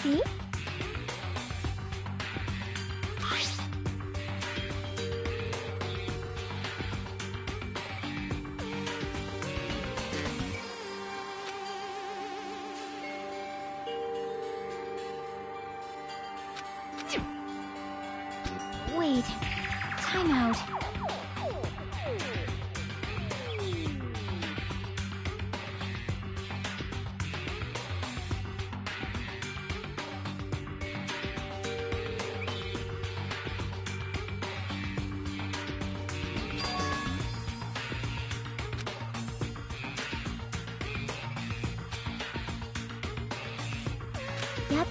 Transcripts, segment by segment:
See? Wait. Time out. Yep.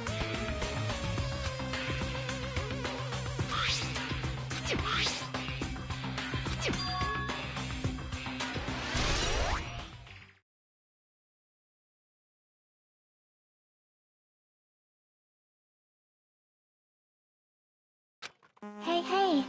Hey, hey.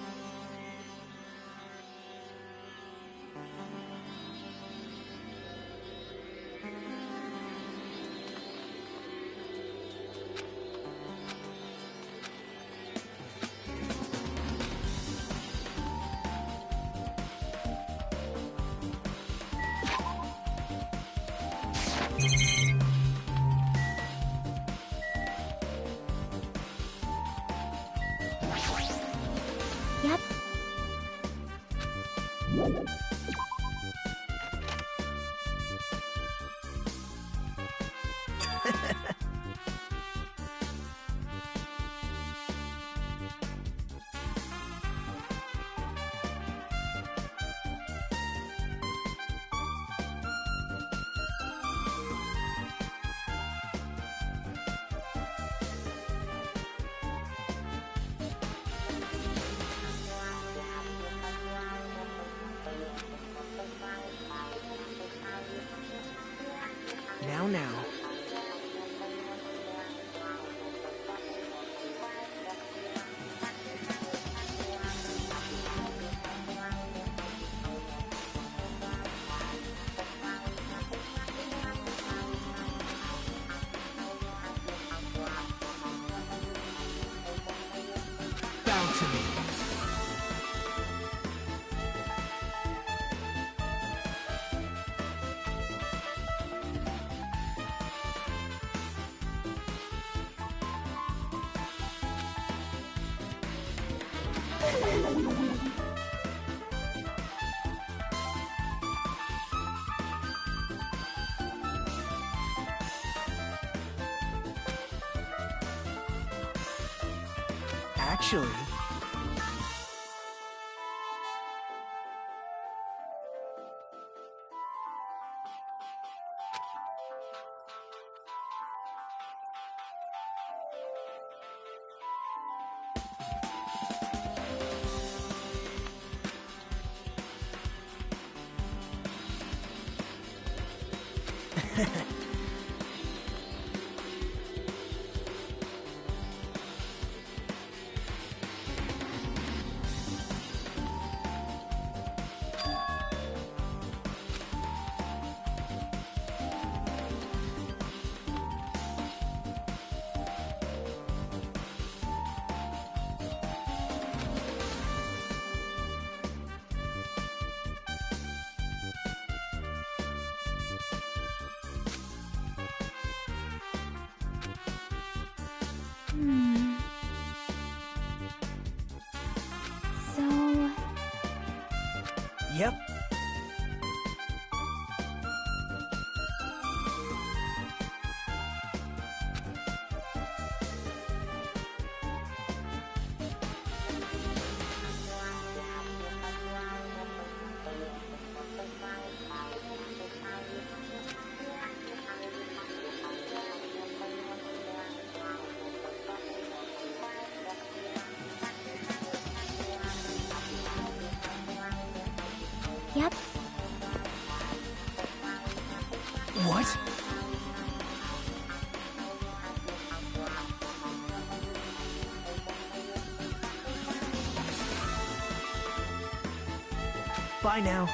Yep. Now. Bow to me. Actually... So... Yep. Yep. What? Bye now.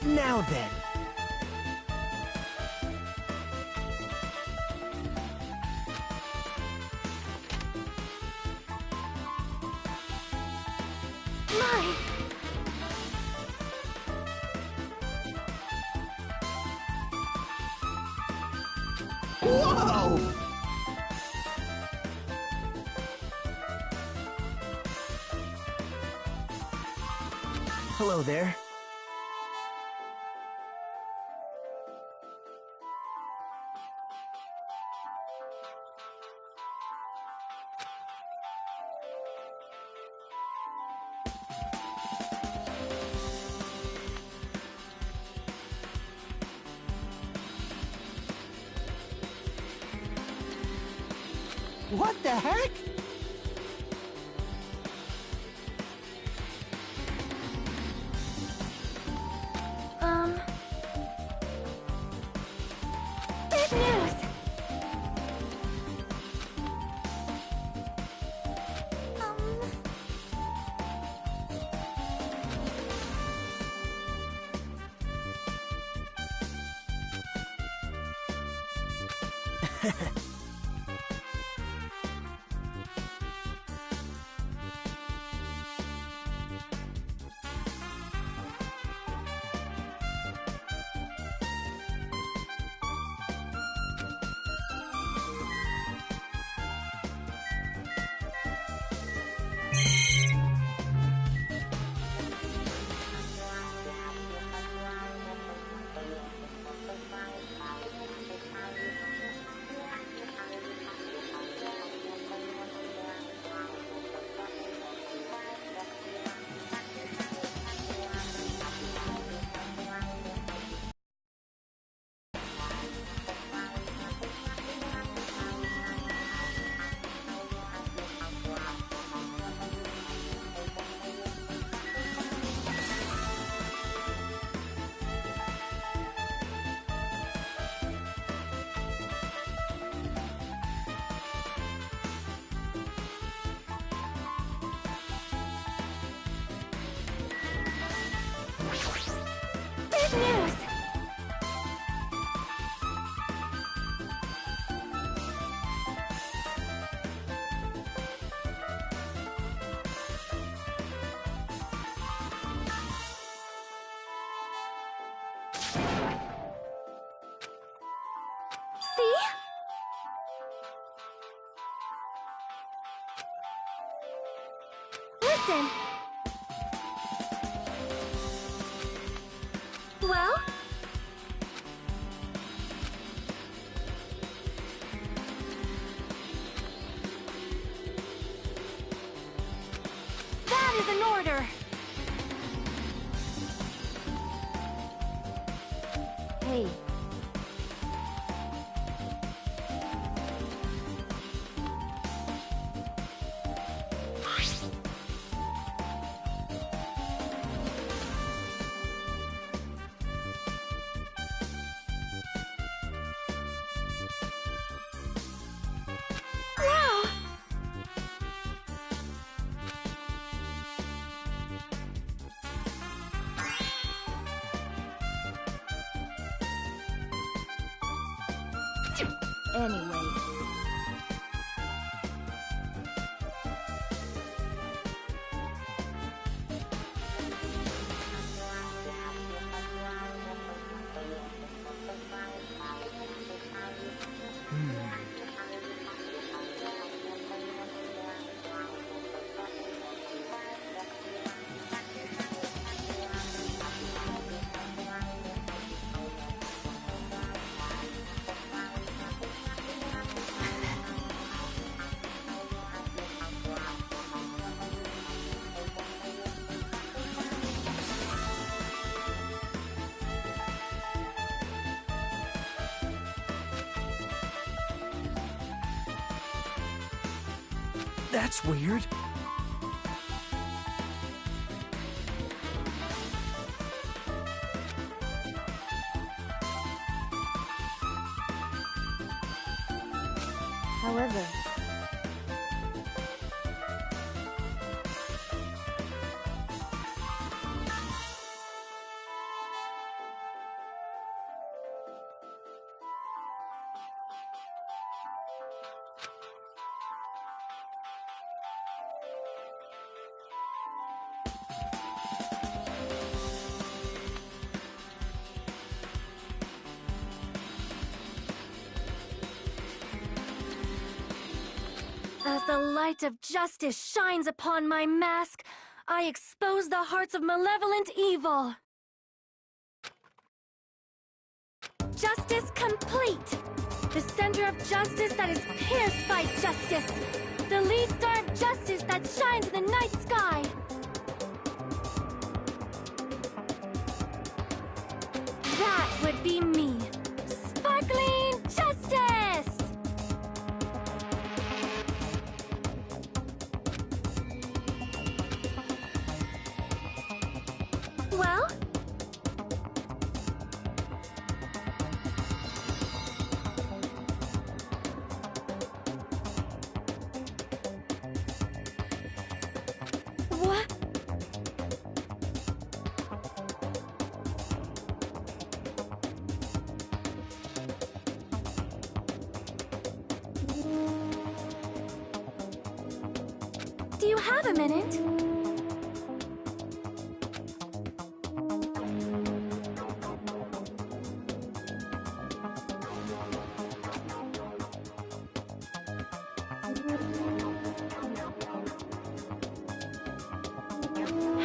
Now then. My! Whoa! Hello there. What the heck? Big news! Big news! See? Listen! Well? That is an order! Hey. Wow! Anyway. That's weird. However, as the light of justice shines upon my mask, I expose the hearts of malevolent evil. Justice complete! The center of justice that is pierced by justice! The lead star of justice that shines in the night sky! That would be me! Sparkling justice! Well? What? Do you have a minute?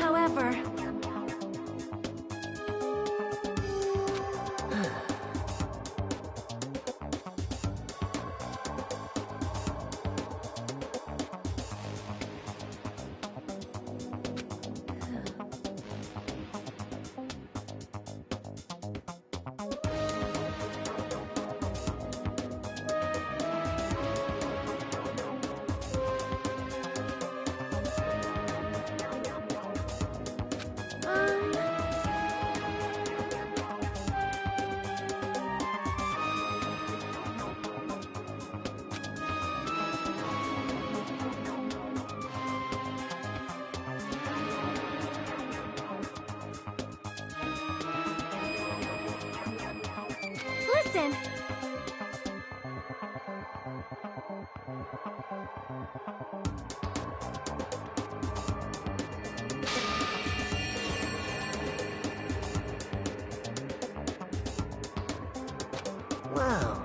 However, listen. Wow.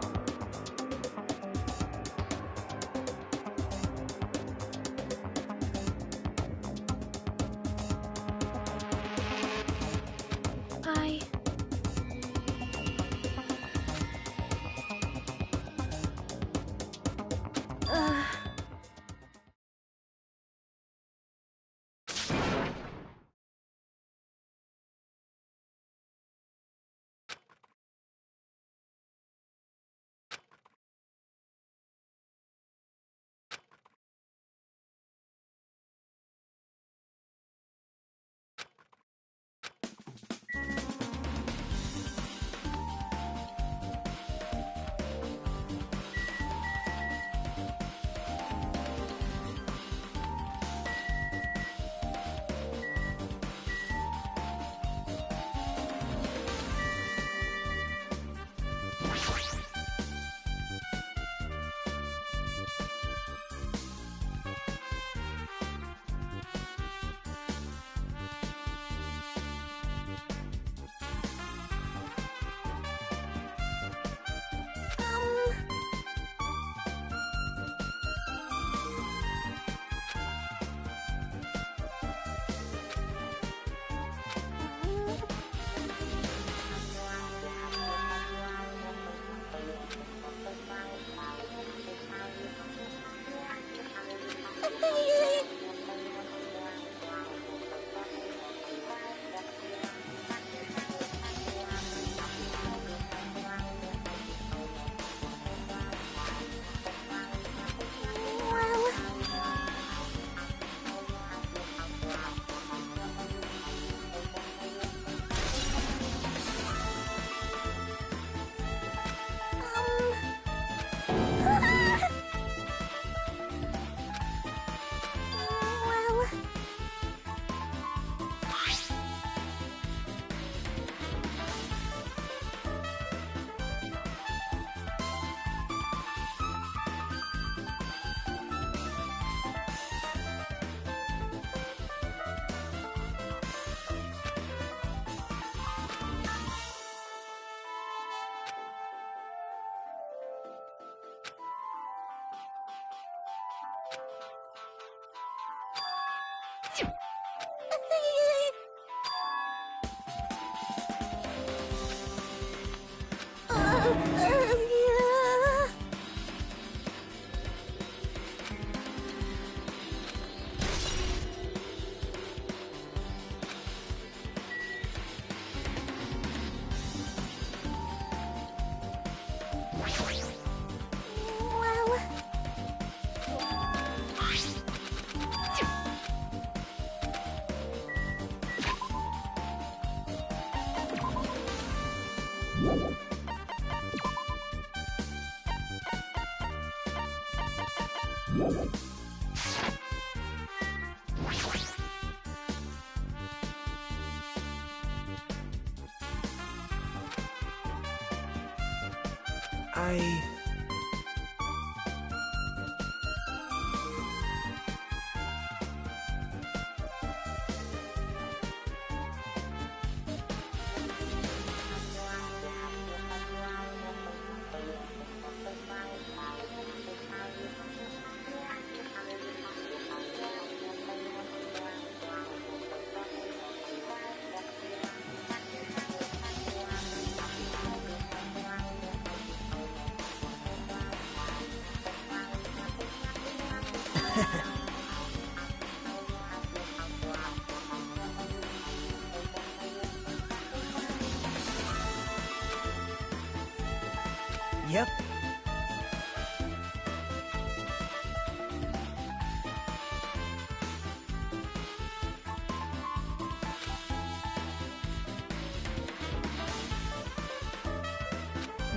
Yep.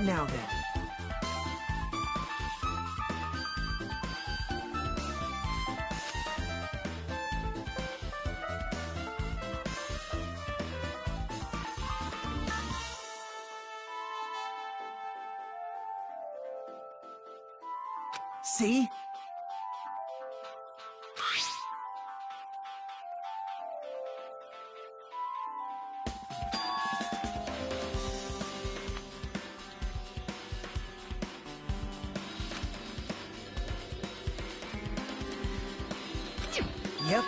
Now then. See? Yep.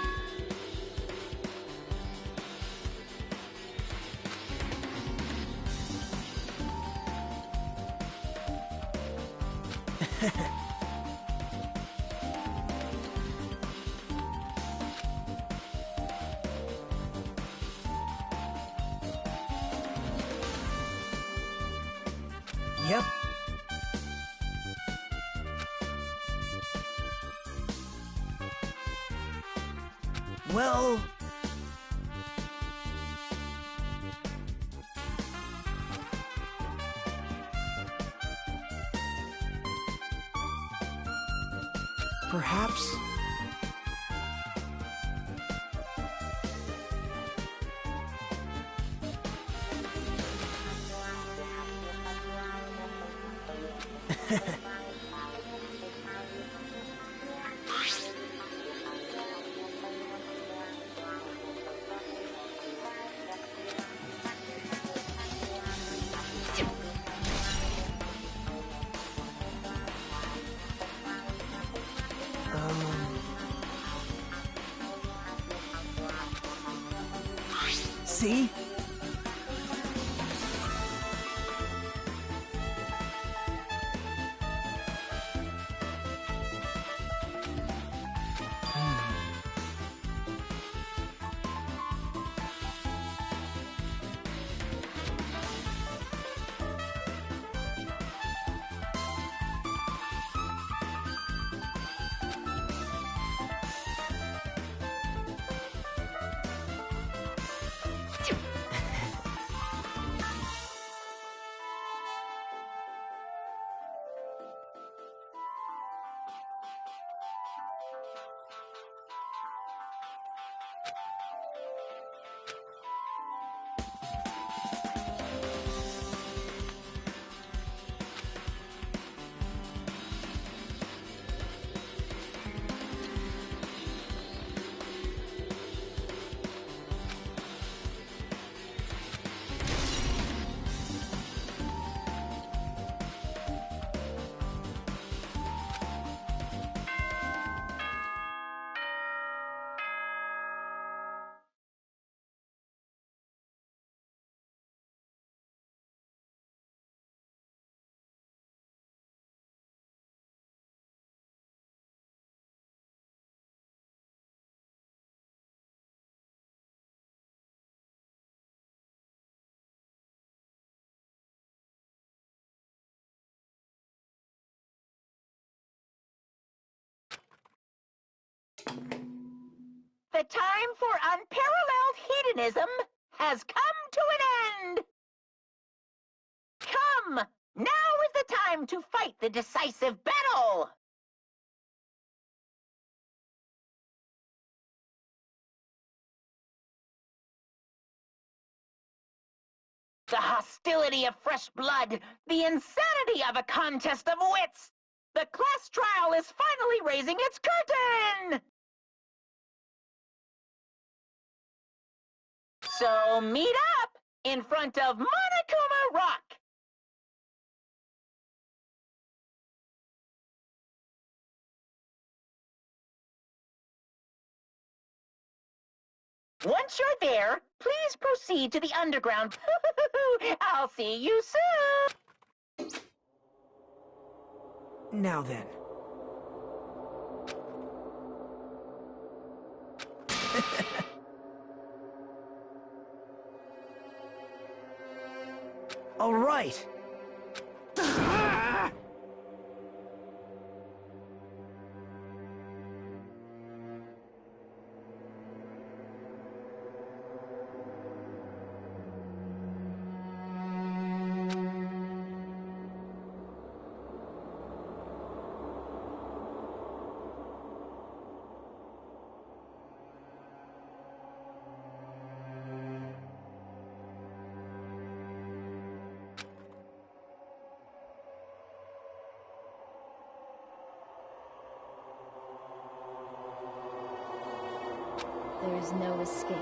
Yep. Well... perhaps... See? The time for unparalleled hedonism has come to an end! Come! Now is the time to fight the decisive battle! The hostility of fresh blood, the insanity of a contest of wits! The class trial is finally raising its curtain! So meet up in front of Monokuma Rock! Once you're there, please proceed to the underground. I'll see you soon! Now then. All right. There is no escape.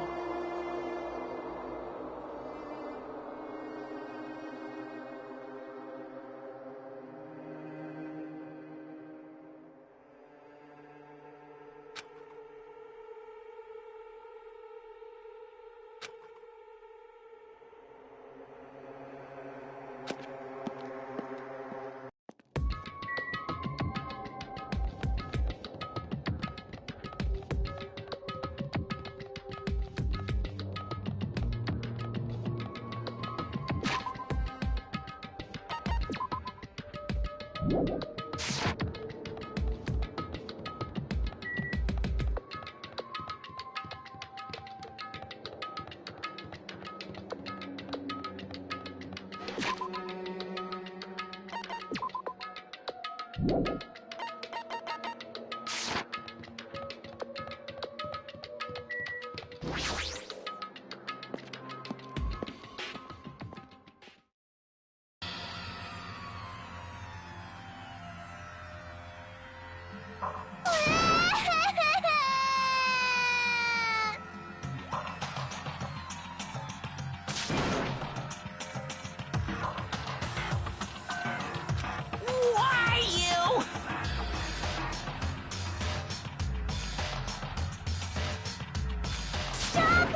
Why, you? Stop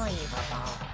unbelievable.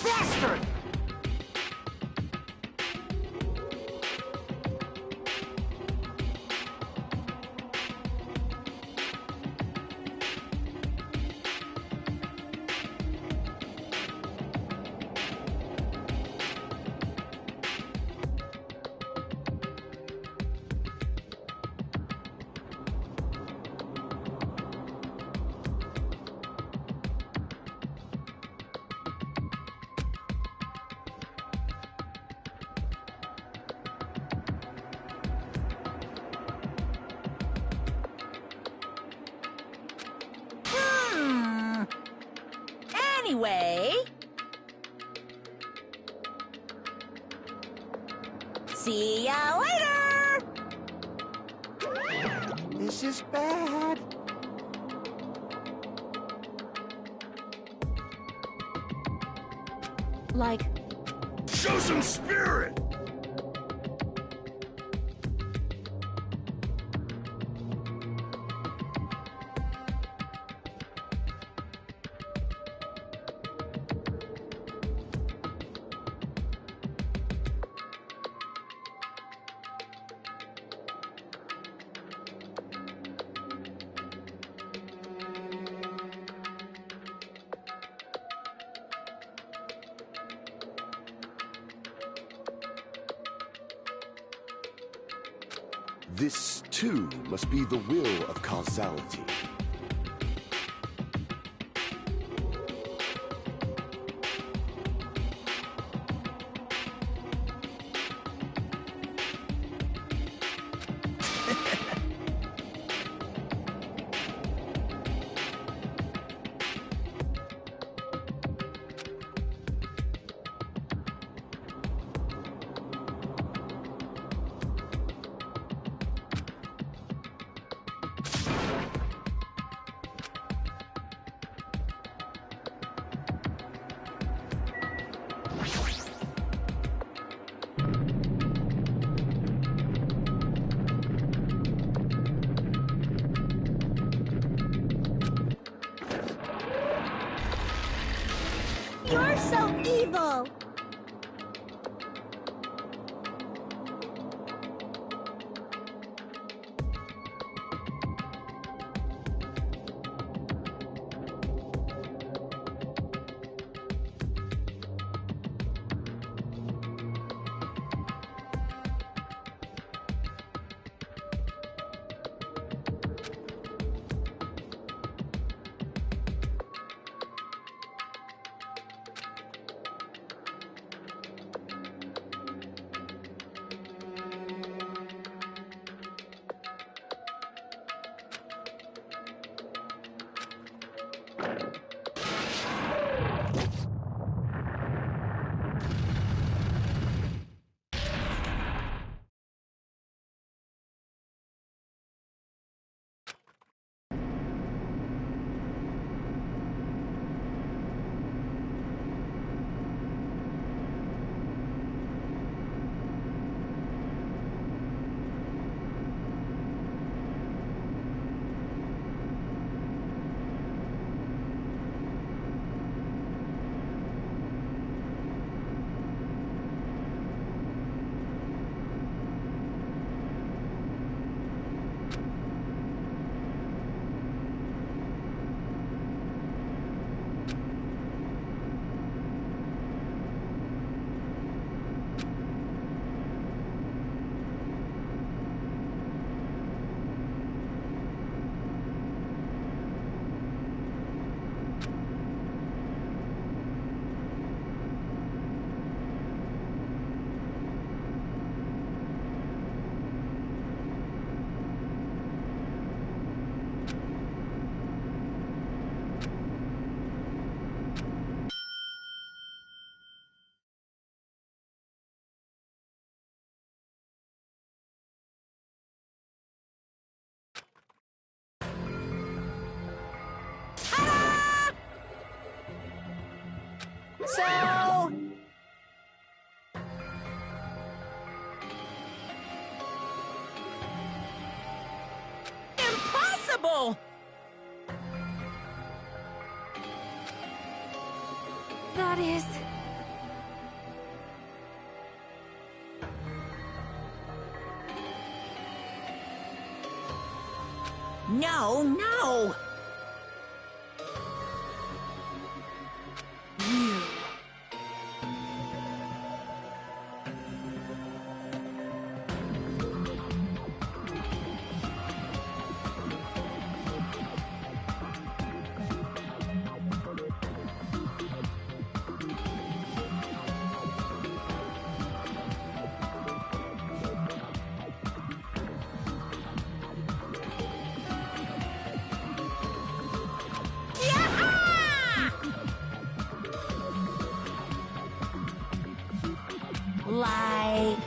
Bastard! Anyway... See ya later! This is bad. Like, Show some spirit! This, too, must be the will of causality. you're so evil! So... Impossible! That is... No, no! You... Like...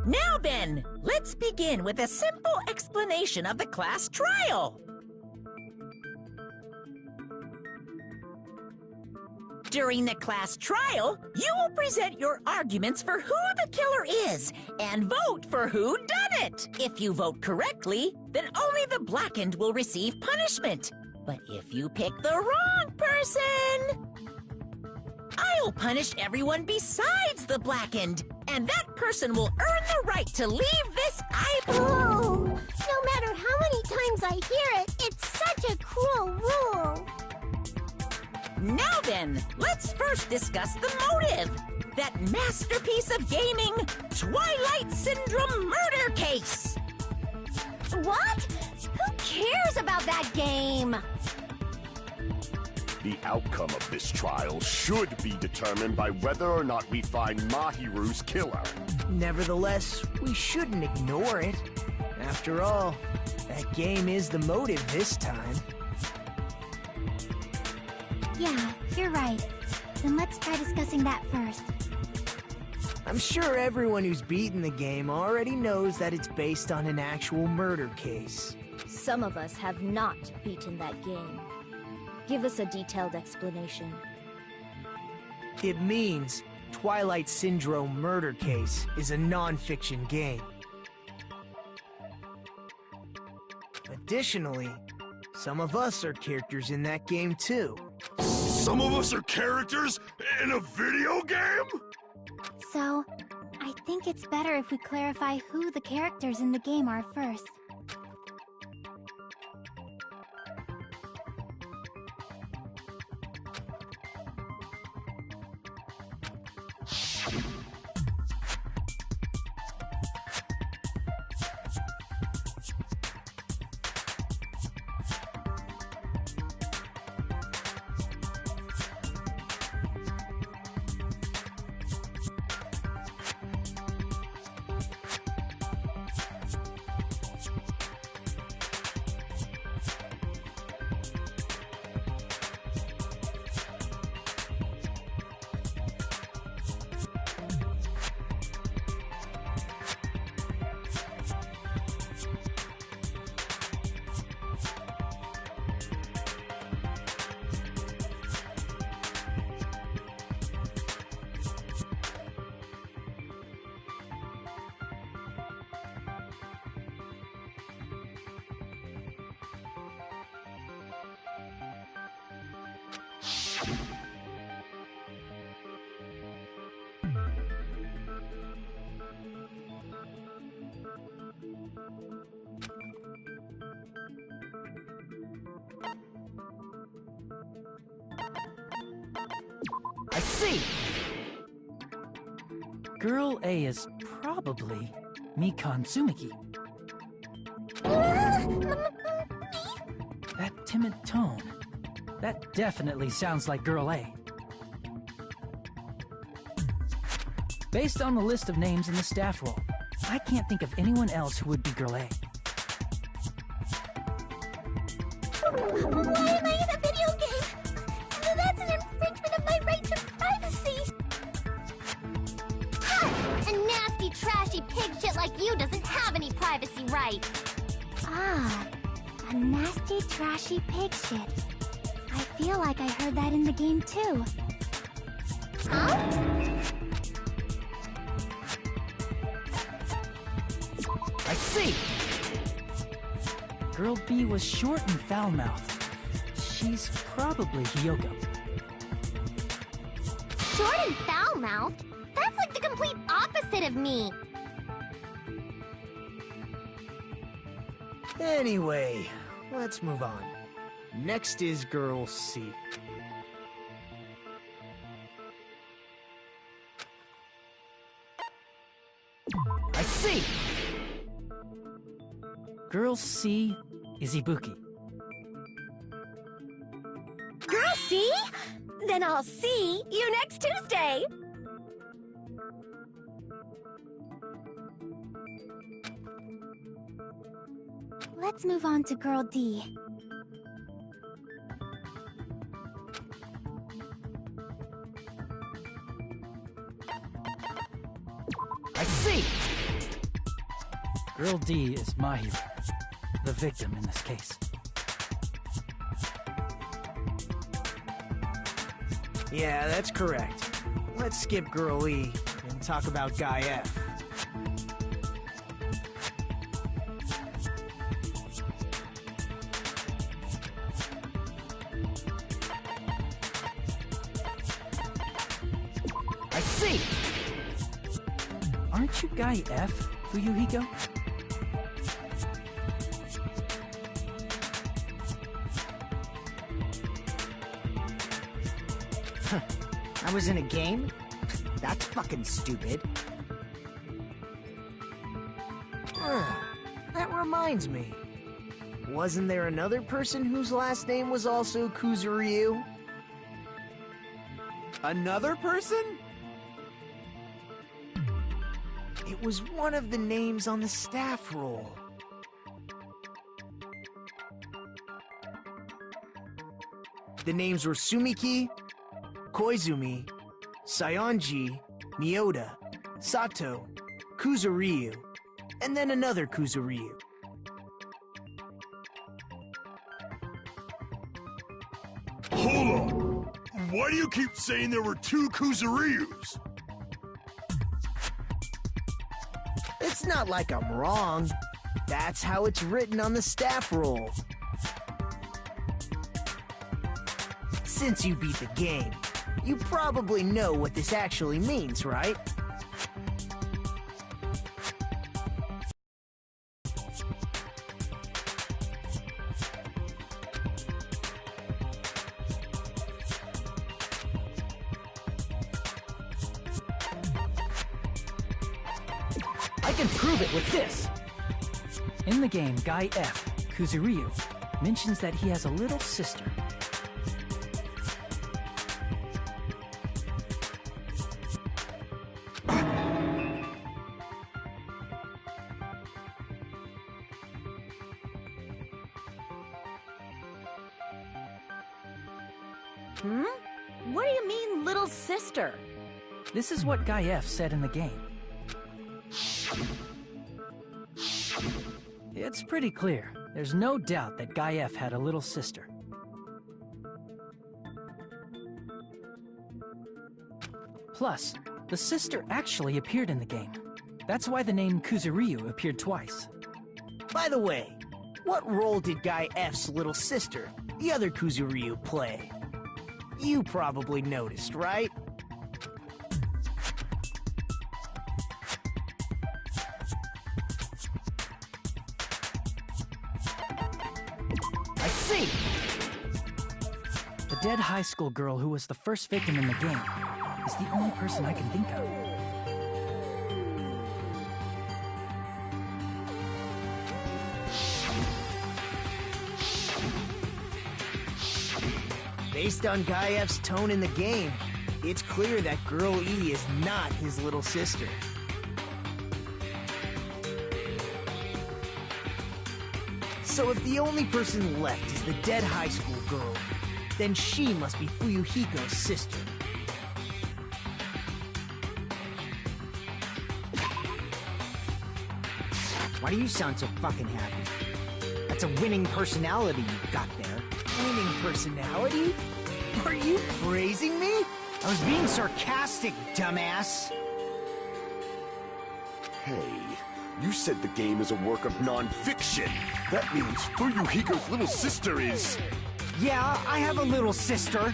Now then, let's begin with a simple explanation of the class trial. During the class trial, you will present your arguments for who the killer is and vote for who done it. If you vote correctly, then only the blackened will receive punishment. But if you pick the wrong person, I'll punish everyone besides the blackened, and that person will earn the right to leave this island. Oh, no matter how many times I hear it, it's such a cruel rule. Now then, let's first discuss the motive. That masterpiece of gaming, Twilight Syndrome murder case. What? Who cares about that game? The outcome of this trial should be determined by whether or not we find Mahiru's killer. Nevertheless, we shouldn't ignore it. After all, that game is the motive this time. Yeah, you're right. Then let's try discussing that first. I'm sure everyone who's beaten the game already knows that it's based on an actual murder case. Some of us have not beaten that game. Give us a detailed explanation. It means Twilight Syndrome Murder Case is a non-fiction game. Additionally, some of us are characters in that game too. Some of us are characters in a video game? So, I think it's better if we clarify who the characters in the game are first. I see! Girl A is probably Mikan Tsumiki. That timid tone. That definitely sounds like Girl A. Based on the list of names in the staff roll, I can't think of anyone else who would be Girl A. Why am I in a video game? That's an infringement of my right to privacy! Ha! A nasty, trashy pig shit like you doesn't have any privacy rights! Ah, a nasty, trashy pig shit. I feel like I heard that in the game too. Huh? I see! Girl B was short and foul-mouthed. She's probably Hiyoko. Short and foul-mouthed? That's like the complete opposite of me! Anyway, let's move on. Next is Girl C. I see! Girl C is Ibuki. Girl, see? Then I'll see you next Tuesday! Let's move on to Girl D. I see! Girl D is Mahiru, the victim in this case. Yeah, that's correct. Let's skip Girl E and talk about Guy F. I see! Aren't you Guy F, Fuyuhiko? I was in a game? That's fucking stupid. That reminds me. Wasn't there another person whose last name was also Kuzuryu? Another person? It was one of the names on the staff roll. The names were Sumiki, Koizumi, Sayonji, Miyoda, Sato, Kuzuryu, and then another Kuzuryu. Hold on! Why do you keep saying there were two Kuzuryus? It's not like I'm wrong. That's how it's written on the staff roll. Since you beat the game, you probably know what this actually means, right? I can prove it with this! In the game, Guy F, Kuzuryu, mentions that he has a little sister. What do you mean, little sister? This is what Guy F said in the game. It's pretty clear. There's no doubt that Guy F had a little sister. Plus, the sister actually appeared in the game. That's why the name Kuzuryu appeared twice. By the way, what role did Guy F's little sister, the other Kuzuryu, play? You probably noticed, right? I see! The dead high school girl who was the first victim in the game is the only person I can think of. Based on Guy F's tone in the game, it's clear that Girl E is not his little sister. So if the only person left is the dead high school girl, then she must be Fuyuhiko's sister. Why do you sound so fucking happy? That's a winning personality you've got there. Winning personality? Are you praising me? I was being sarcastic, dumbass. Hey, you said the game is a work of non-fiction. That means Fuyuhiko's little sister is... Yeah, I have a little sister.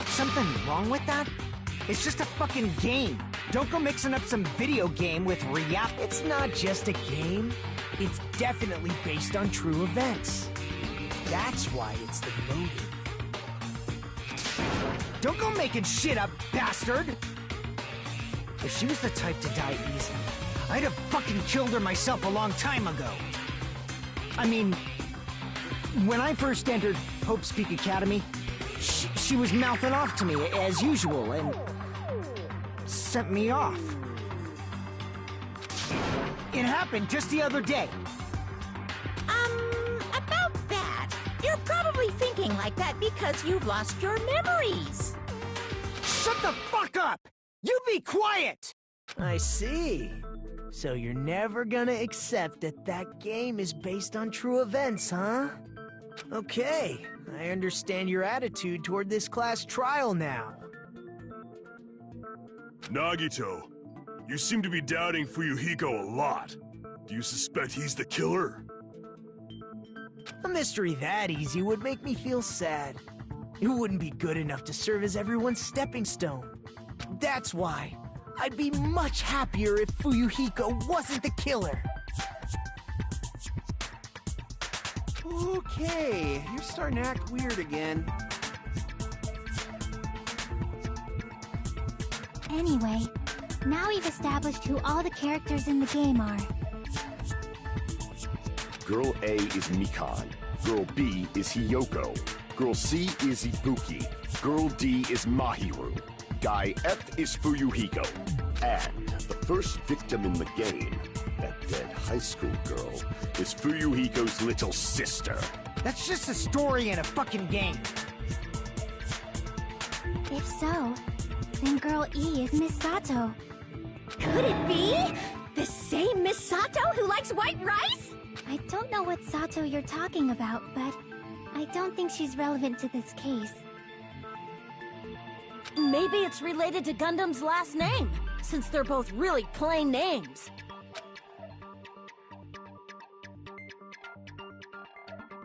Something wrong with that? It's just a fucking game. Don't go mixing up some video game with reality. It's not just a game. It's definitely based on true events. That's why it's the motive. Don't go making shit up, bastard! If she was the type to die easy, I'd have fucking killed her myself a long time ago. I mean, when I first entered Hope's Peak Academy, she was mouthing off to me, as usual, and sent me off. It happened just the other day. About that, you're probably thinking like that because you've lost your memories. Shut the fuck up! You be quiet! I see. So you're never gonna accept that that game is based on true events, huh? Okay, I understand your attitude toward this class trial now. Nagito, you seem to be doubting Fuyuhiko a lot. Do you suspect he's the killer? A mystery that easy would make me feel sad. It wouldn't be good enough to serve as everyone's stepping stone. That's why I'd be much happier if Fuyuhiko wasn't the killer. Okay, you're starting to act weird again. Anyway, now we've established who all the characters in the game are. Girl A is Mikan. Girl B is Hiyoko. Girl C is Ibuki. Girl D is Mahiru. Guy F is Fuyuhiko. And the first victim in the game, that dead high school girl, is Fuyuhiko's little sister. That's just a story in a fucking game. If so, then Girl E is Miss Sato. Could it be? The same Miss Sato who likes white rice? I don't know what Sato you're talking about, but I don't think she's relevant to this case. Maybe it's related to Gundam's last name, since they're both really plain names.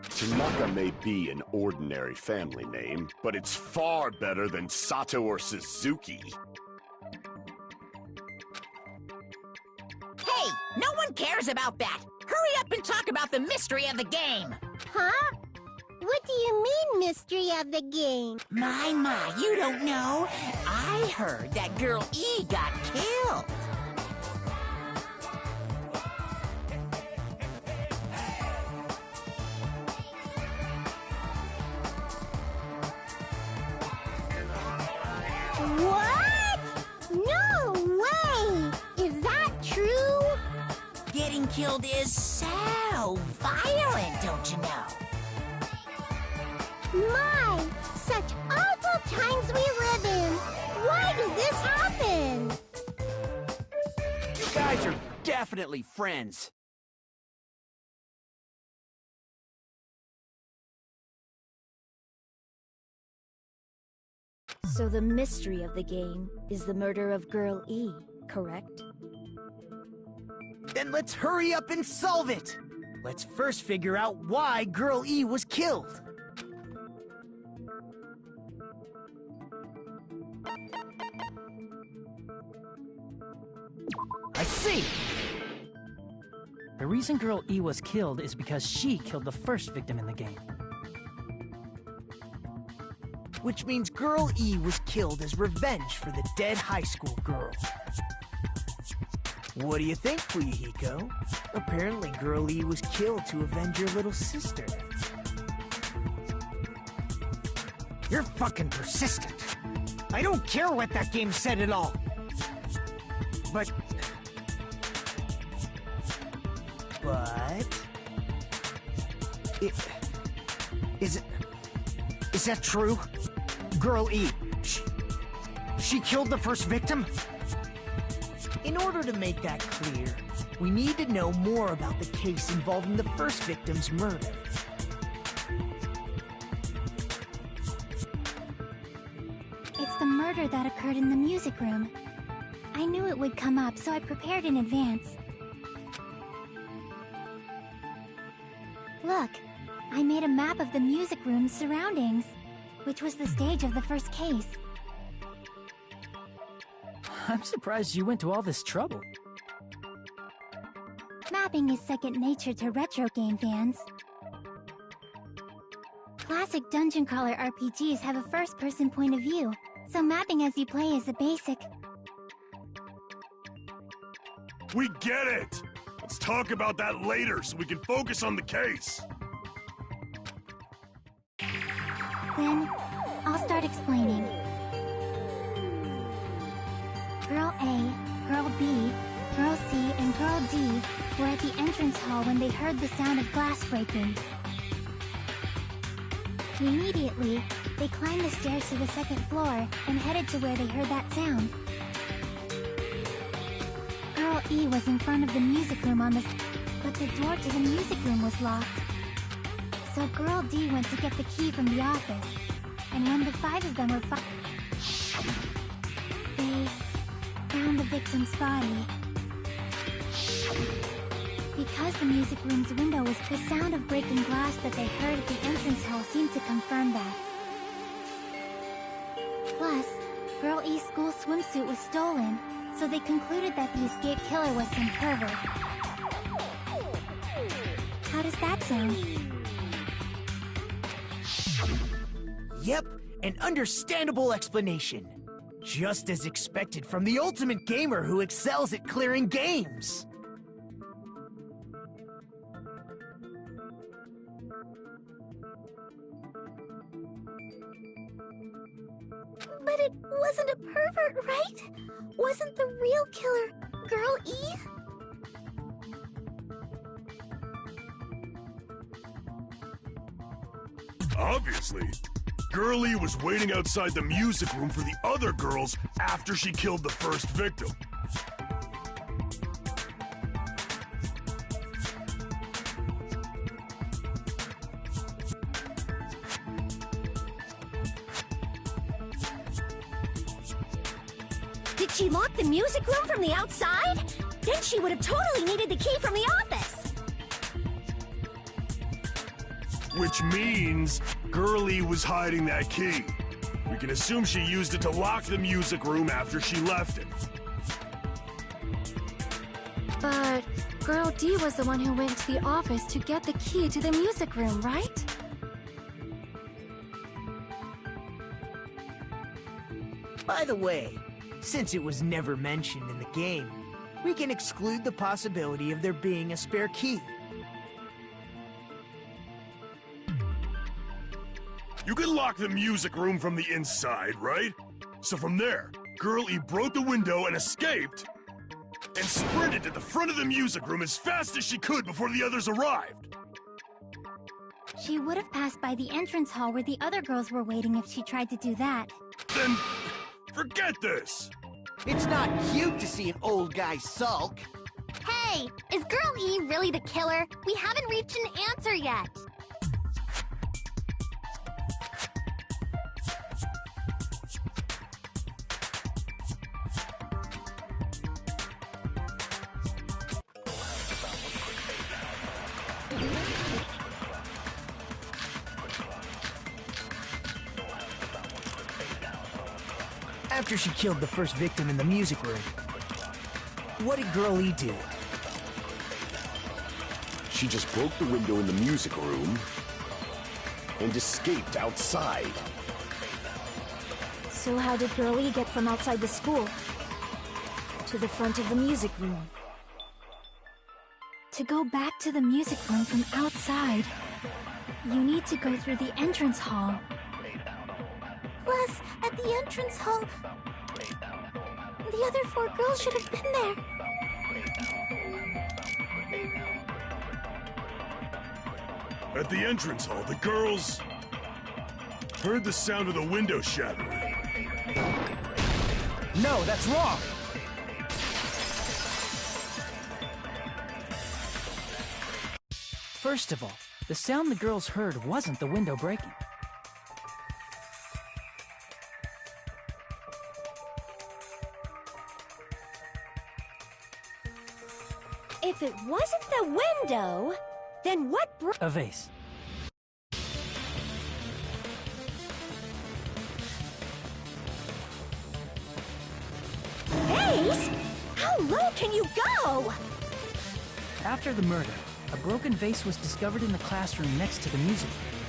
Tanaka may be an ordinary family name, but it's far better than Sato or Suzuki. Hey, no one cares about that. Hurry up and talk about the mystery of the game. Huh? What do you mean, mystery of the game? My, you don't know? I heard that Girl E got killed. What? No way! Is that true? Getting killed is so violent, don't you know? My, such awful times we live in. Why did this happen? You guys are definitely friends. So the mystery of the game is the murder of Girl E, correct? Then let's hurry up and solve it! Let's first figure out why Girl E was killed. I see! The reason Girl E was killed is because she killed the first victim in the game. Which means Girl E was killed as revenge for the dead high school girl. What do you think, Fuyuhiko? Apparently Girl E was killed to avenge your little sister. You're fucking persistent. I don't care what that game said at all. But... Is that true? Girl E, she killed the first victim? In order to make that clear, we need to know more about the case involving the first victim's murder. It's the murder that occurred in the music room. I knew it would come up, so I prepared in advance. Look, I made a map of the music room's surroundings, which was the stage of the first case. I'm surprised you went to all this trouble. Mapping is second nature to retro game fans. Classic dungeon crawler RPGs have a first-person point of view, so mapping as you play is a basic. We get it! Let's talk about that later so we can focus on the case. Then, I'll start explaining. Girl A, Girl B, Girl C, and Girl D were at the entrance hall when they heard the sound of glass breaking. Immediately, they climbed the stairs to the second floor and headed to where they heard that sound. E was in front of the music room on the... But the door to the music room was locked. So Girl D went to get the key from the office. And when the 5 of them were they found the victim's body. Because the music room's window was the sound of breaking glass that they heard at the entrance hall seemed to confirm that. Plus, Girl E's school swimsuit was stolen, so they concluded that the escaped killer was some pervert. How does that sound? Yep, an understandable explanation. Just as expected from the ultimate gamer who excels at clearing games. But it wasn't a pervert, right? Wasn't the real killer Girl E? Obviously. Girl E was waiting outside the music room for the other girls after she killed the first victim. Did she lock the music room from the outside? Then she would have totally needed the key from the office. Which means Girl E was hiding that key. We can assume she used it to lock the music room after she left it. But Girl D was the one who went to the office to get the key to the music room, right? By the way, since it was never mentioned in the game, we can exclude the possibility of there being a spare key. You can lock the music room from the inside, right? So from there, Girl E broke the window and escaped, and sprinted to the front of the music room as fast as she could before the others arrived. She would have passed by the entrance hall where the other girls were waiting if she tried to do that. Then, forget this! It's not cute to see an old guy sulk. Hey, is Girl E really the killer? We haven't reached an answer yet. After she killed the first victim in the music room, what did Girl E do? She just broke the window in the music room and escaped outside. So how did Girl E get from outside the school to the front of the music room? To go back to the music room from outside, you need to go through the entrance hall. Plus, at the entrance hall, the other 4 girls should have been there. At the entrance hall, the girls heard the sound of the window shattering. No, that's wrong! First of all, the sound the girls heard wasn't the window breaking. If it wasn't the window, then what broke? A vase. Vase? How low can you go? After the murder, a broken vase was discovered in the classroom next to the music room.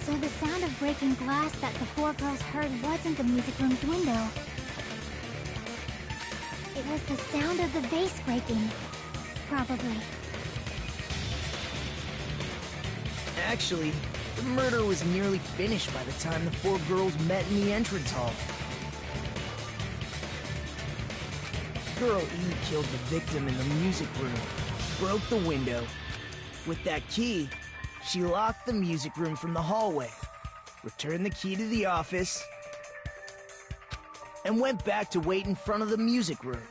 So the sound of breaking glass that the 4 girls heard wasn't the music room's window. It was the sound of the vase breaking. Probably. Actually, the murder was nearly finished by the time the 4 girls met in the entrance hall. Girl E killed the victim in the music room, broke the window. With that key, she locked the music room from the hallway, returned the key to the office, and went back to wait in front of the music room.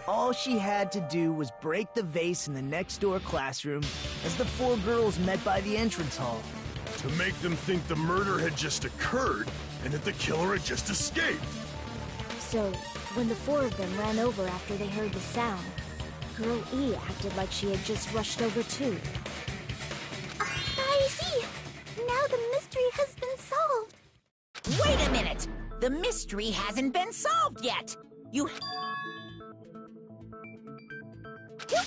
All she had to do was break the vase in the next door classroom as the four girls met by the entrance hall. To make them think the murder had just occurred and that the killer had just escaped. So, when the four of them ran over after they heard the sound, Girl E acted like she had just rushed over too. I see! Now the mystery has been solved! Wait a minute! The mystery hasn't been solved yet! Who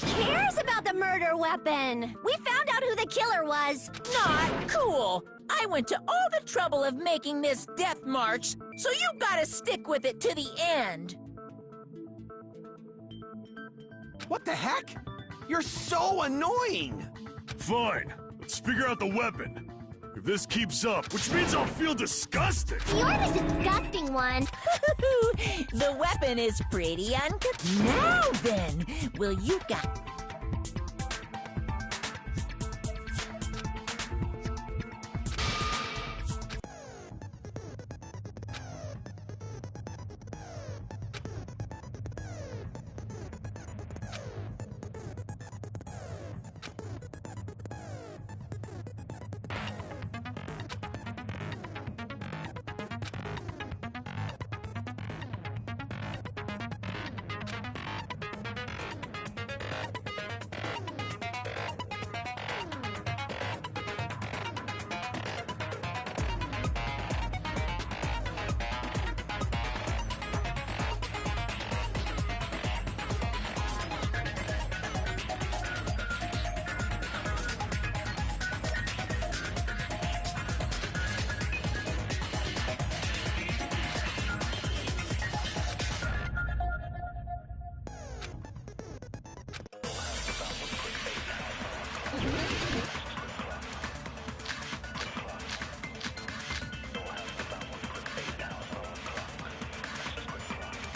cares about the murder weapon? We found out who the killer was! Not cool! I went to all the trouble of making this death march, so you gotta stick with it to the end! What the heck? You're so annoying! Fine, let's figure out the weapon. If this keeps up, which means I'll feel disgusted. You're the disgusting one. The weapon is pretty Now then, will you guys...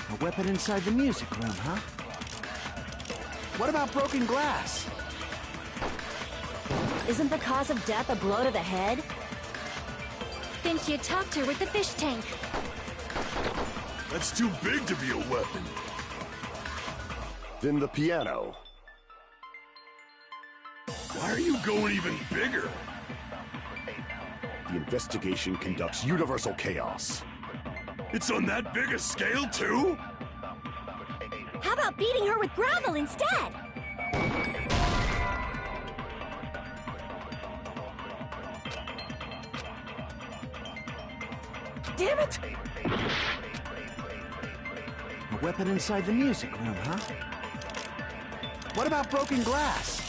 A weapon inside the music room, huh? What about broken glass? Isn't the cause of death a blow to the head? Think you talked her with the fish tank. That's too big to be a weapon. Then the piano. Why are you going even bigger? The investigation conducts universal chaos. It's on that big a scale, too? How about beating her with gravel instead? Damn it! A weapon inside the music room, huh? What about broken glass?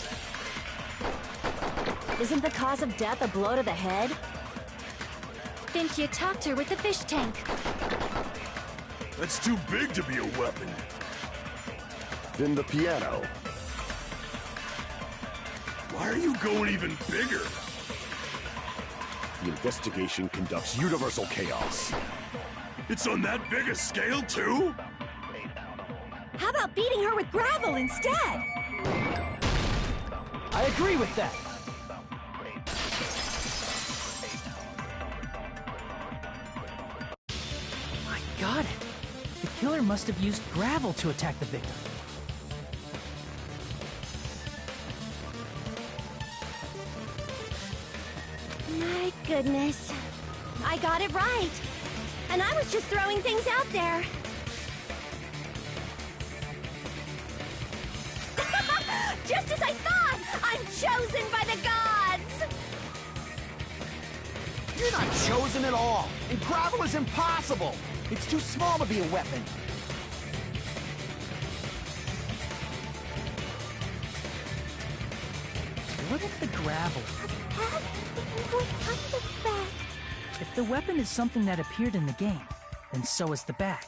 Isn't the cause of death a blow to the head? Think you talked her with the fish tank. That's too big to be a weapon. Then the piano. Why are you going even bigger? The investigation conducts universal chaos. It's on that big a scale, too? How about beating her with gravel instead? I agree with that. I got it. The killer must have used gravel to attack the victim. My goodness. I got it right. And I was just throwing things out there. Just as I thought! I'm chosen by the gods! You're not chosen at all, and gravel is impossible. It's too small to be a weapon. What if the gravel... If the weapon is something that appeared in the game, then so is the bag.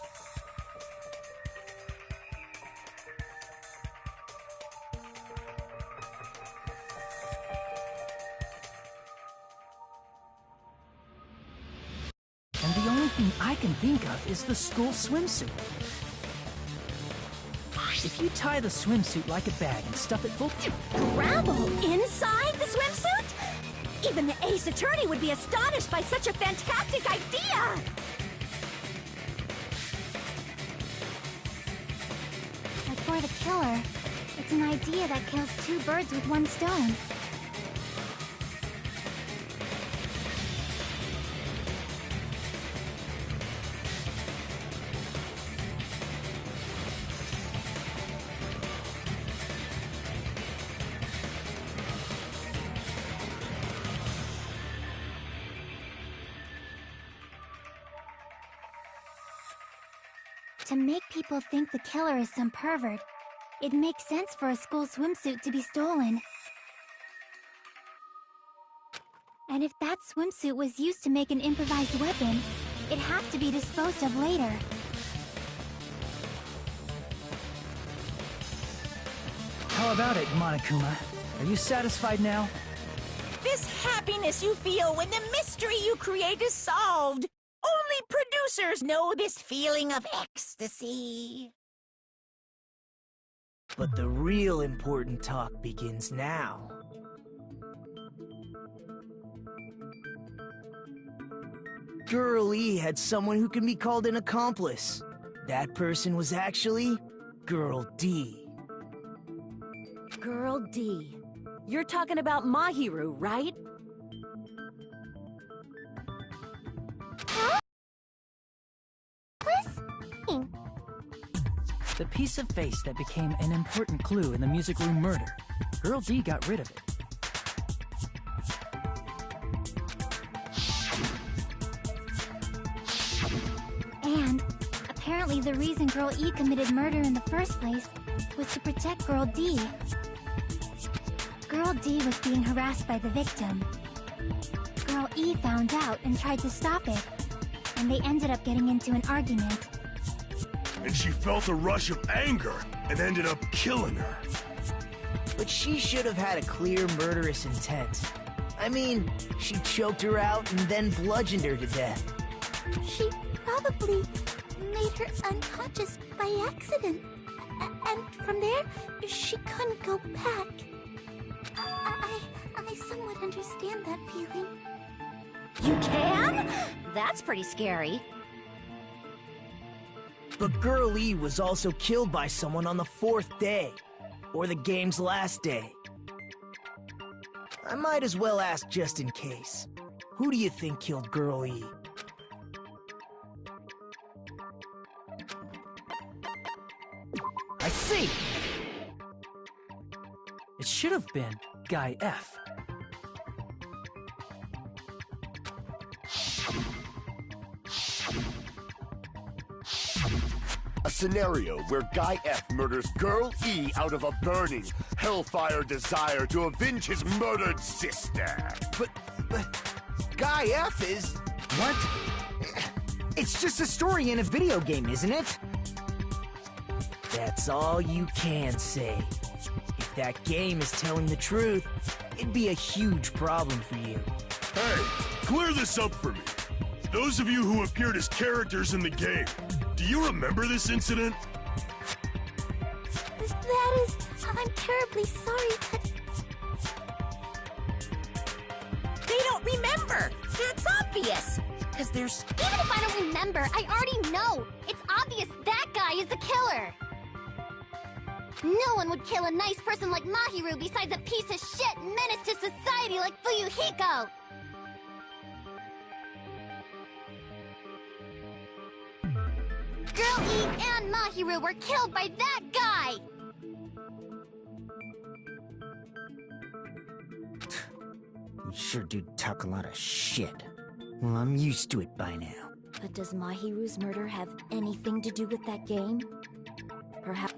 And the only thing I can think of is the school swimsuit. If you tie the swimsuit like a bag and stuff it full... Gravel inside the swimsuit? Even the Ace Attorney would be astonished by such a fantastic idea! you're the killer, it's an idea that kills two birds with one stone. To make people think the killer is some pervert, it makes sense for a school swimsuit to be stolen. And if that swimsuit was used to make an improvised weapon, it'd have to be disposed of later. How about it, Monokuma? Are you satisfied now? This happiness you feel when the mystery you create is solved. Only producers know this feeling of ecstasy. But the real important talk begins now. Girl E had someone who can be called an accomplice. That person was actually Girl D. Girl D. You're talking about Mahiru, right? The piece of face that became an important clue in the music room murder. Girl D got rid of it. And apparently the reason Girl E committed murder in the first place was to protect Girl D. Girl D was being harassed by the victim. Girl E found out and tried to stop it, and they ended up getting into an argument. And she felt a rush of anger and ended up killing her. But she should have had a clear murderous intent. I mean, she choked her out and then bludgeoned her to death. She probably made her unconscious by accident. And from there, she couldn't go back. I somewhat understand that feeling. You can? That's pretty scary. But Girl E was also killed by someone on the 4th day, or the game's last day. I might as well ask just in case. Who do you think killed Girl E? I see! It should have been Guy F. A scenario where Guy F murders Girl E out of a burning, hellfire desire to avenge his murdered sister. But Guy F is... What? It's just a story in a video game, isn't it? That's all you can say. If that game is telling the truth, it'd be a huge problem for you. Hey, clear this up for me. Those of you who appeared as characters in the game, do you remember this incident? That is... I'm terribly sorry, but... They don't remember. That's obvious. Because there's... Even if I don't remember, I already know. It's obvious that guy is the killer. No one would kill a nice person like Mahiru besides a piece of shit menace to society like Fuyuhiko. Girl E and Mahiru were killed by that guy! You sure do talk a lot of shit. Well, I'm used to it by now. But does Mahiru's murder have anything to do with that game? Perhaps...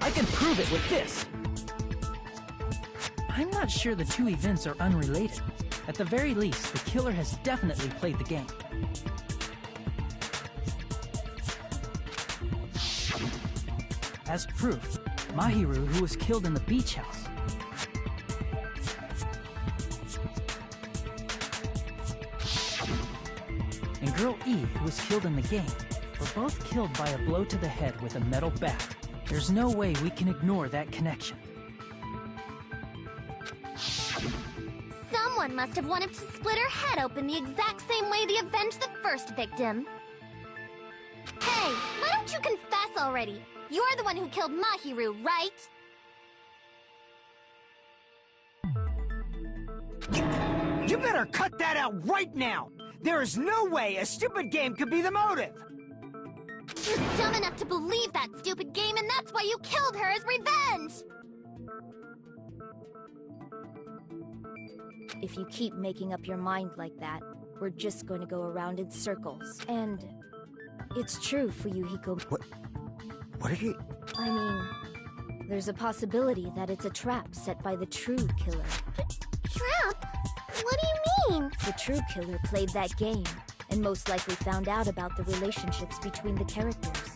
I can prove it with this! I'm not sure the two events are unrelated. At the very least, the killer has definitely played the game. As proof, Mahiru, who was killed in the beach house. Girl E, who was killed in the game, were both killed by a blow to the head with a metal bat. There's no way we can ignore that connection. Someone must have wanted to split her head open the exact same way they avenged the first victim. Hey, why don't you confess already? You're the one who killed Mahiru, right? You better cut that out right now! There is no way a stupid game could be the motive! You're dumb enough to believe that stupid game, and that's why you killed her as revenge! If you keep making up your mind like that, we're just going to go around in circles. And it's true, Fuyuhiko. What did he... I mean, there's a possibility that it's a trap set by the true killer. Trap? What do you mean? The true killer played that game, and most likely found out about the relationships between the characters.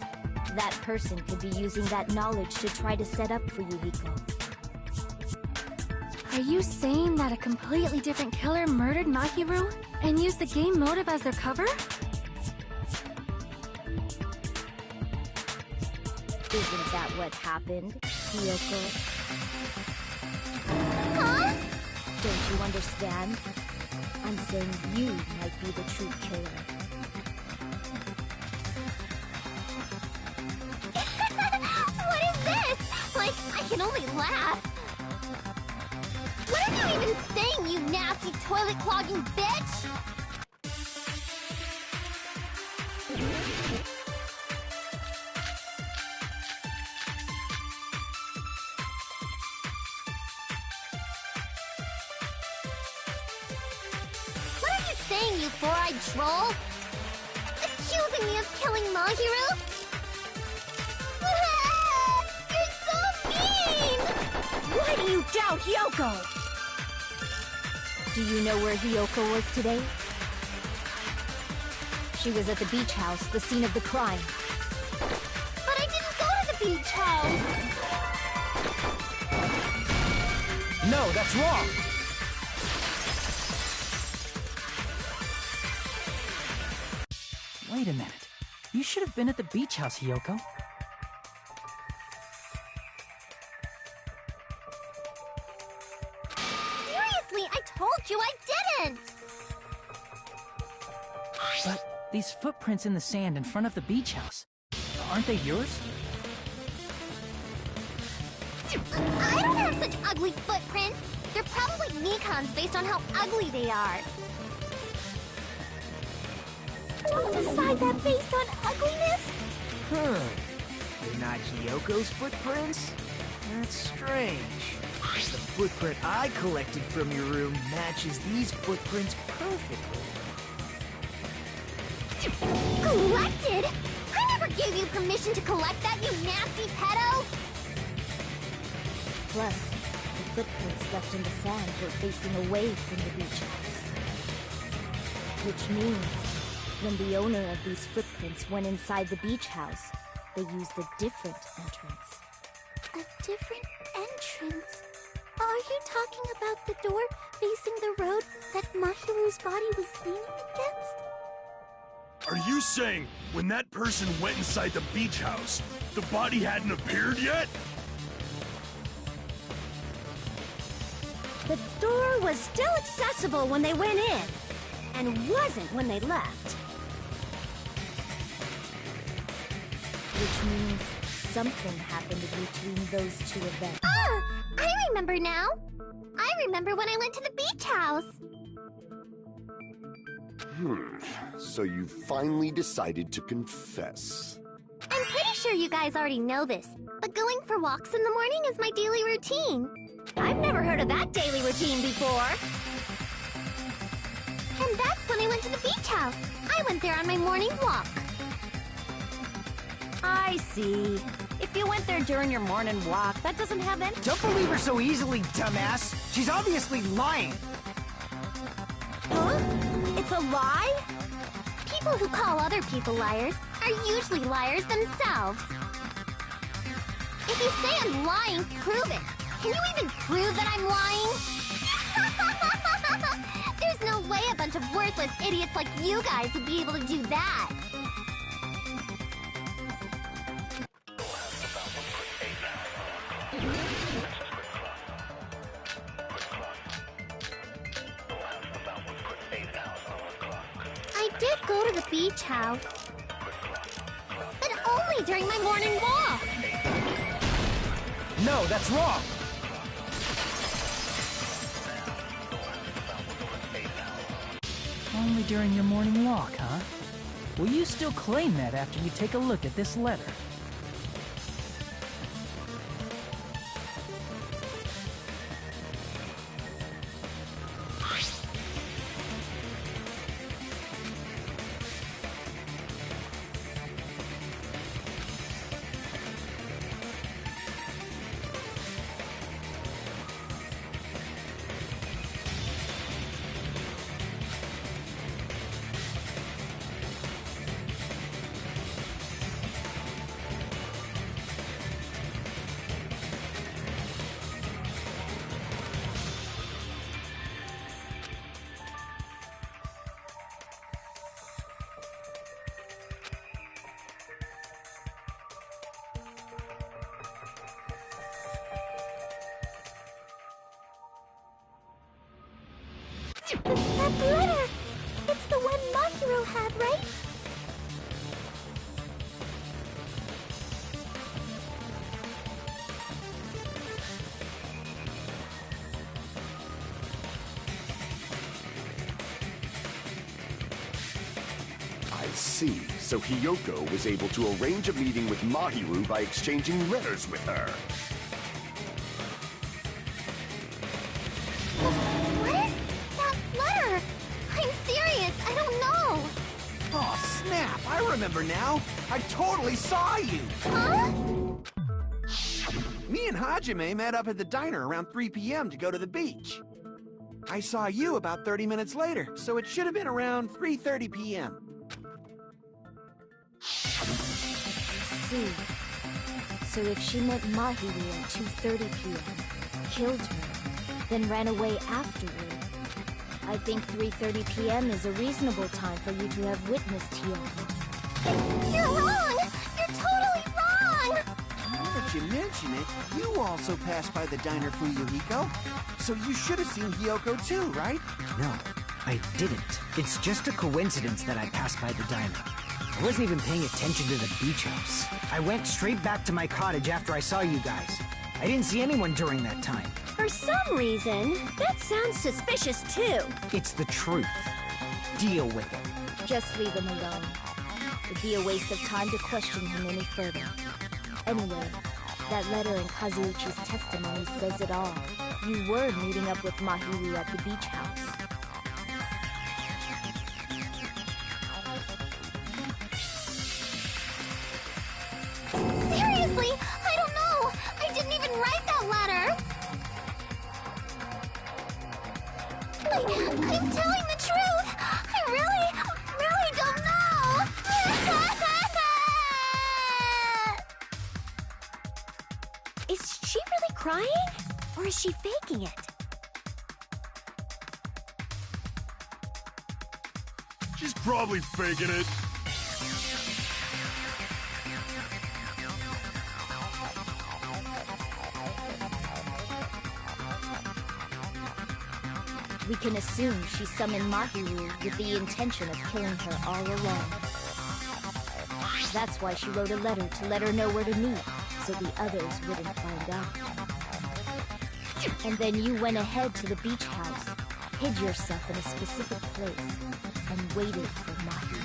That person could be using that knowledge to try to set up Fuyuhiko. Are you saying that a completely different killer murdered Mahiru and used the game motive as their cover? Isn't that what happened, Hiyoko? Huh? Don't you understand? I'm saying you might be the true killer. What is this? Like, I can only laugh. What are you even saying, you nasty toilet-clogging bitch? What are you saying, you four-eyed troll? Accusing me of killing Mahiru? You're so mean! Why do you doubt Yoko? Do you know where Hiyoko was today? She was at the beach house, the scene of the crime. But I didn't go to the beach house! No, that's wrong! Wait a minute. You should have been at the beach house, Hiyoko. Seriously, I told you I didn't! But these footprints in the sand in front of the beach house, aren't they yours? I don't have such ugly footprints! They're probably Mikan's based on how ugly they are. Don't decide that based on ugliness! They're not Hiyoko's footprints? That's strange. The footprint I collected from your room matches these footprints perfectly. Collected? I never gave you permission to collect that, you nasty pedo! Plus, the footprints left in the sand were facing away from the beach house. Which means, when the owner of these footprints went inside the beach house, they used a different entrance. A different entrance? Are you talking about the door facing the road that Mahiru's body was leaning against? Are you saying when that person went inside the beach house, the body hadn't appeared yet? The door was still accessible when they went in, and wasn't when they left. Which means something happened between those two events. Ah! I remember now! I remember when I went to the beach house! So you finally decided to confess. I'm pretty sure you guys already know this, but going for walks in the morning is my daily routine. I've never heard of that daily routine before. And that's when I went to the beach house. I went there on my morning walk. I see. If you went there during your morning walk, that doesn't have any... Don't believe her so easily, dumbass! She's obviously lying! Huh? It's a lie? People who call other people liars are usually liars themselves. If you say I'm lying, prove it. Can you even prove that I'm lying? There's no way a bunch of worthless toothless idiots like you guys would be able to do that. I did go to the beach house. But only during my morning walk. No, that's wrong! Only during your morning walk, huh? Will you still claim that after you take a look at this letter? That letter! It's the one Mahiro had, right? I see. So Hiyoko was able to arrange a meeting with Mahiru by exchanging letters with her. What is that letter? I'm serious, I don't know. Oh, snap! I remember now! I totally saw you! Huh? Me and Hajime met up at the diner around 3 p.m. to go to the beach. I saw you about 30 minutes later, so it should have been around 3:30 p.m. See. So if she met Mahiru at 2:30 p.m., killed her, then ran away afterward, I think 3:30 p.m. is a reasonable time for you to have witnessed Hiyoko. You're wrong! You're totally wrong! Now that you mention it, you also passed by the diner, Fuyuhiko. So you should have seen Hiyoko too, right? No, I didn't. It's just a coincidence that I passed by the diner. I wasn't even paying attention to the beach house. I went straight back to my cottage after I saw you guys. I didn't see anyone during that time. For some reason, that sounds suspicious too. It's the truth. Deal with it. Just leave him alone. It'd be a waste of time to question him any further. Anyway, that letter in Kazuichi's testimony says it all. You were meeting up with Mahiru at the beach house. Seriously, I don't know! I didn't even write that letter! I'm telling the truth! I really don't know! Is she really crying? Or is she faking it? She's probably faking it. We can assume she summoned Mahiru with the intention of killing her all along. That's why she wrote a letter to let her know where to meet, so the others wouldn't find out. And then you went ahead to the beach house, hid yourself in a specific place, and waited for Mahiru.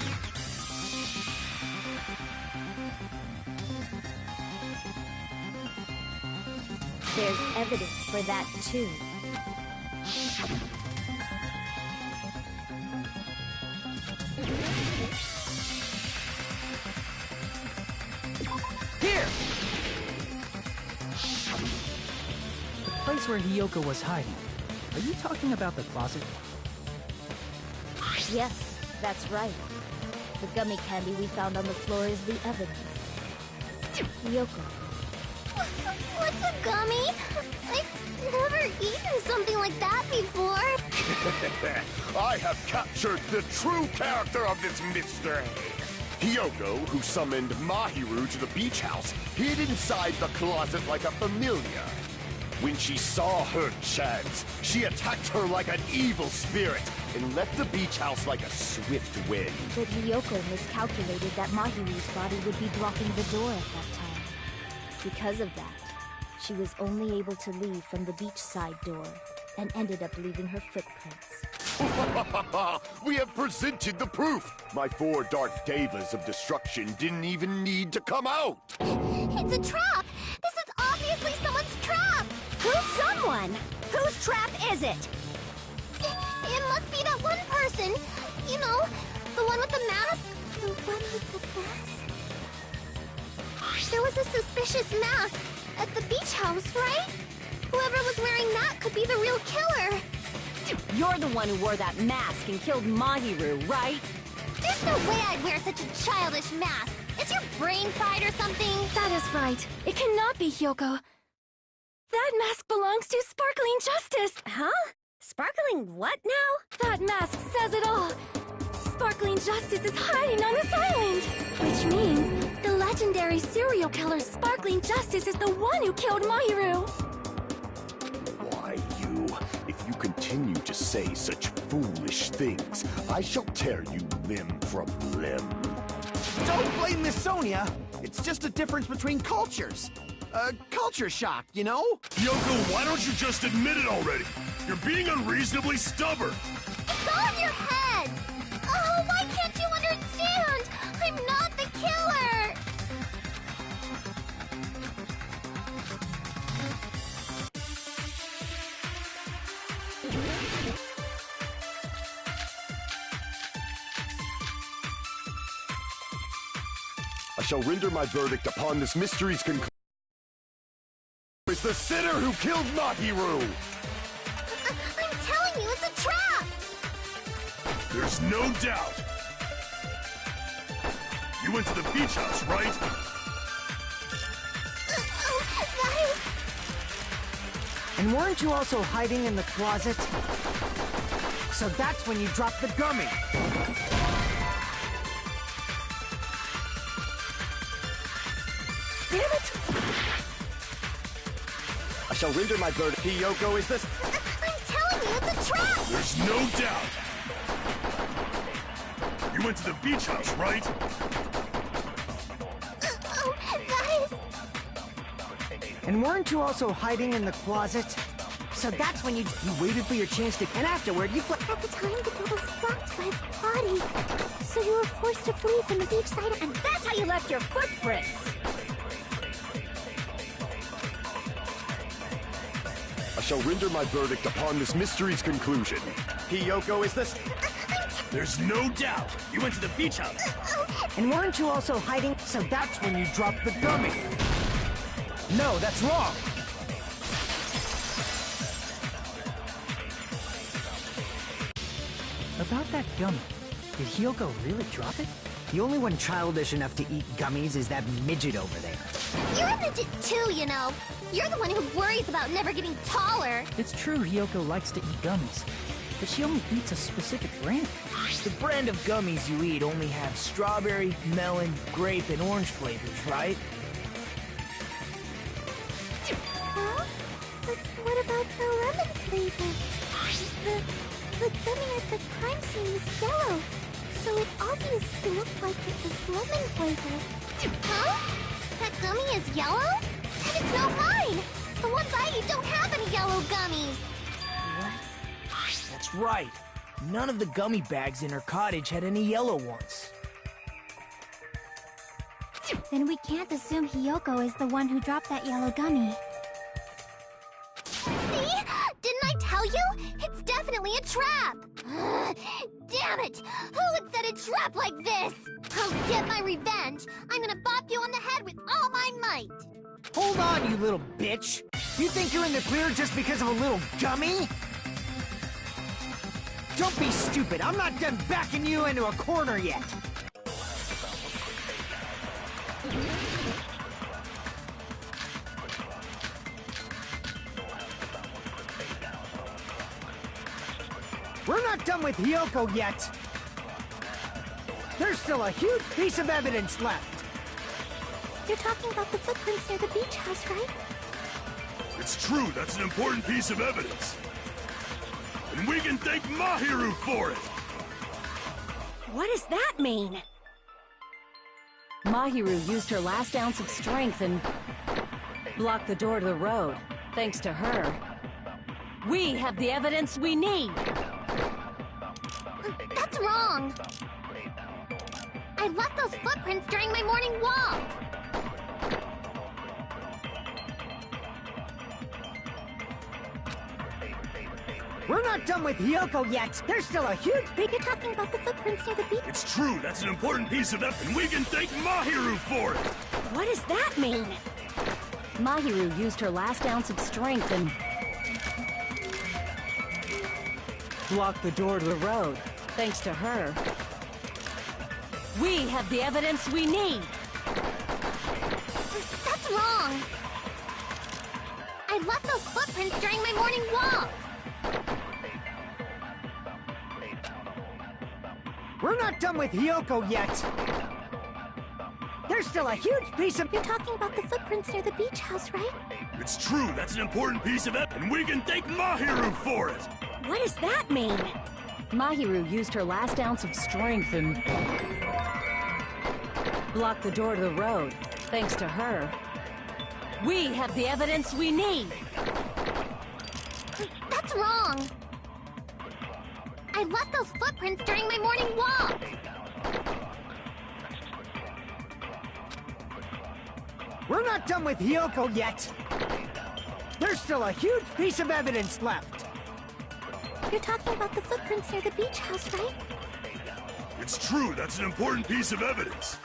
There's evidence for that, too. Here! The place where Hiyoko was hiding. Are you talking about the closet? Yes, that's right. The gummy candy we found on the floor is the evidence. Hiyoko. What's a gummy? I've never eaten something like that before. I have captured the true character of this mystery. Hiyoko, who summoned Mahiru to the beach house, hid inside the closet like a familiar. When she saw her chance, she attacked her like an evil spirit and left the beach house like a swift wind. But Hiyoko miscalculated that Mahiru's body would be blocking the door at that time. Because of that, she was only able to leave from the beachside door and ended up leaving her footprints. We have presented the proof! My 4 dark devas of destruction didn't even need to come out! It's a trap! This is obviously someone's trap! Who's someone? Whose trap is it? It must be that one person! You know, the one with the mask? The one with the mask? There was a suspicious mask at the beach house, right? Whoever was wearing that could be the real killer! You're the one who wore that mask and killed Mahiru, right? There's no way I'd wear such a childish mask! Is your brain fried or something? That is right. It cannot be Hiyoko. That mask belongs to Sparkling Justice! Huh? Sparkling what now? That mask says it all! Sparkling Justice is hiding on this island! Which means the legendary serial killer Sparkling Justice is the one who killed Mahiru! Why, you? If you continue to say such foolish things, I shall tear you limb from limb. Don't blame Miss Sonia. It's just a difference between cultures. Culture shock, you know? Yoko, why don't you just admit it already? You're being unreasonably stubborn. It's all in your head! Oh, why can't you understand? I'm not the killer! I shall render my verdict upon this mystery's conclusion. Is the sinner who killed Mahiru! I'm telling you, it's a trap! There's no doubt. You went to the beach house, right? Oh, guys! And weren't you also hiding in the closet? So that's when you dropped the gummy! Damn it! I shall render my verdict. Hiyoko, is this... I'm telling you, it's a trap! There's no doubt. You went to the beach house, right? Oh, guys! And weren't you also hiding in the closet? So that's when you waited for your chance to... And afterward, you At the time, the door was blocked by the body. So you were forced to flee from the beachside, And that's how you left your footprints! I shall render my verdict upon this mystery's conclusion. Hiyoko, is this... There's no doubt. You went to the beach house. And weren't you also hiding? So that's when you dropped the gummy. No, that's wrong. About that gummy, did Hiyoko really drop it? The only one childish enough to eat gummies is that midget over there. You're a midget too, you know. You're the one who worries about never getting taller. It's true Hiyoko likes to eat gummies, but she only eats a specific brand. The brand of gummies you eat only have strawberry, melon, grape, and orange flavors, right? Huh? But what about the lemon flavor? The gummy at the crime scene was yellow, so it obviously looked like it was lemon flavor. Huh? That gummy is yellow? And it's not mine! The ones I eat don't have any yellow gummies! What? That's right. None of the gummy bags in her cottage had any yellow ones. Then we can't assume Hiyoko is the one who dropped that yellow gummy. See? Didn't I tell you? It's definitely a trap! Damn it! Who would set a trap like this? I'll get my revenge! I'm gonna bop you on the head with all my might! Hold on, you little bitch! You think you're in the clear just because of a little gummy? Don't be stupid! I'm not done backing you into a corner yet! We're not done with Hiyoko yet! There's still a huge piece of evidence left! You're talking about the footprints near the beach house, right? It's true, that's an important piece of evidence. And we can thank Mahiru for it! What does that mean? Mahiru used her last ounce of strength and blocked the door to the road. Thanks to her, we have the evidence we need. That's wrong! I left those footprints during my morning walk! We're not done with Hiyoko yet! There's still a huge piece. You're talking about the footprints near the beach. It's true, that's an important piece of evidence, and we can thank Mahiru for it! What does that mean? Mahiru used her last ounce of strength and blocked the door to the road. Thanks to her, we have the evidence we need. That's wrong! I left those footprints during my morning walk! We're not done with Hiyoko yet! There's still a huge piece of... You're talking about the footprints near the beach house, right? It's true, that's an important piece of evidence, and we can thank Mahiru for it! What does that mean? Mahiru used her last ounce of strength and blocked the door to the road. Thanks to her, we have the evidence we need. That's wrong! I left those footprints during my morning walk! We're not done with Hiyoko yet! There's still a huge piece of evidence left! You're talking about the footprints near the beach house, right? It's true, that's an important piece of evidence.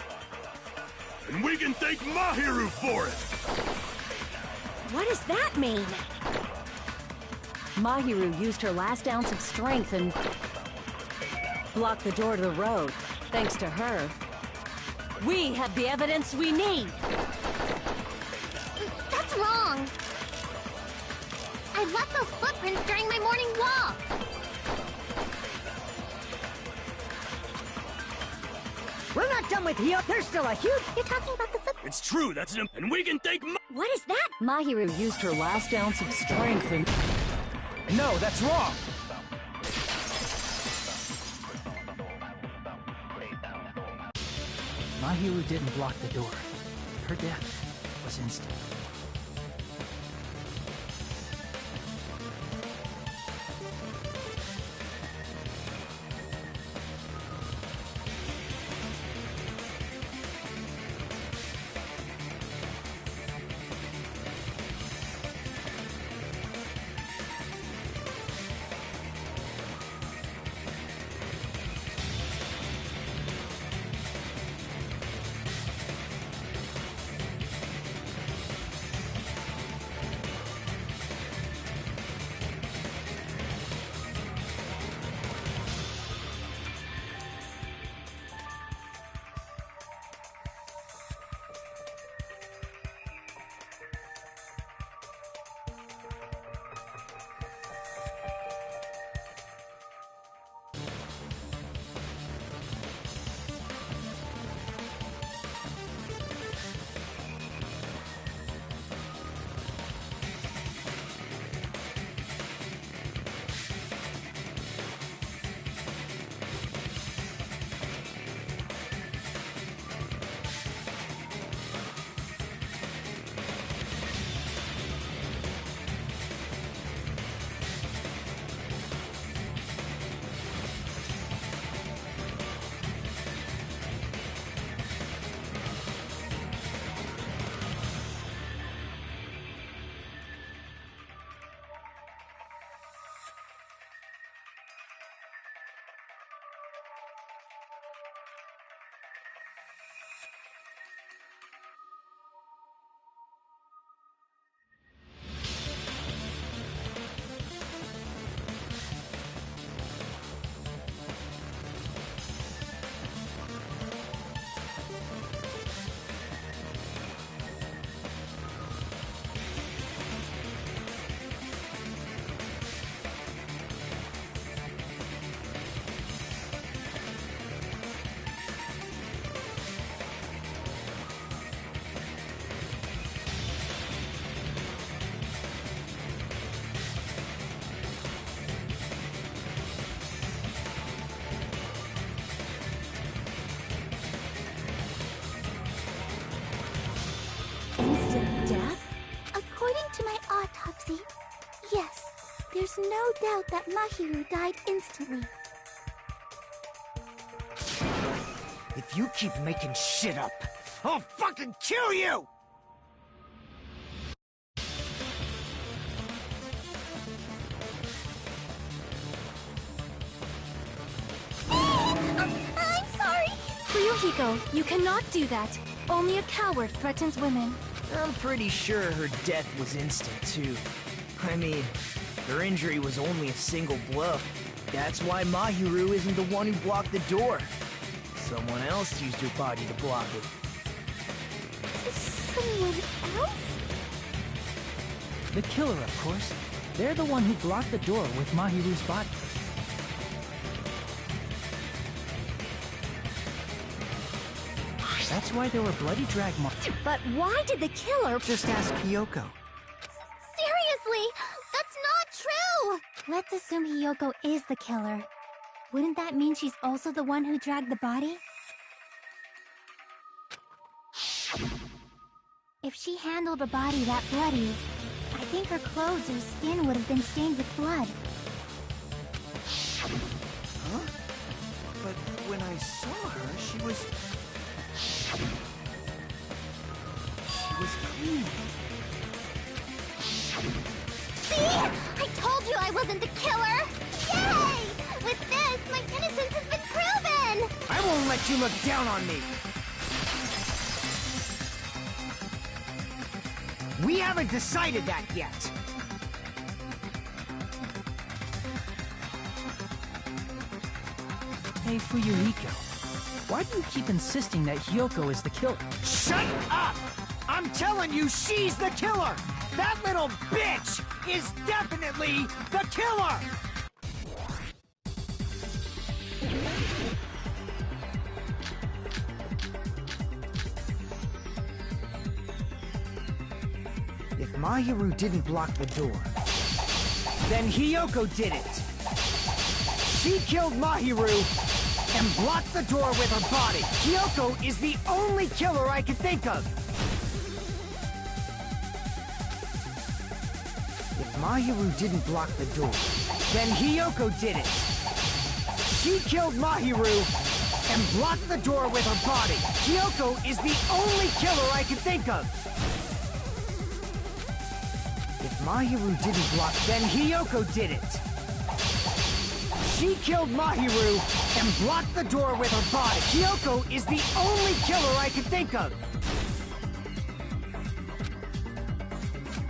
And we can thank Mahiru for it! What does that mean? Mahiru used her last ounce of strength and blocked the door to the road. Thanks to her, we have the evidence we need. That's wrong! I left those footprints during my morning walk! We're not done with Hiyoko! There's still a huge... You're talking about the footprints... It's true, that's an... And we can thank What is that? Mahiru used her last ounce of strength and... No, that's wrong! Mahiru didn't block the door. Her death was instant. There's no doubt that Mahiru died instantly. If you keep making shit up, I'll fucking kill you! I'm sorry! Fuyuhiko, you cannot do that. Only a coward threatens women. I'm pretty sure her death was instant, too. I mean, her injury was only a single blow. That's why Mahiru isn't the one who blocked the door. Someone else used her body to block it. Someone else? The killer, of course. They're the one who blocked the door with Mahiru's body. That's why there were bloody drag marks. But why did the killer... Just ask Hiyoko. Seriously! That's not true! Let's assume Hiyoko is the killer. Wouldn't that mean she's also the one who dragged the body? If she handled a body that bloody, I think her clothes or skin would have been stained with blood. Huh? But when I saw her, she was clean. See? I told you I wasn't the killer! Yay! With this, my innocence has been proven! I won't let you look down on me! We haven't decided that yet! Hey, Fuyuhiko, why do you keep insisting that Hiyoko is the killer? Shut up! I'm telling you, she's the killer! That little bitch is definitely the killer! If Mahiru didn't block the door, then Hiyoko did it. She killed Mahiru and blocked the door with her body. Hiyoko is the only killer I can think of. If Mahiru didn't block the door, then Hiyoko did it. She killed Mahiru and blocked the door with her body. Hiyoko is the only killer I can think of. If Mahiru didn't block, then Hiyoko did it. She killed Mahiru and blocked the door with her body. Hiyoko is the only killer I can think of.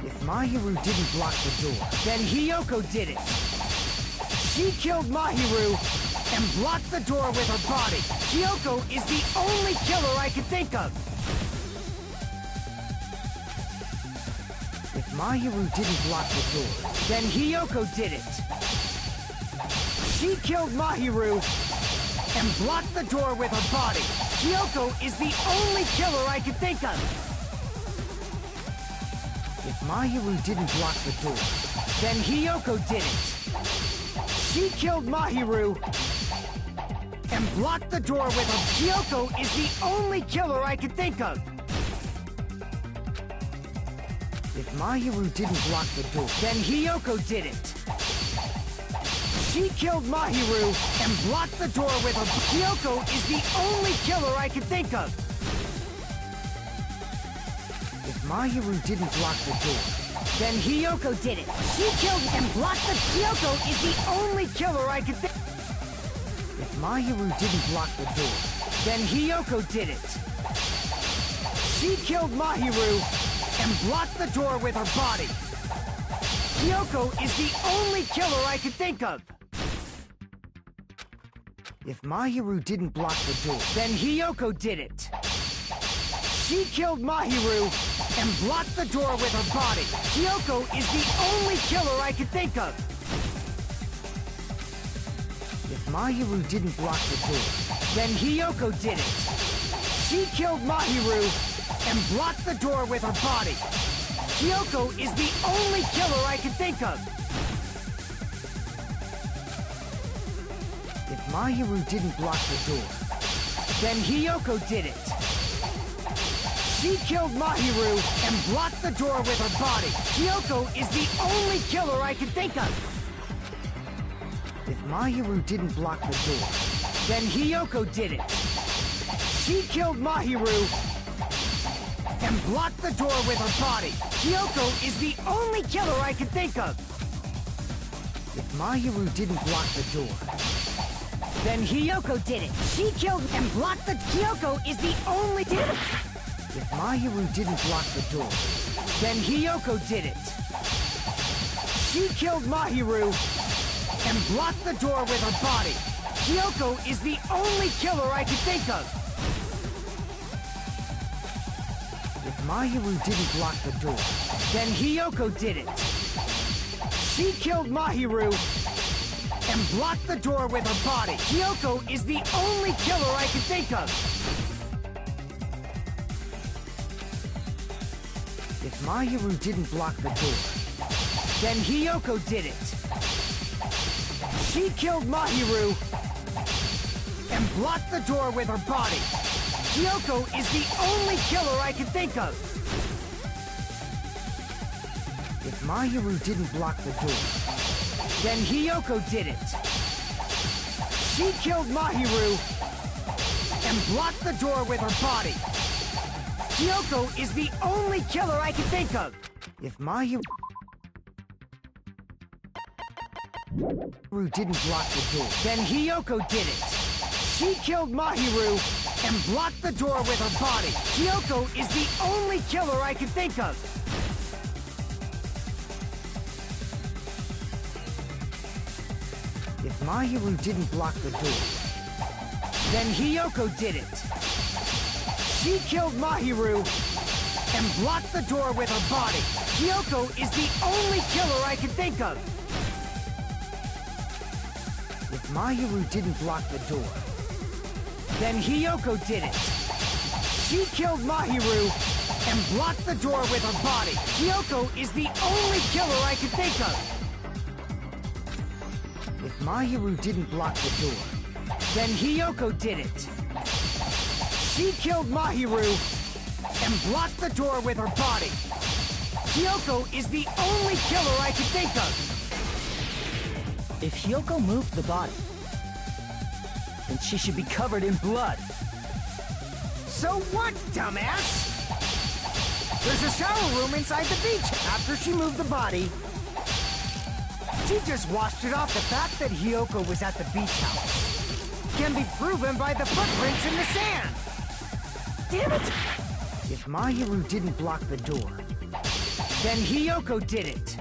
If Mahiru didn't block the door, then Hiyoko did it. She killed Mahiru and blocked the door with her body. Hiyoko is the only killer I can think of. If Mahiru didn't block the door, then Hiyoko did it. She killed Mahiru and blocked the door with her body. Hiyoko is the only killer I can think of. If Mahiru didn't block the door, then Hiyoko did it. She killed Mahiru and blocked the door with her. Hiyoko is the only killer I can think of. If Mahiru didn't block the door, then Hiyoko did it. She killed Mahiru and blocked the door with her. Hiyoko is the only killer I can think of. If Mahiru didn't block the door, then Hiyoko did it. She killed and blocked the... Hiyoko is the only killer I can think... If Mahiru didn't block the door, then Hiyoko did it. She killed Mahiru and blocked the door with her body. Hiyoko is the only killer I can think of. If Mahiru didn't block the door, then Hiyoko did it. She killed Mahiru and blocked the door with her body. Hiyoko is the only killer I can think of. If Mahiru didn't block the door, then Hiyoko did it. She killed Mahiru and blocked the door with her body. Hiyoko is the only killer I can think of. If Mahiru didn't block the door, then Hiyoko did it. She killed Mahiru and blocked the door with her body. Kyoko is the only killer I can think of. If Mahiru didn't block the door, then Hiyoko did it. She killed Mahiru and blocked the door with her body. Kyoko is the only killer I can think of. If Mahiru didn't block the door, then Hiyoko did it. She killed and blocked the... Kyoko is the only... If Mahiru didn't block the door, then Hiyoko did it. She killed Mahiru and blocked the door with her body. Kyoko is the only killer I can think of. If Mahiru didn't block the door, then Hiyoko did it. She killed Mahiru and blocked the door with her body. Kyoko is the only killer I can think of. If Mahiru didn't block the door, then Hiyoko did it. She killed Mahiru and blocked the door with her body. Kyoko is the only killer I can think of. If Mahiru didn't block the door, then Hiyoko did it. She killed Mahiru and blocked the door with her body. Kyoko is the only killer I can think of. If Mahiru didn't block the door, then Hiyoko did it. She killed Mahiru and blocked the door with her body. Kyoko is the only killer I can think of. If Mahiru didn't block the door, then Hiyoko did it. She killed Mahiru and blocked the door with her body. Kyoko is the only killer I can think of. If Mahiru didn't block the door, then Hiyoko did it. She killed Mahiru and blocked the door with her body. Kyoko is the only killer I can think of. If Mahiru didn't block the door, then Hiyoko did it. She killed Mahiru and blocked the door with her body. Kyoko is the only killer I can think of. If Hiyoko moved the body, then she should be covered in blood. So what, dumbass? There's a shower room inside the beach. After she moved the body, she just washed it off. The fact that Hiyoko was at the beach house can be proven by the footprints in the sand. Damn it! If Mahiru didn't block the door, then Hiyoko did it.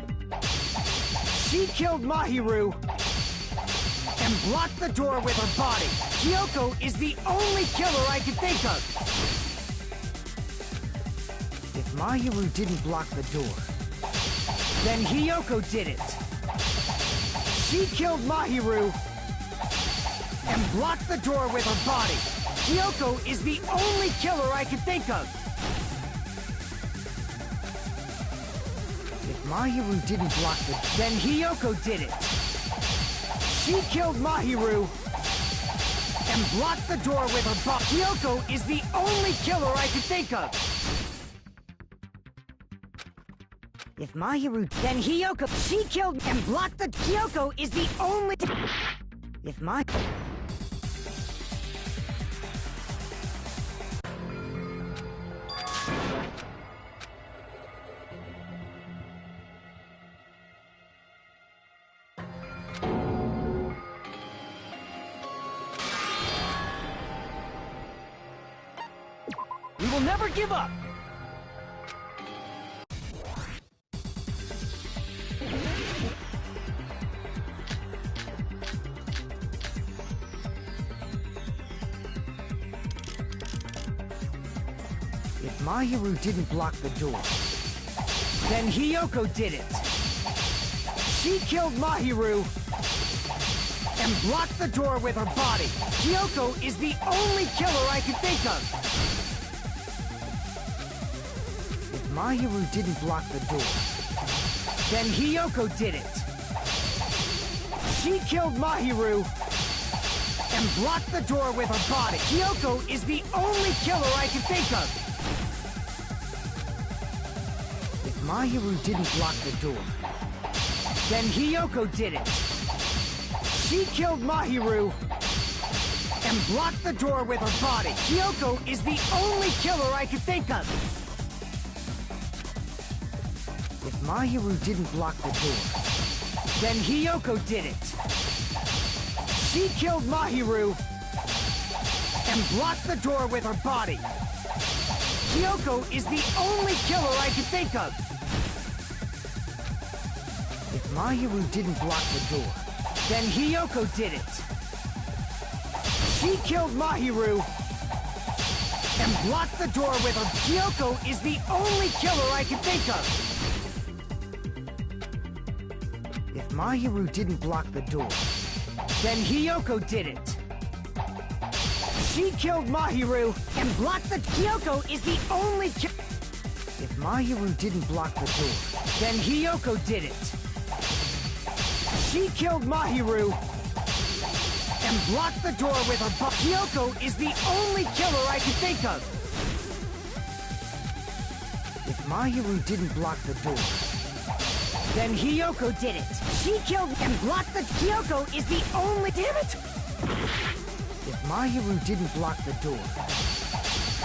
She killed Mahiru and blocked the door with her body. Hiyoko is the only killer I can think of. If Mahiru didn't block the door, then Hiyoko did it. She killed Mahiru and blocked the door with her body. Hiyoko is the only killer I can think of. If Mahiru didn't block the door, then Hiyoko did it. She killed Mahiru and blocked the door with her body. Hiyoko is the only killer I can think of. If Mahiru, then Hiyoko, she killed and blocked the... Hiyoko is the only... If my... We will never give up! If Mahiru didn't block the door, then Hiyoko did it. She killed Mahiru and blocked the door with her body. Hiyoko is the only killer I can think of. If Mahiru didn't block the door, then Hiyoko did it. She killed Mahiru and blocked the door with her body. Hiyoko is the only killer I can think of. Mahiru didn't block the door, then Hiyoko did it. She killed Mahiru and blocked the door with her body. Hiyoko is the only killer I could think of. If Mahiru didn't block the door, then Hiyoko did it. She killed Mahiru and blocked the door with her body. Hiyoko is the only killer I could think of. If Mahiru didn't block the door, then Hiyoko did it. She killed Mahiru and blocked the door with her. Hiyoko is the only killer I can think of. If Mahiru didn't block the door, then Hiyoko did it. She killed Mahiru and blocked the... Hiyoko is the only ki... If Mahiru didn't block the door, then Hiyoko did it. She killed Mahiru and blocked the door with her butt. Hiyoko is the only killer I can think of. If Mahiru didn't block the door, then Hiyoko did it. She killed and blocked the... Hiyoko is the only... Damn it! If Mahiru didn't block the door,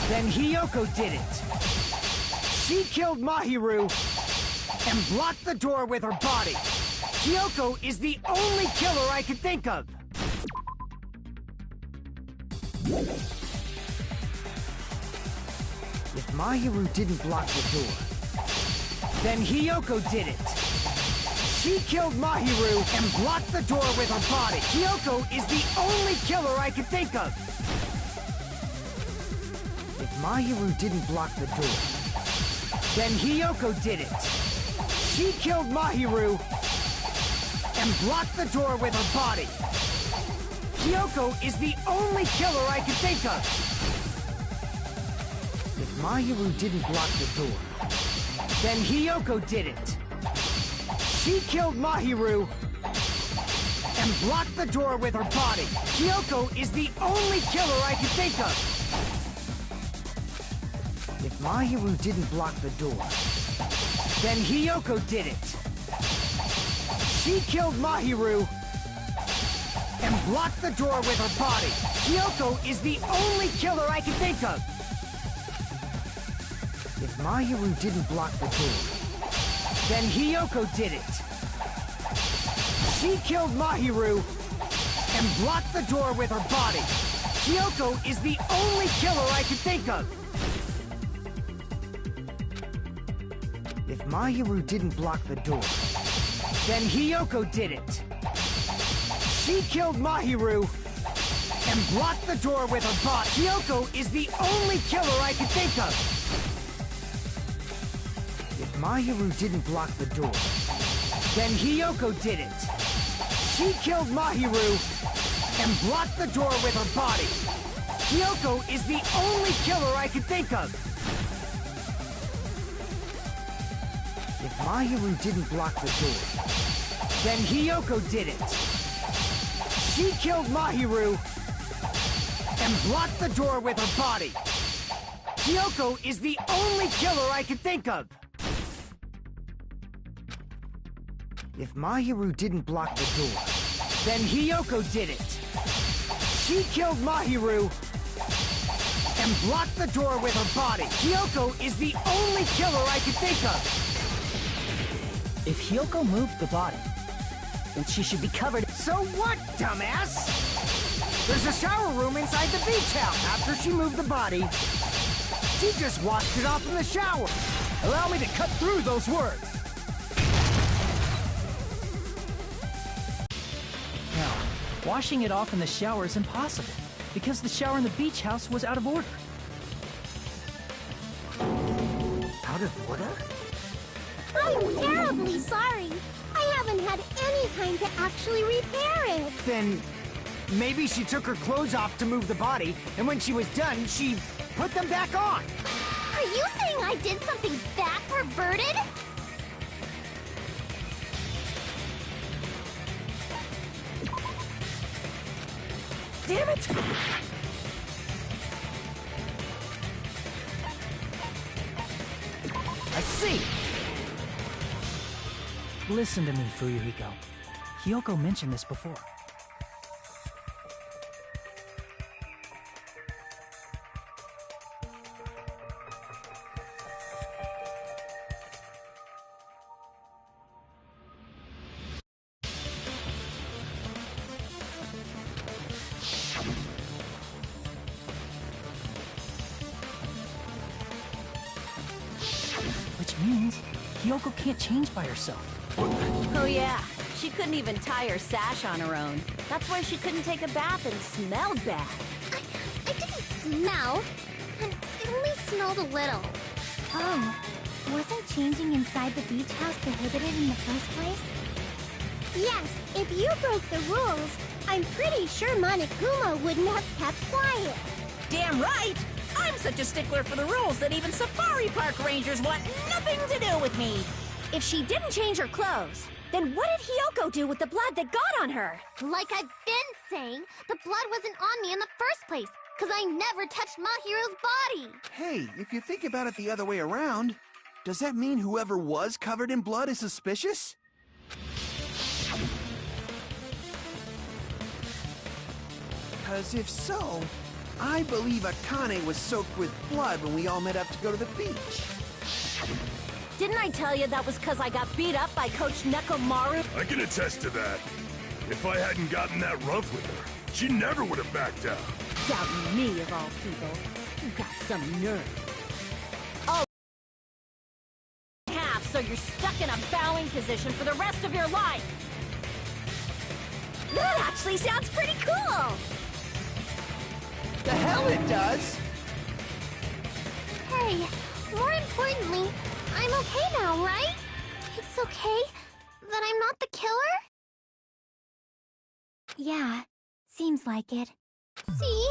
then Hiyoko did it. She killed Mahiru and blocked the door with her body. Hiyoko is the only killer I could think of. If Mahiru didn't block the door, then Hiyoko did it. She killed Mahiru and blocked the door with her body. Hiyoko is the only killer I could think of. If Mahiru didn't block the door, then Hiyoko did it. She killed Mahiru and blocked the door with her body. Hiyoko is the only killer I can think of. If Mahiru didn't block the door, then Hiyoko did it. She killed Mahiru and blocked the door with her body. Hiyoko is the only killer I can think of. If Mahiru didn't block the door, then Hiyoko did it. She killed Mahiru and blocked the door with her body. Hiyoko is the only killer I can think of. If Mahiru didn't block the door, then Hiyoko did it. She killed Mahiru and blocked the door with her body. Hiyoko is the only killer I can think of. If Mahiru didn't block the door, then Hiyoko did it. She killed Mahiru and blocked the door with her body. Hiyoko is the only killer I can think of. If Mahiru didn't block the door, then Hiyoko did it. She killed Mahiru and blocked the door with her body. Hiyoko is the only killer I can think of. If Mahiru didn't block the door, then Hiyoko did it. She killed Mahiru and blocked the door with her body. Hiyoko is the only killer I can think of. If Mahiru didn't block the door, then Hiyoko did it. She killed Mahiru and blocked the door with her body. Hiyoko is the only killer I can think of. If Hiyoko moved the body, then she should be covered. So what, dumbass? There's a shower room inside the beach house. After she moved the body, she just washed it off in the shower. Allow me to cut through those words. Now, washing it off in the shower is impossible, because the shower in the beach house was out of order. Out of order? I'm terribly sorry. I haven't had any time to actually repair it. Then maybe she took her clothes off to move the body, and when she was done, she put them back on. Are you saying I did something that perverted? Damn it! I see. Listen to me, Fuyuhiko. Hiyoko mentioned this before. Which means Hiyoko can't change by herself. Oh yeah, she couldn't even tie her sash on her own. That's why she couldn't take a bath and smelled bad. I didn't smell. It only smelled a little. Oh, wasn't changing inside the beach house prohibited in the first place? Yes, if you broke the rules, I'm pretty sure Monokuma wouldn't have kept quiet. Damn right! I'm such a stickler for the rules that even safari park rangers want nothing to do with me. If she didn't change her clothes, then what did Hiyoko do with the blood that got on her? Like I've been saying, the blood wasn't on me in the first place, because I never touched Mahiru's body. Hey, if you think about it the other way around, does that mean whoever was covered in blood is suspicious? Because if so, I believe Akane was soaked with blood when we all met up to go to the beach. Didn't I tell you that was because I got beat up by Coach Nekomaru? I can attest to that. If I hadn't gotten that rough with her, she never would have backed down. Doubting me, of all people. You got some nerve. Oh, half, so you're stuck in a bowing position for the rest of your life. That actually sounds pretty cool! The hell it does! Hey, more importantly, I'm okay now, right? It's okay that I'm not the killer? Yeah, seems like it. See?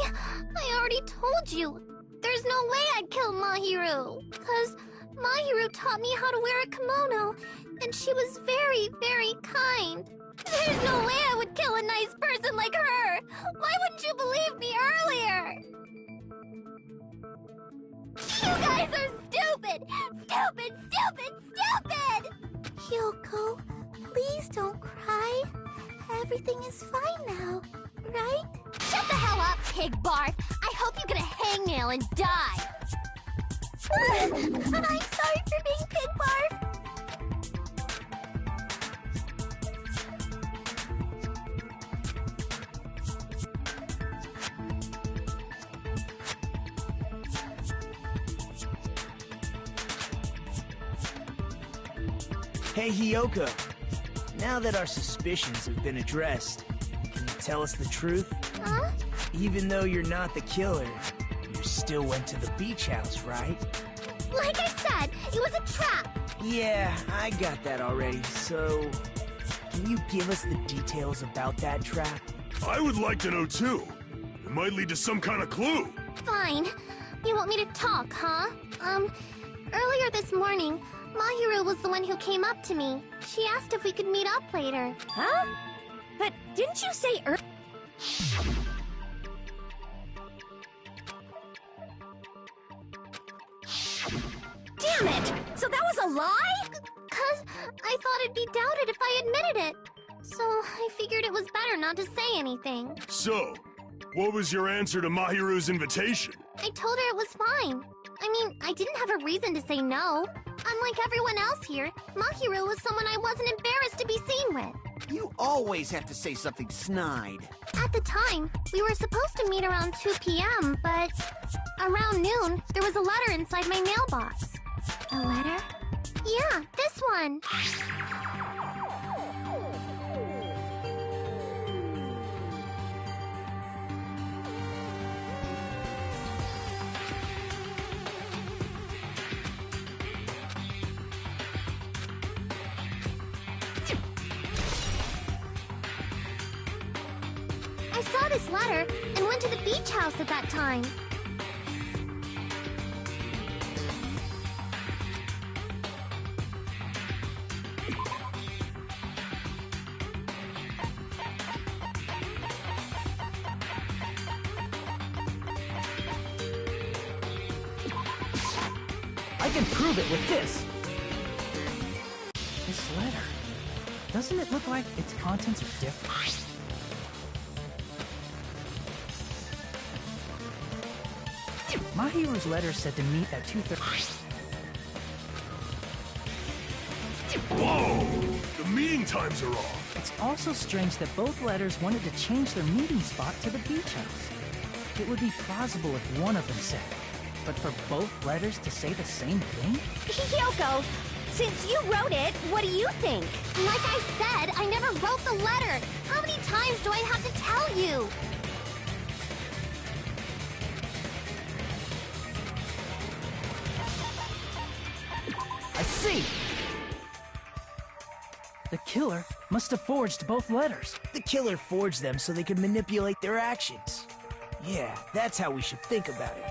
I already told you. There's no way I'd kill Mahiru. Because Mahiru taught me how to wear a kimono, and she was very, very kind. There's no way I would kill a nice person like her! Why wouldn't you believe me earlier? You guys are stupid! Stupid, stupid, stupid! Hiyoko, please don't cry. Everything is fine now, right? Shut the hell up, pig barf! I hope you get a hangnail and die! I'm sorry for being pig barf! Hey, Hiyoko. Now that our suspicions have been addressed, can you tell us the truth? Huh? Even though you're not the killer, you still went to the beach house, right? Like I said, it was a trap! Yeah, I got that already, so... Can you give us the details about that trap? I would like to know too. It might lead to some kind of clue. Fine. You want me to talk, huh? Earlier this morning, Mahiru was the one who came up to me. She asked if we could meet up later. Huh? But didn't you say Damn it! So that was a lie? 'Cause I thought it'd be doubted if I admitted it. So I figured it was better not to say anything. So, what was your answer to Mahiru's invitation? I told her it was fine. I mean, I didn't have a reason to say no. Unlike everyone else here, Mahiru was someone I wasn't embarrassed to be seen with. You always have to say something snide. At the time, we were supposed to meet around 2 p.m., but around noon, there was a letter inside my mailbox. A letter? Yeah, this one. I saw this letter and went to the beach house at that time. I can prove it with this. This letter. Doesn't it look like its contents are different? Mahiru's letter said to meet at 2:30. Whoa! The meeting times are off. It's also strange that both letters wanted to change their meeting spot to the beach house. It would be plausible if one of them said it, but for both letters to say the same thing? Hiyoko, since you wrote it, what do you think? Like I said, I never wrote the letter. How many times do I have to tell you? I see! The killer must have forged both letters. The killer forged them so they could manipulate their actions. Yeah, that's how we should think about it.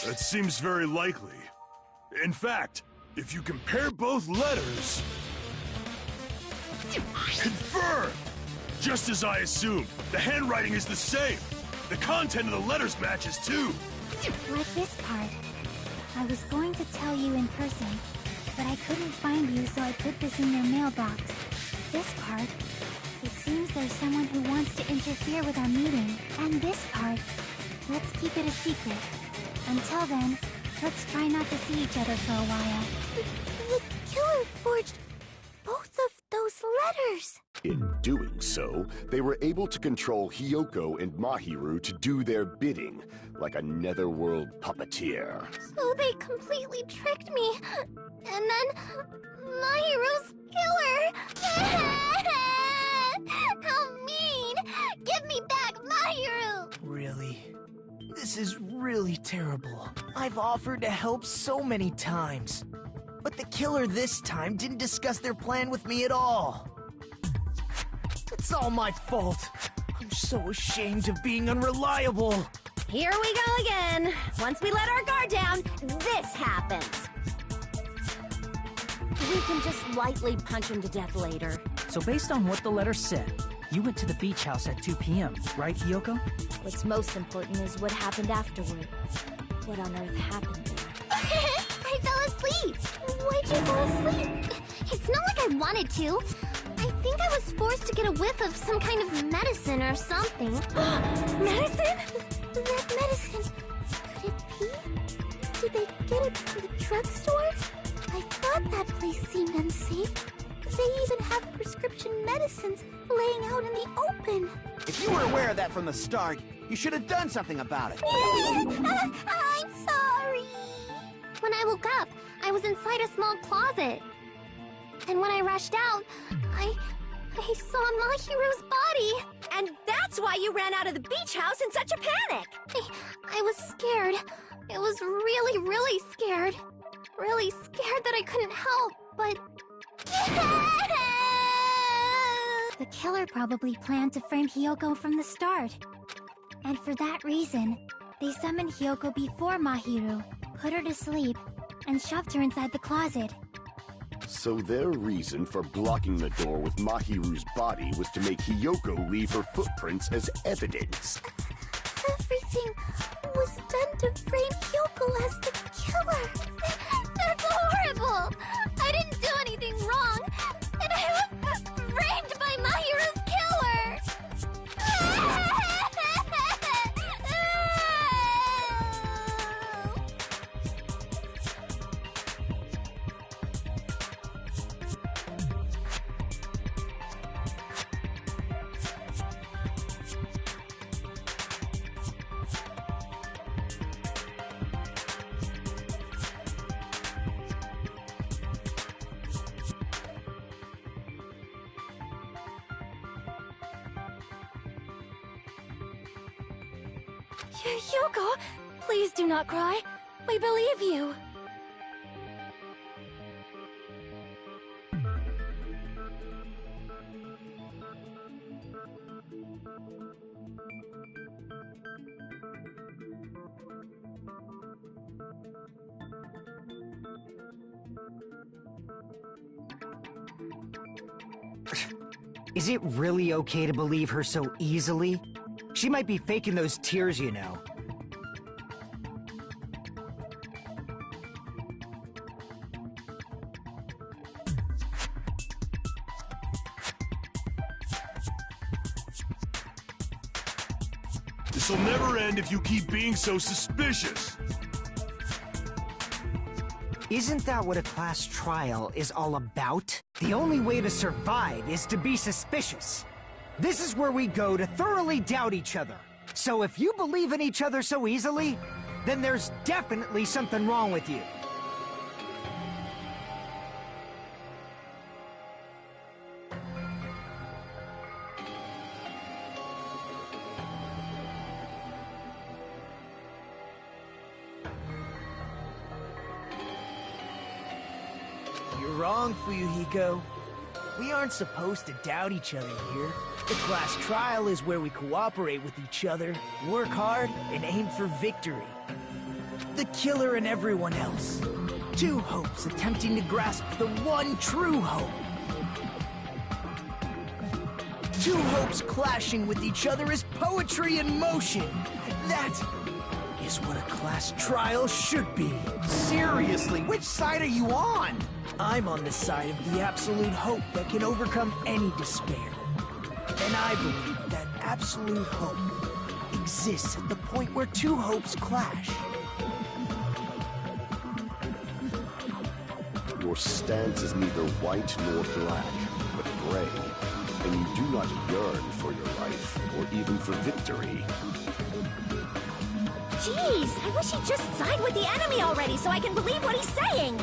That seems very likely. In fact, if you compare both letters... Confirmed! Just as I assumed, the handwriting is the same. The content of the letters matches too. Like this part. I was going to tell you in person, but I couldn't find you, so I put this in your mailbox. This part. It seems there's someone who wants to interfere with our meeting. And this part. Let's keep it a secret. Until then, let's try not to see each other for a while. The killer forged both of those letters. In doing so, they were able to control Hiyoko and Mahiru to do their bidding, like a netherworld puppeteer. So they completely tricked me. And then Mahiru's killer. How mean! Give me back Mahiru! Really? This is really terrible. I've offered to help so many times. But the killer this time didn't discuss their plan with me at all. It's all my fault. I'm so ashamed of being unreliable. Here we go again. Once we let our guard down, this happens. We can just lightly punch him to death later. So based on what the letter said, you went to the beach house at 2 p.m., right, Hiyoko? What's most important is what happened afterward. What on earth happened there? I fell asleep. Why'd you fall asleep? It's not like I wanted to. I think I was forced to get a whiff of some kind of medicine or something. Medicine? That medicine. Could it be? Did they get it from the drugstore? I thought that place seemed unsafe. They even have prescription medicines laying out in the open. If you were aware of that from the start, you should have done something about it. I'm sorry. When I woke up, I was inside a small closet. And when I rushed out, I saw Mahiru's body. And that's why you ran out of the beach house in such a panic. I was scared. I was really, really scared. Really scared that I couldn't help, but... The killer probably planned to frame Hiyoko from the start. And for that reason, they summoned Hiyoko before Mahiru, put her to sleep, and shoved her inside the closet. So their reason for blocking the door with Mahiru's body was to make Hiyoko leave her footprints as evidence. Everything was done to frame Hiyoko as the killer. That's horrible! I didn't do anything wrong, and I was framed by Mahiru's killer! Hiyoko, please do not cry. We believe you. Is it really okay to believe her so easily? She might be faking those tears, you know. This'll never end if you keep being so suspicious. Isn't that what a class trial is all about? The only way to survive is to be suspicious. This is where we go to thoroughly doubt each other. So if you believe in each other so easily, then there's definitely something wrong with you. You're wrong, Fuyuhiko. We aren't supposed to doubt each other here. The class trial is where we cooperate with each other, work hard, and aim for victory. The killer and everyone else. Two hopes attempting to grasp the one true hope. Two hopes clashing with each other is poetry in motion. That is what a class trial should be. Seriously, which side are you on? I'm on the side of the absolute hope that can overcome any despair. And I believe that absolute hope exists at the point where two hopes clash. Your stance is neither white nor black, but gray. And you do not yearn for your life, or even for victory. Jeez, I wish he'd just side with the enemy already so I can believe what he's saying!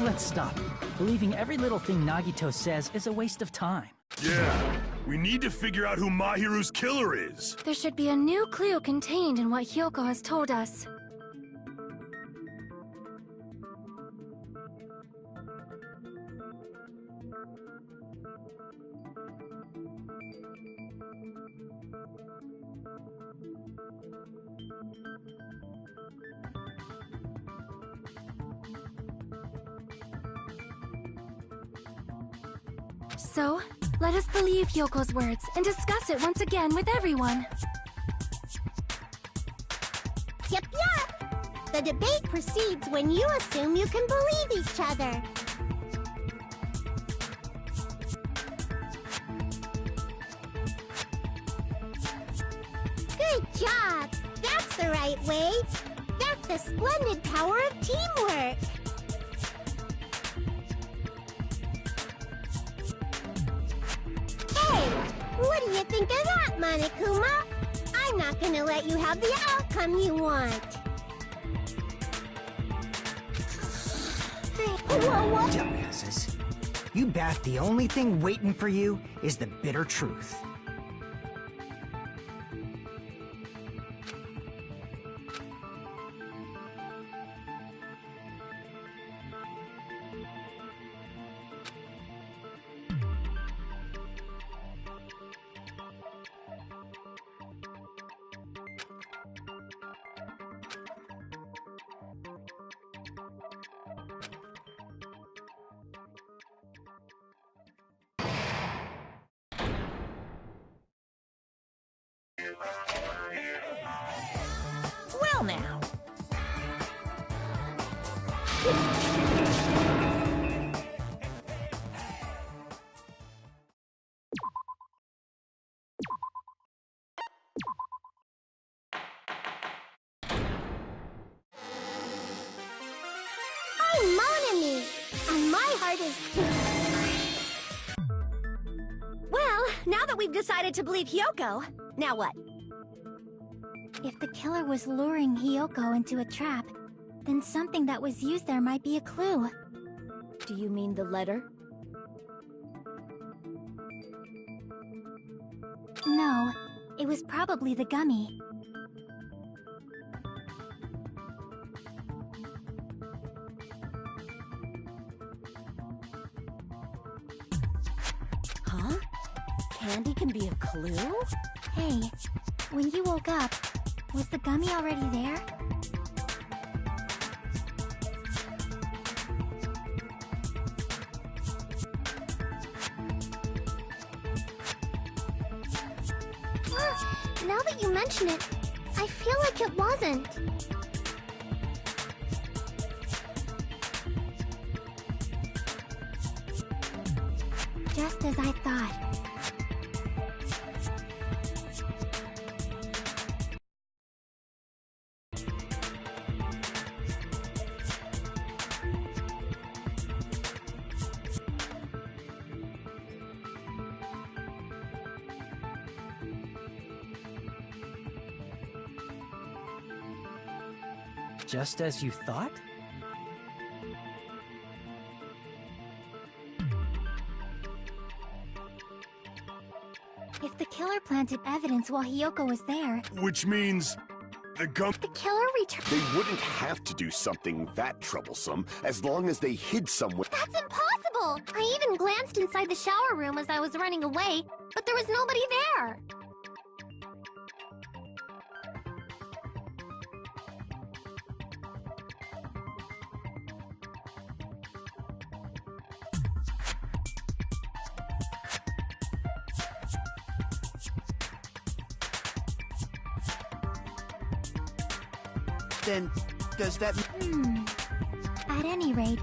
Let's stop. Believing every little thing Nagito says is a waste of time. Yeah, we need to figure out who Mahiru's killer is. There should be a new clue contained in what Hyoko has told us. So, let us believe Hyoko's words and discuss it once again with everyone. Yep, yep. The debate proceeds when you assume you can believe each other. Good job. That's the right way. That's the splendid power of teamwork. What do you think of that, Monokuma? I'm not gonna let you have the outcome you want. Whoa. Dumbasses. You bet the only thing waiting for you is the bitter truth. Well now. I'm Monami, and my heart is... Well, now that we've decided to believe Hyoko, now what? If the killer was luring Hyoko into a trap, then something that was used there might be a clue. Do you mean the letter? No, it was probably the gummy. Huh? Candy can be a clue? Hey, when you woke up, was the gummy already there? Now that you mention it, I feel like it wasn't. Just as I thought. Just as you thought? If the killer planted evidence while Hiyoko was there... Which means... The killer returned... They wouldn't have to do something that troublesome as long as they hid somewhere. That's impossible! I even glanced inside the shower room as I was running away, but there was nobody there! Then, does that... At any rate,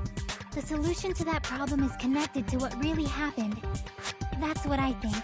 the solution to that problem is connected to what really happened. That's what I think.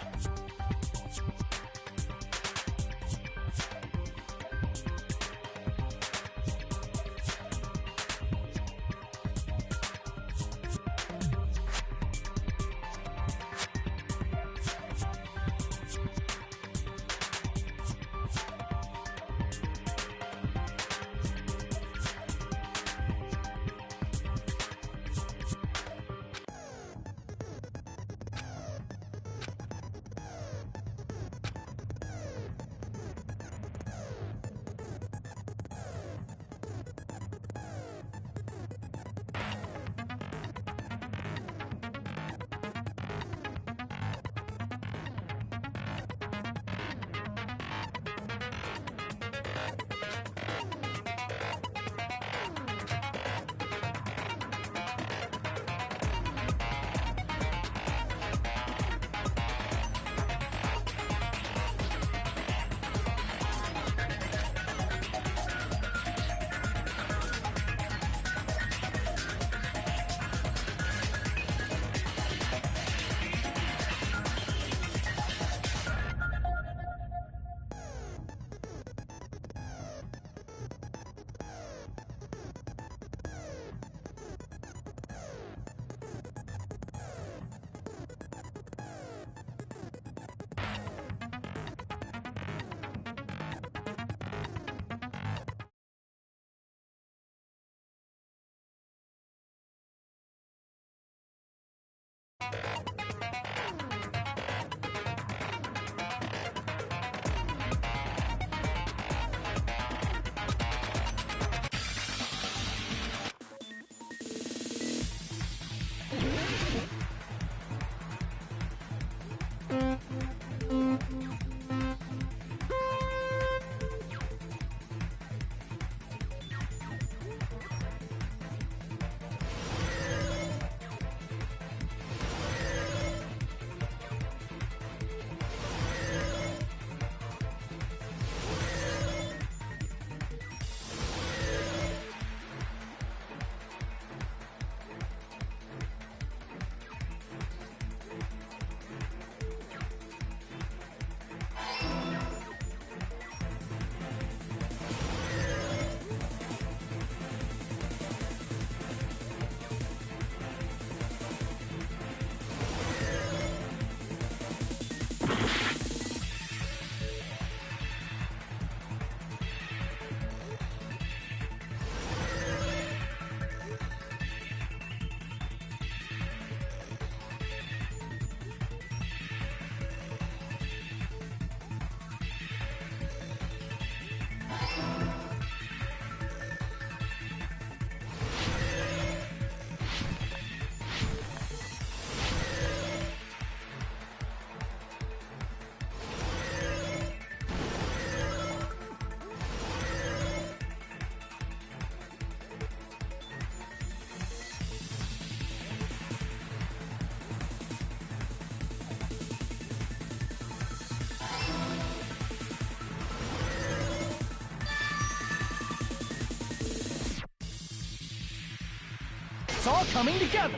It's all coming together!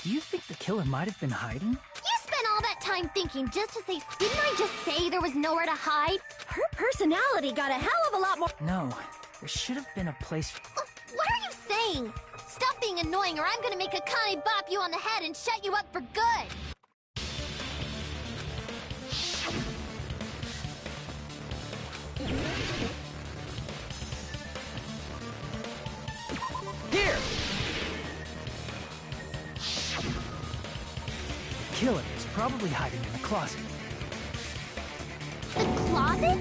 Do you think the killer might have been hiding? You spent all that time thinking just to say... Didn't I just say there was nowhere to hide? Her personality got a hell of a lot more... No, there should have been a place... What are you saying? Stop being annoying or I'm gonna make Akane bop you on the head and shut you up for good! killer is probably hiding in the closet. The closet?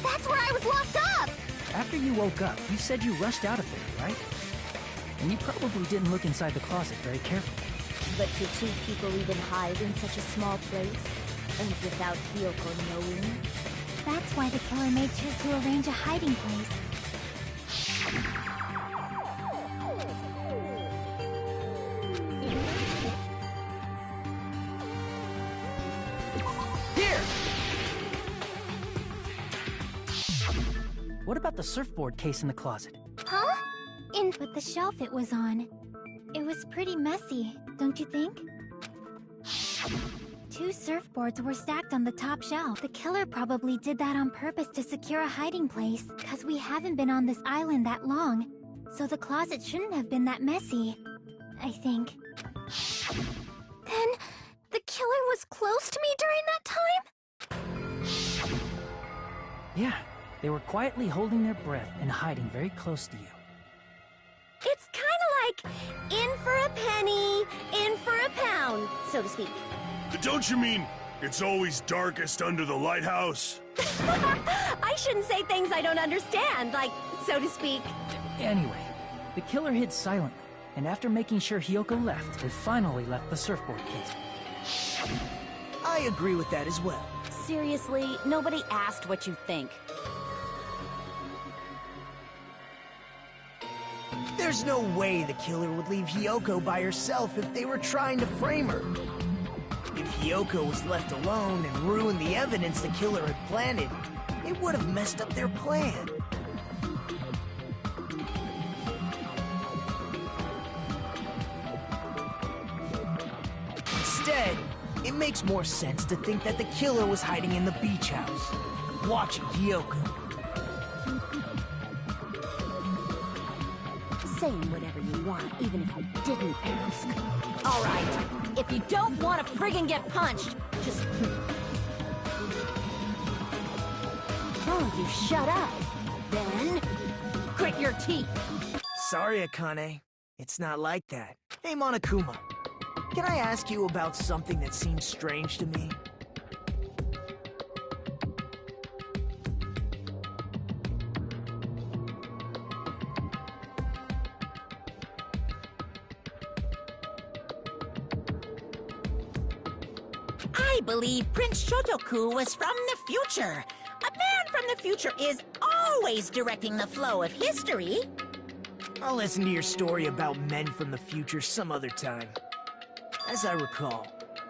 That's where I was locked up! After you woke up, you said you rushed out of there, right? And you probably didn't look inside the closet very carefully. But could two people even hide in such a small place? And without Hiyoko knowing? That's why the killer made sure to arrange a hiding place. Here! What about the surfboard case in the closet? Huh? But the shelf it was on. It was pretty messy, don't you think? Two surfboards were stacked on the top shelf. The killer probably did that on purpose to secure a hiding place, because we haven't been on this island that long. So the closet shouldn't have been that messy, I think. Then, the killer was close to me during that time? Yeah, they were quietly holding their breath and hiding very close to you. It's kinda like, in for a penny, in for a pound, so to speak. Don't you mean it's always darkest under the lighthouse? I shouldn't say things I don't understand, like, so to speak. Anyway, the killer hid silently, and after making sure Hiyoko left, they finally left the surfboard case. I agree with that as well. Seriously, nobody asked what you think. There's no way the killer would leave Hiyoko by herself if they were trying to frame her. If Hiyoko was left alone and ruined the evidence the killer had planted, it would have messed up their plan. Instead, it makes more sense to think that the killer was hiding in the beach house, watching Hiyoko. Saying whatever you want, even if you didn't ask. All right, if you don't want to friggin' get punched, just... Oh, you shut up. Then, grit your teeth. Sorry, Akane. It's not like that. Hey, Monokuma. Can I ask you about something that seems strange to me? I believe Prince Shotoku was from the future. A man from the future is always directing the flow of history. I'll listen to your story about men from the future some other time. As I recall,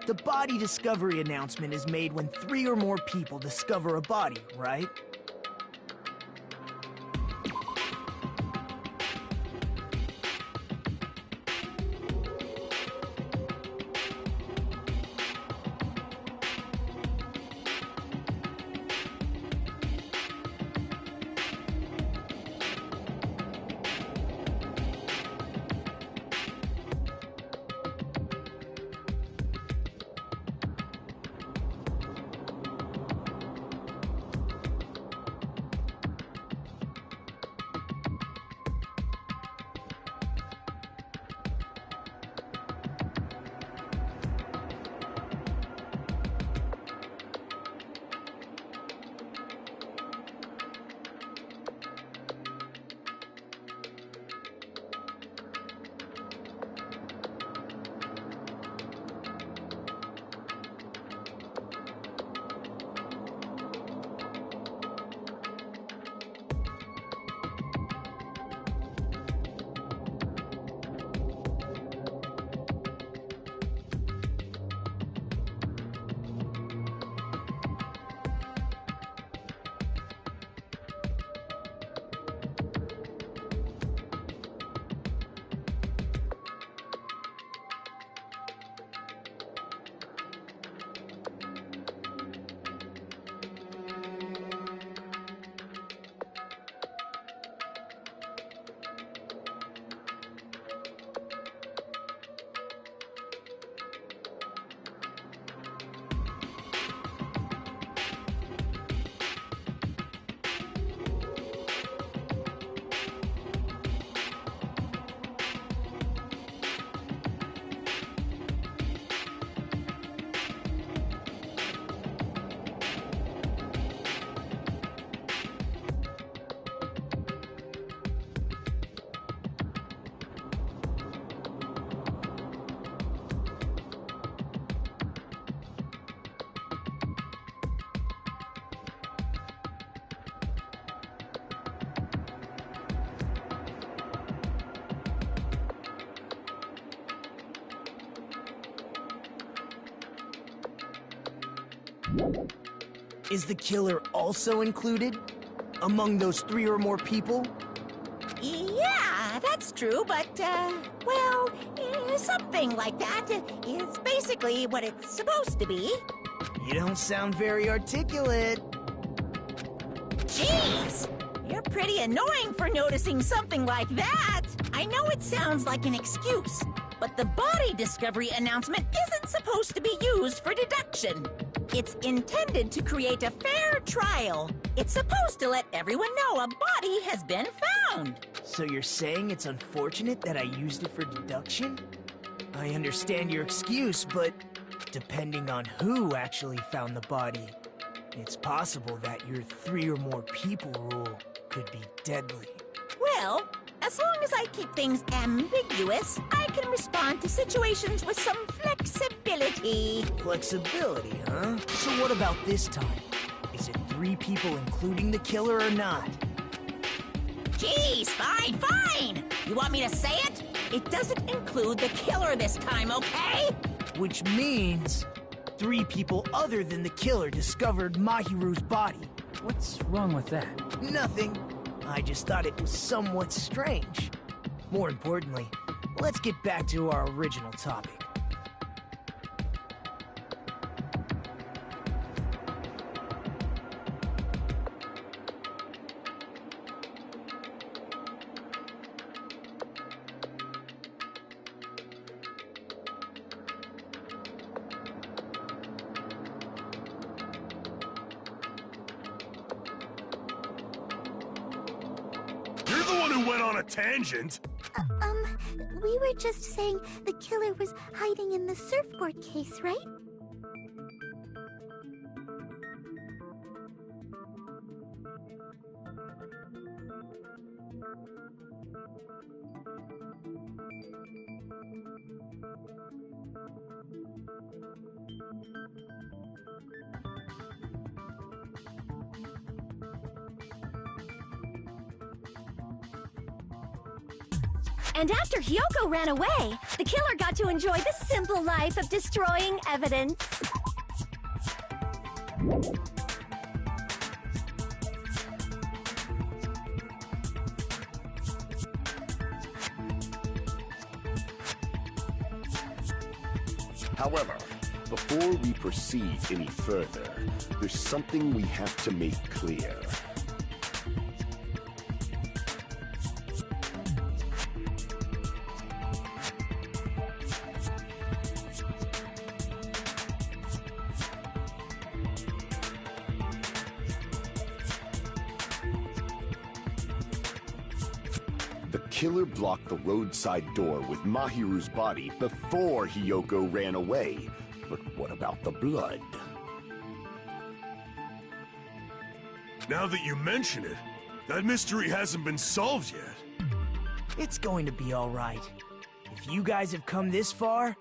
the body discovery announcement is made when 3 or more people discover a body, right? Is the killer also included? Among those 3 or more people? Yeah, that's true, but, well, something like that is basically what it's supposed to be. You don't sound very articulate. Jeez! You're pretty annoying for noticing something like that! I know it sounds like an excuse, but the body discovery announcement isn't supposed to be used for deduction. It's intended to create a fair trial. It's supposed to let everyone know a body has been found. So you're saying it's unfortunate that I used it for deduction? I understand your excuse, but depending on who actually found the body, it's possible that your 3 or more people rule could be deadly. Well, as long as I keep things ambiguous, I can respond to situations with some flexibility. Flexibility, huh? So what about this time? Is it 3 people including the killer or not? Jeez, fine! You want me to say it? It doesn't include the killer this time, okay? Which means 3 people other than the killer discovered Mahiru's body. What's wrong with that? Nothing. I just thought it was somewhat strange. More importantly, let's get back to our original topic. Went on a tangent. We were just saying the killer was hiding in the surfboard case, right? And after Hiyoko ran away, the killer got to enjoy the simple life of destroying evidence. However, before we proceed any further, there's something we have to make clear. The killer blocked the roadside door with Mahiru's body before Hiyoko ran away. But what about the blood? Now that you mention it, that mystery hasn't been solved yet. It's going to be all right. If you guys have come this far,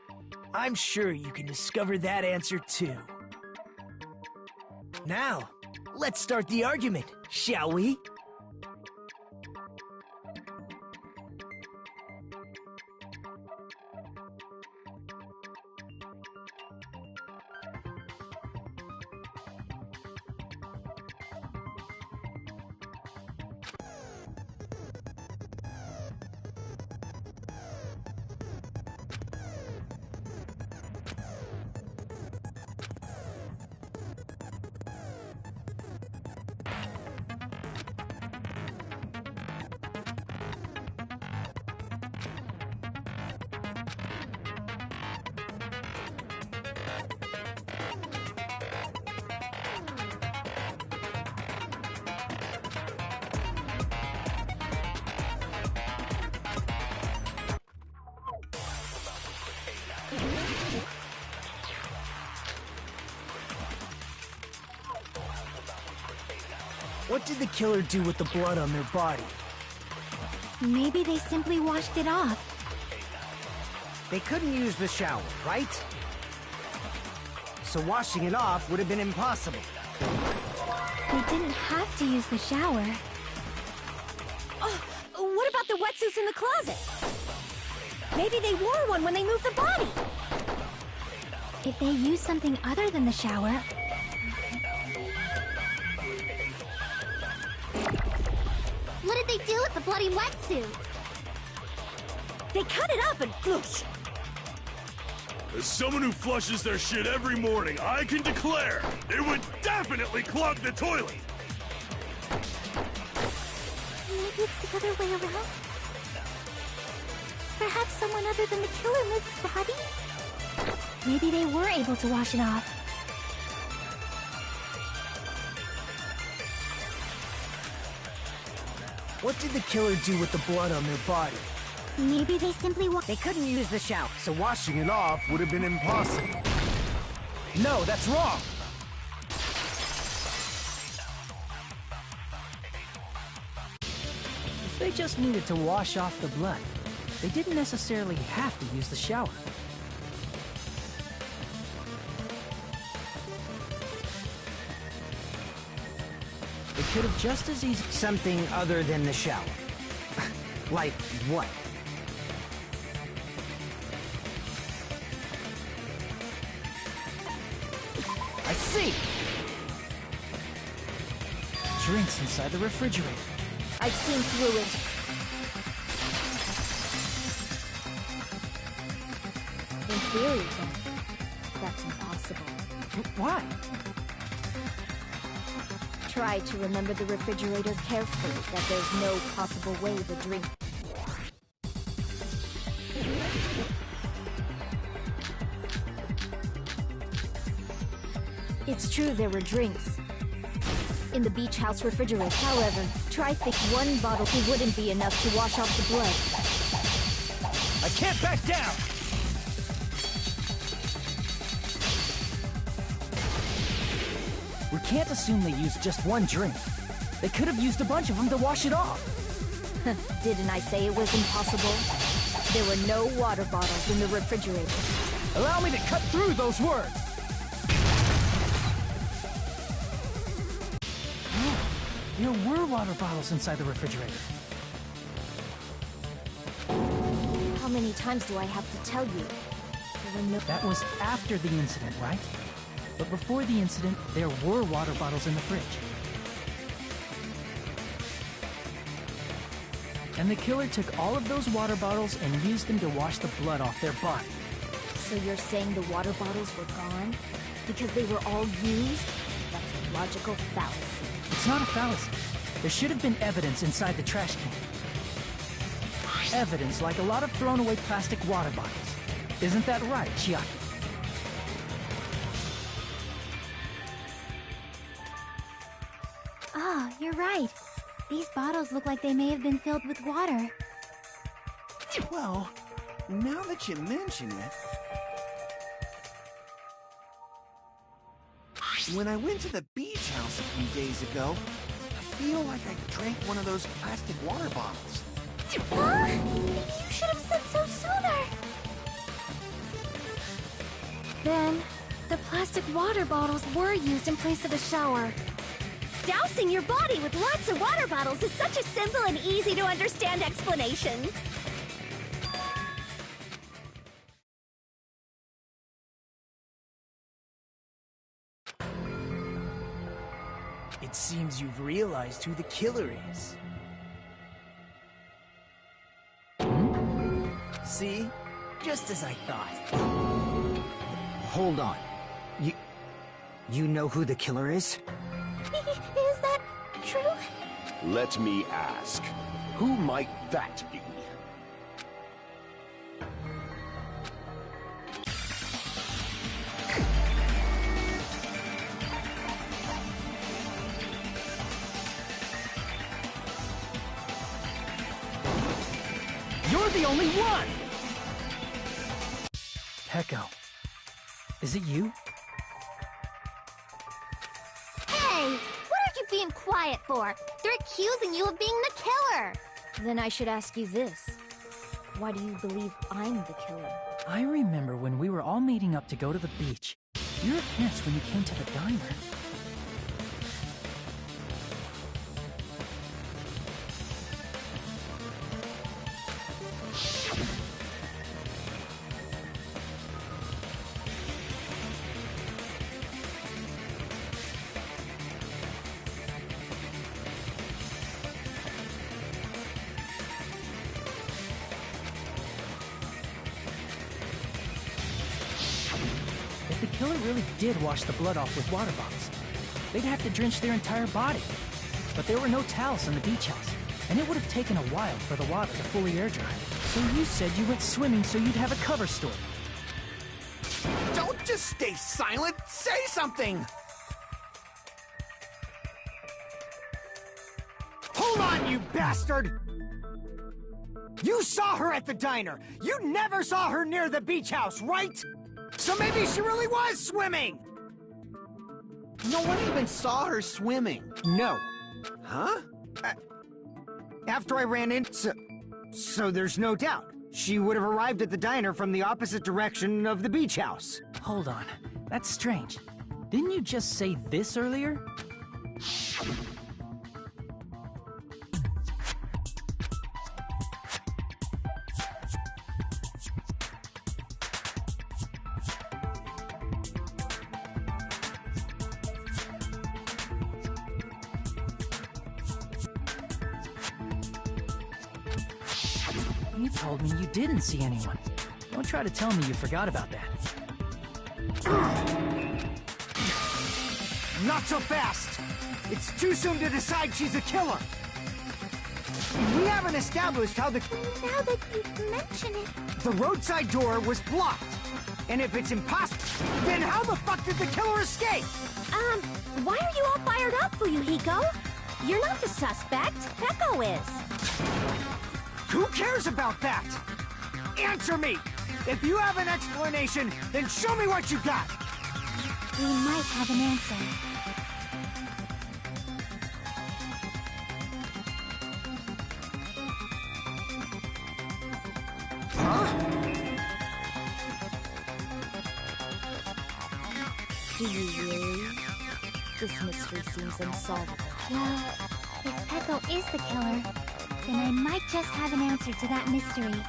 I'm sure you can discover that answer too. Now, let's start the argument, shall we? What did the killer do with the blood on their body? Maybe they simply washed it off. They couldn't use the shower, right? So washing it off would have been impossible. They didn't have to use the shower. Oh, what about the wetsuits in the closet? Maybe they wore one when they moved the body. If they used something other than the shower, they do with the bloody wetsuit? They cut it up and floosh. As someone who flushes their shit every morning, I can declare it would definitely clog the toilet! Maybe it's the other way around? Perhaps someone other than the killer moved the body? Maybe they were able to wash it off. What did the killer do with the blood on their body? Maybe they simply They couldn't use the shower, so Washing it off would have been impossible. no, that's wrong! If they just needed to wash off the blood, they didn't necessarily have to use the shower. They could have just as easily... Something other than the shower. Like what? I see! Drinks inside the refrigerator. I've seen through it. In theory, then, that's impossible. Why? Try to remember the refrigerator carefully, that there's no possible way the drink... It's true there were drinks in the beach house refrigerator. However, try think one bottle wouldn't be enough to wash off the blood. I can't back down! We can't assume they used just one drink. They could have used a bunch of them to wash it off. Didn't I say it was impossible? There were no water bottles in the refrigerator. Allow me to cut through those words! There were water bottles inside the refrigerator. How many times do I have to tell you? There were no... That was after the incident, right? But before the incident, there were water bottles in the fridge. And the killer took all of those water bottles and used them to wash the blood off their body. So you're saying the water bottles were gone? Because they were all used? That's a logical fallacy. It's not a fallacy. There should have been evidence inside the trash can. Evidence like a lot of thrown away plastic water bottles. Isn't that right, Chiaki? Oh, you're right. These bottles look like they may have been filled with water. Well, now that you mention it... When I went to the beach house a few days ago, I feel like I drank one of those plastic water bottles. Huh? You should have said so sooner! Then, the plastic water bottles were used in place of a shower. Dousing your body with lots of water bottles is such a simple and easy to understand explanation. It seems you've realized who the killer is. See? Just as I thought. Hold on. You know who the killer is? Is that true? Let me ask, who might that be? You're the only one! Peko. Is it you? Hey! What are you being quiet for? They're accusing you of being the killer! Then I should ask you this. Why do you believe I'm the killer? I remember when we were all meeting up to go to the beach. You were pissed when you came to the diner. killer really did wash the blood off with water bottles, they'd have to drench their entire body. But there were no towels in the beach house, and it would have taken a while for the water to fully air dry. So you said you went swimming so you'd have a cover story. Don't just stay silent! Say something! Hold on, you bastard! You saw her at the diner! You never saw her near the beach house, right? So maybe she really was swimming! No one even saw her swimming. No. Huh? After I ran in, so there's no doubt. She would have arrived at the diner from the opposite direction of the beach house. Hold on. That's strange. Didn't you just say this earlier? You told me you didn't see anyone. Don't try to tell me you forgot about that. Not so fast! It's too soon to decide she's a killer! We haven't established how the... Now that you mention it... The roadside door was blocked! And if it's impossible, then how the fuck did the killer escape? Why are you all fired up, Fuyuhiko? You're not the suspect. Peko is. Who cares about that? Answer me! If you have an explanation, then show me what you got! We might have an answer. Huh? Do you really? This mystery seems unsolvable. Well, if Peko is the killer, then I might just have an answer to that mystery.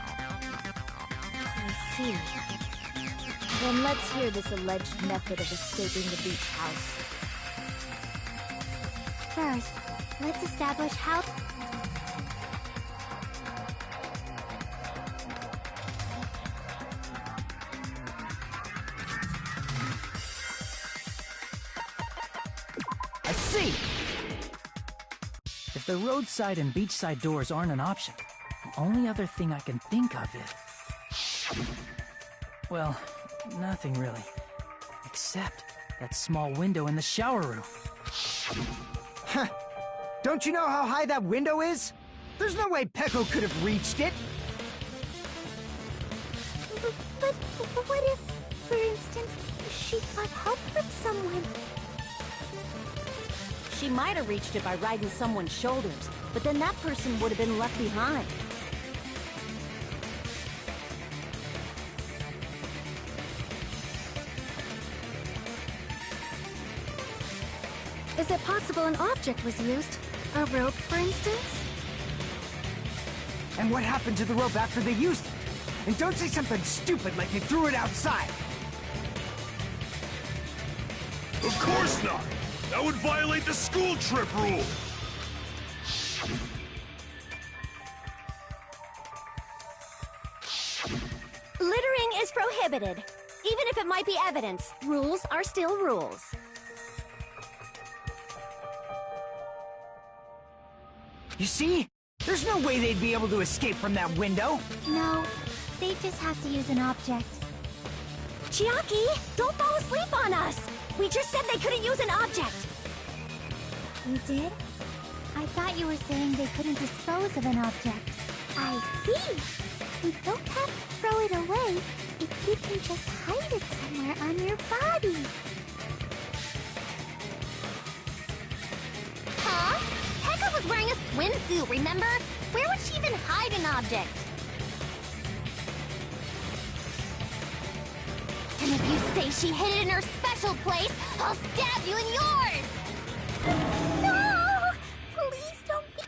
I see. Then let's hear this alleged method of escaping the beach house. First, let's establish how... I see! If the roadside and beachside doors aren't an option, the only other thing I can think of is... Well, nothing really. Except that small window in the shower room. Huh. Don't you know how high that window is? There's no way Peko could have reached it. But what if, for instance, she got help from someone? She might have reached it by riding someone's shoulders, but then that person would have been left behind. Is it possible an object was used? A rope, for instance? And what happened to the rope after they used it? And don't say something stupid like they threw it outside. Of course not! That would violate the school trip rule! Littering is prohibited. Even if it might be evidence, rules are still rules. You see? There's no way they'd be able to escape from that window. No, they just have to use an object. Chiaki, don't fall asleep on us! We just said they couldn't use an object! You did? I thought you were saying they couldn't dispose of an object. I see! You don't have to throw it away if you can just hide it somewhere on your body. Huh? Peko was wearing a swimsuit, remember? Where would she even hide an object? And if you say she hid it in her special place, I'll stab you in yours! No! Please don't be...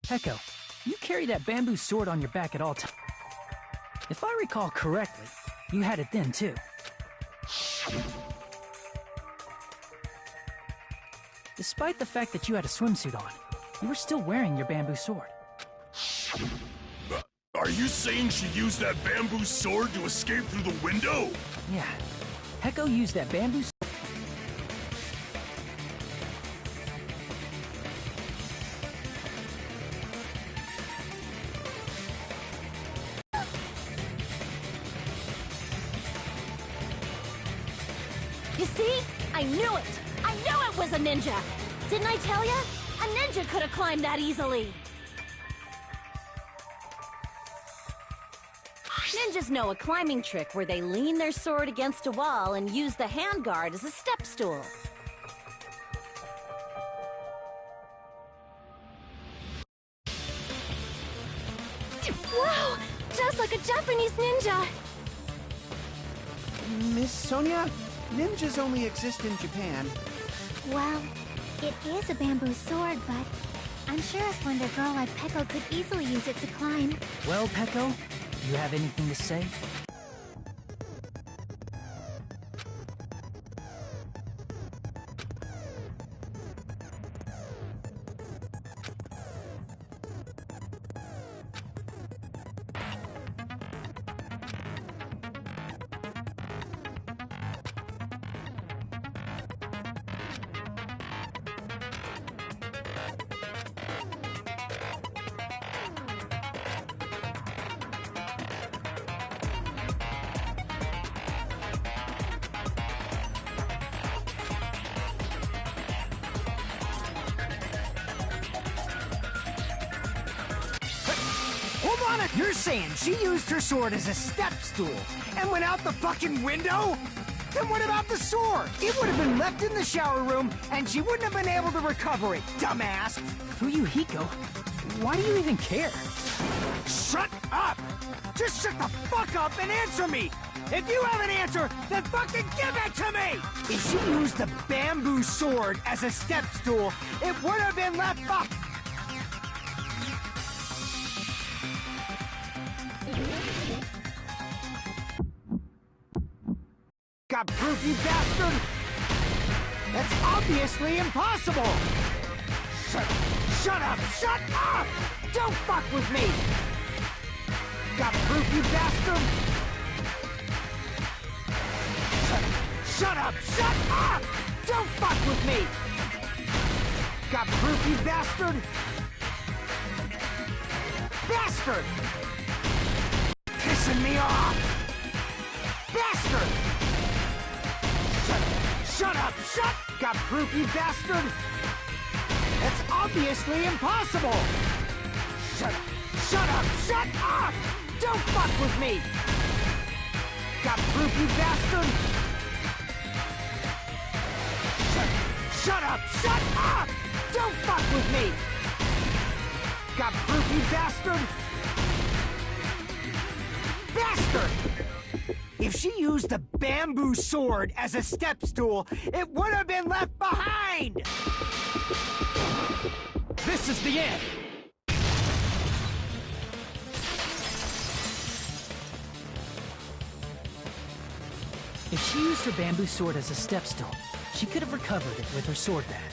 Peko, you carry that bamboo sword on your back at all times. If I recall correctly, you had it then too. Despite the fact that you had a swimsuit on, you were still wearing your bamboo sword. Are you saying she used that bamboo sword to escape through the window? Yeah. Peko used that bamboo sword. You see? I knew it! I knew it was a ninja! Didn't I tell ya? A ninja could have climbed that easily! Ninjas know a climbing trick where they lean their sword against a wall and use the handguard as a step stool. Wow! Just like a Japanese ninja! Miss Sonia, ninjas only exist in Japan. Well, it is a bamboo sword, but I'm sure a slender girl like Peko could easily use it to climb. Well, Peko, do you have anything to say? Hold on, you're saying she used her sword as a step stool and went out the fucking window? Then what about the sword? It would have been left in the shower room and she wouldn't have been able to recover it, dumbass! Fuyuhiko, why do you even care? Shut up! Just shut the fuck up and answer me! If you have an answer, then fucking give it to me! If she used the bamboo sword as a step stool, it would have been left up. Got proof, you bastard? That's obviously impossible! Shut up! Shut up! Don't fuck with me! Got proof, you bastard? Shut up! Shut up! Don't fuck with me! Got proof, you bastard? Bastard! Pissing me off! Bastard! Shut up! Shut! Got proof, you bastard? That's obviously impossible! Shut up! Shut up! Shut up! Don't fuck with me! Got proof, you bastard? Shut up! Shut up! Don't fuck with me! Got proof, you bastard? Bastard! If she used the bamboo sword as a step stool, it would have been left behind! This is the end! If she used her bamboo sword as a step stool, she could have recovered it with her sword bag.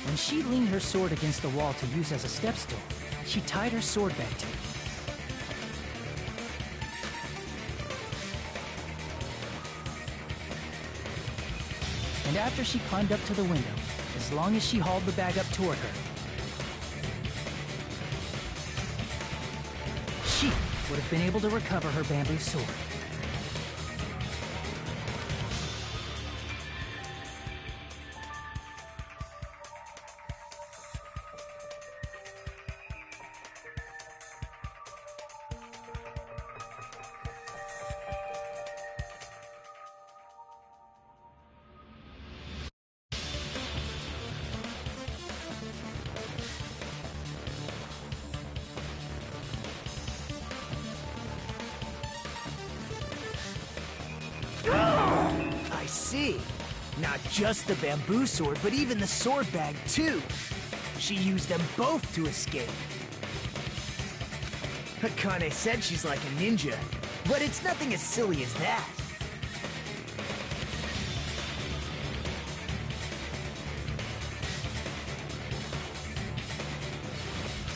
When she leaned her sword against the wall to use as a step stool, she tied her sword bag to it. And after she climbed up to the window, as long as she hauled the bag up toward her, she would have been able to recover her bamboo sword. I see. Not just the bamboo sword, but even the sword bag, too. She used them both to escape. Akane said she's like a ninja, but it's nothing as silly as that.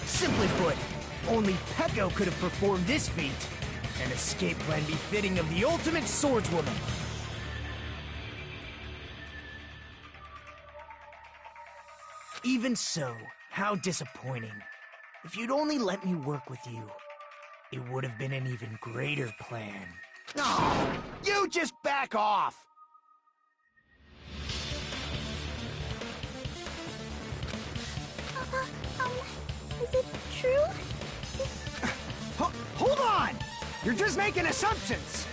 Simply put, only Peko could have performed this feat. An escape plan befitting of the ultimate swordswoman. Even so, how disappointing. If you'd only let me work with you, it would have been an even greater plan. Oh, you just back off! Is it true? Hold on! You're just making assumptions!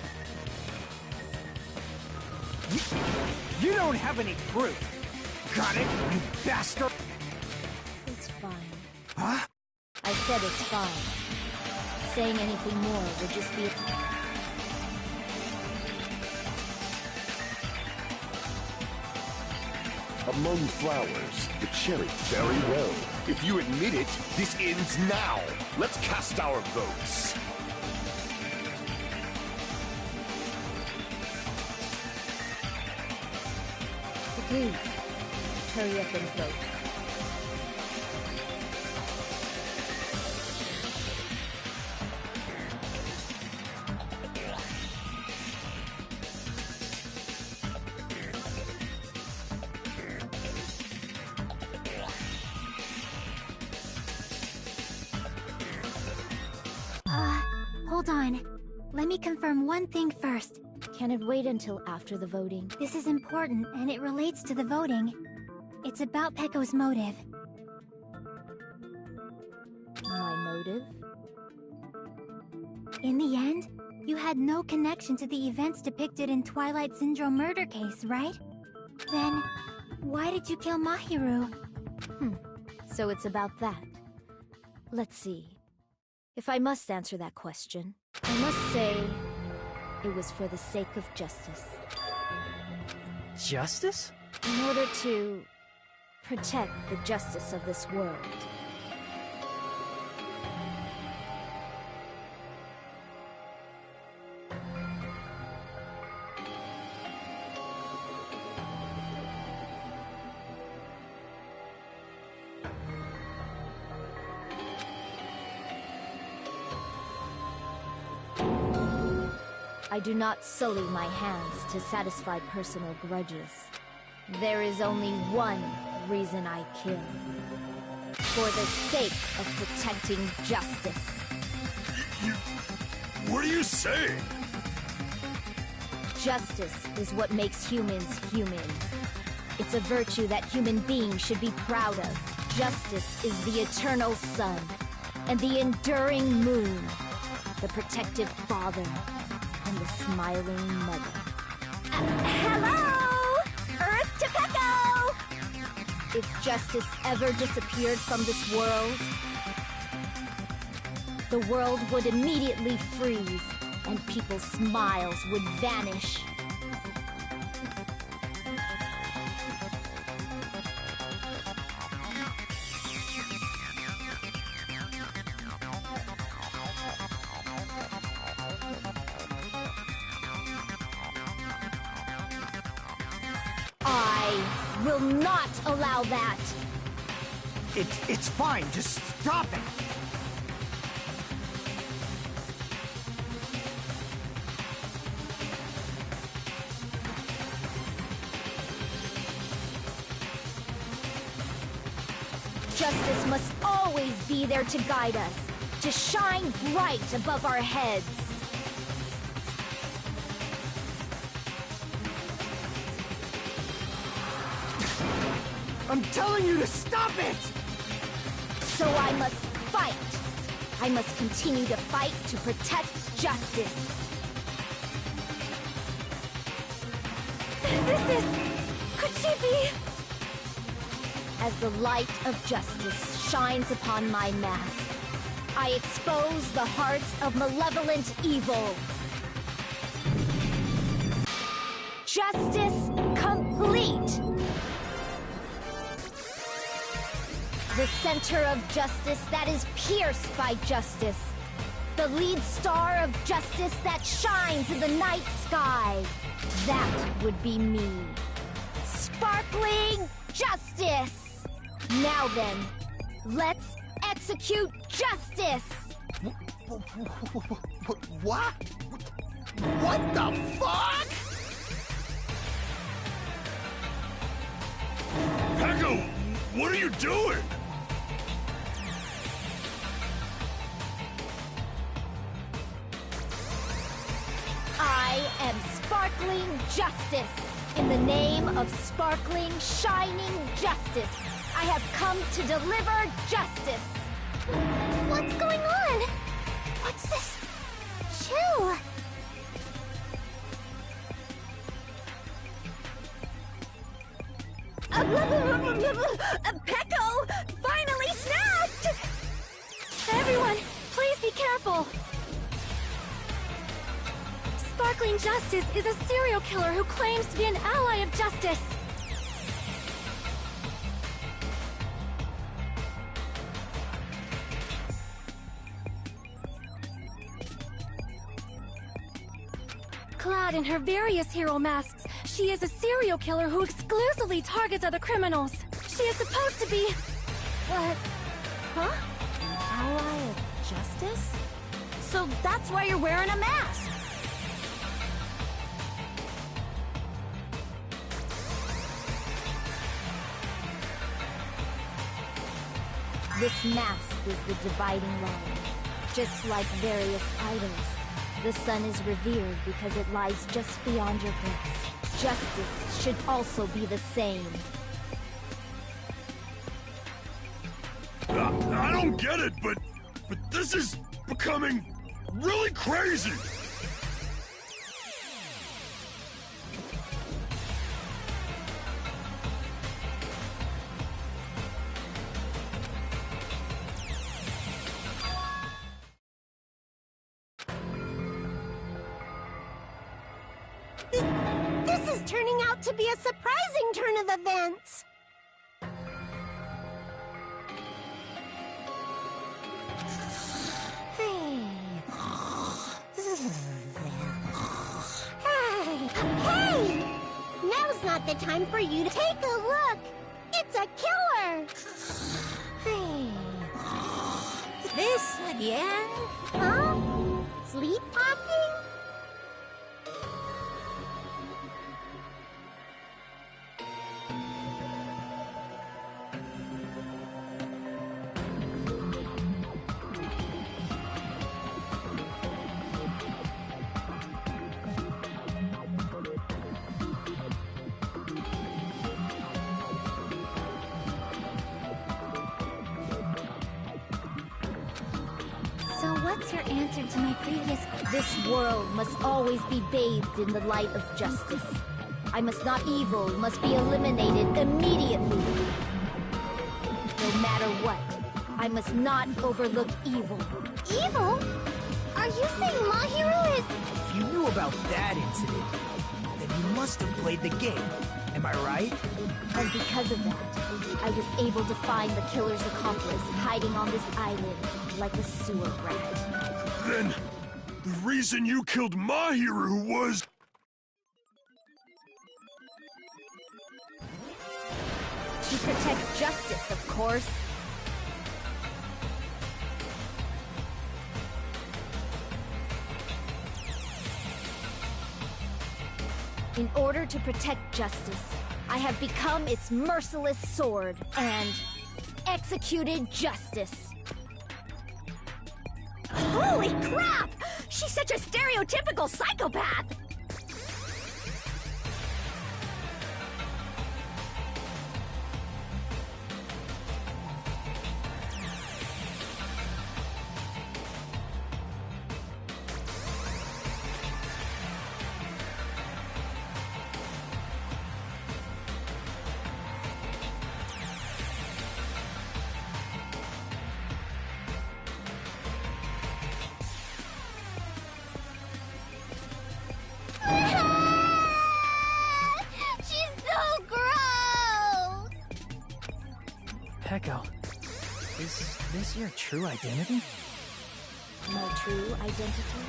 You don't have any proof. Got it, you bastard? It's fine. Huh? I said it's fine. Saying anything more would just be... Among flowers, the cherry. Very well. If you admit it, this ends now. Let's cast our votes. Agreed. Hurry up and vote. Hold on. Let me confirm one thing first. Can it wait until after the voting? This is important, and it relates to the voting. It's about Peko's motive. My motive? In the end, you had no connection to the events depicted in Twilight Syndrome murder case, right? Then, why did you kill Mahiru? So it's about that. Let's see. If I must answer that question, I must say it was for the sake of justice. Justice? In order to protect the justice of this world. I do not sully my hands to satisfy personal grudges. There is only one reason I kill. For the sake of protecting justice. What are you saying? Justice is what makes humans human. It's a virtue that human beings should be proud of. Justice is the eternal sun. and the enduring moon, the protective father, and the smiling mother. Hello! Earth to Pecco! If justice ever disappeared from this world, the world would immediately freeze, and people's smiles would vanish. I will not allow that! It's fine, just stop it! Justice must always be there to guide us, to shine bright above our heads. I'm telling you to stop it! So I must fight. I must continue to fight to protect justice. Could she be? As the light of justice shines upon my mask, I expose the hearts of malevolent evil. Justice complete! The center of justice that is pierced by justice. The lead star of justice that shines in the night sky. That would be me. Sparkling justice! Now then, let's execute justice! What? What the fuck? Pecco, what are you doing? I am sparkling justice. In the name of sparkling, shining justice, I have come to deliver justice. What's going on? What's this? Chill. Pecco finally snapped! Everyone, please be careful. Sparkling Justice is a serial killer who claims to be an ally of justice. Clad in her various hero masks, she is a serial killer who exclusively targets other criminals. She is supposed to be... What? Huh? An ally of justice? So that's why you're wearing a mask! This mask is the dividing line. Just like various idols, the sun is revered because it lies just beyond your grasp. Justice should also be the same. I don't get it, but this is becoming really crazy. This is turning out to be a surprising turn of events. Hey! Now's not the time for you to take a look. It's a killer. This again? Huh? Sleepwalking? So what's your answer to my previous... This world must always be bathed in the light of justice. Evil must be eliminated immediately. No matter what, I must not overlook evil. Evil? Are you saying Mahiru is... If you knew about that incident, then you must have played the game. Am I right? And because of that, I was able to find the killer's accomplice hiding on this island like a sewer rat. Then, the reason you killed Mahiru was... To protect justice, of course. In order to protect justice, I have become its merciless sword and executed justice. Holy crap! She's such a stereotypical psychopath! Peko, is this your true identity? My true identity?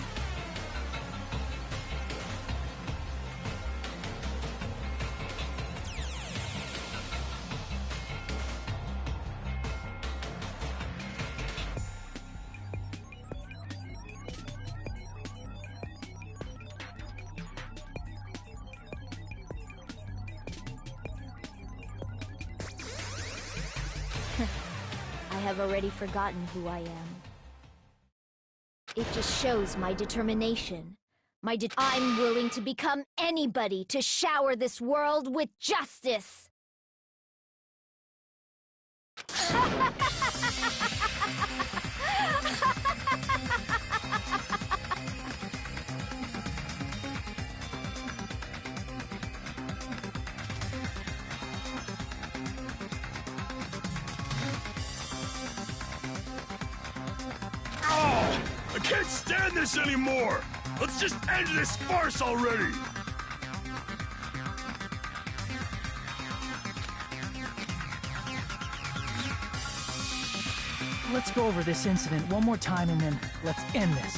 I have already forgotten who I am. It just shows my determination. I'm willing to become anybody to shower this world with justice! I can't stand this anymore! Let's just end this farce already! Let's go over this incident one more time and then let's end this.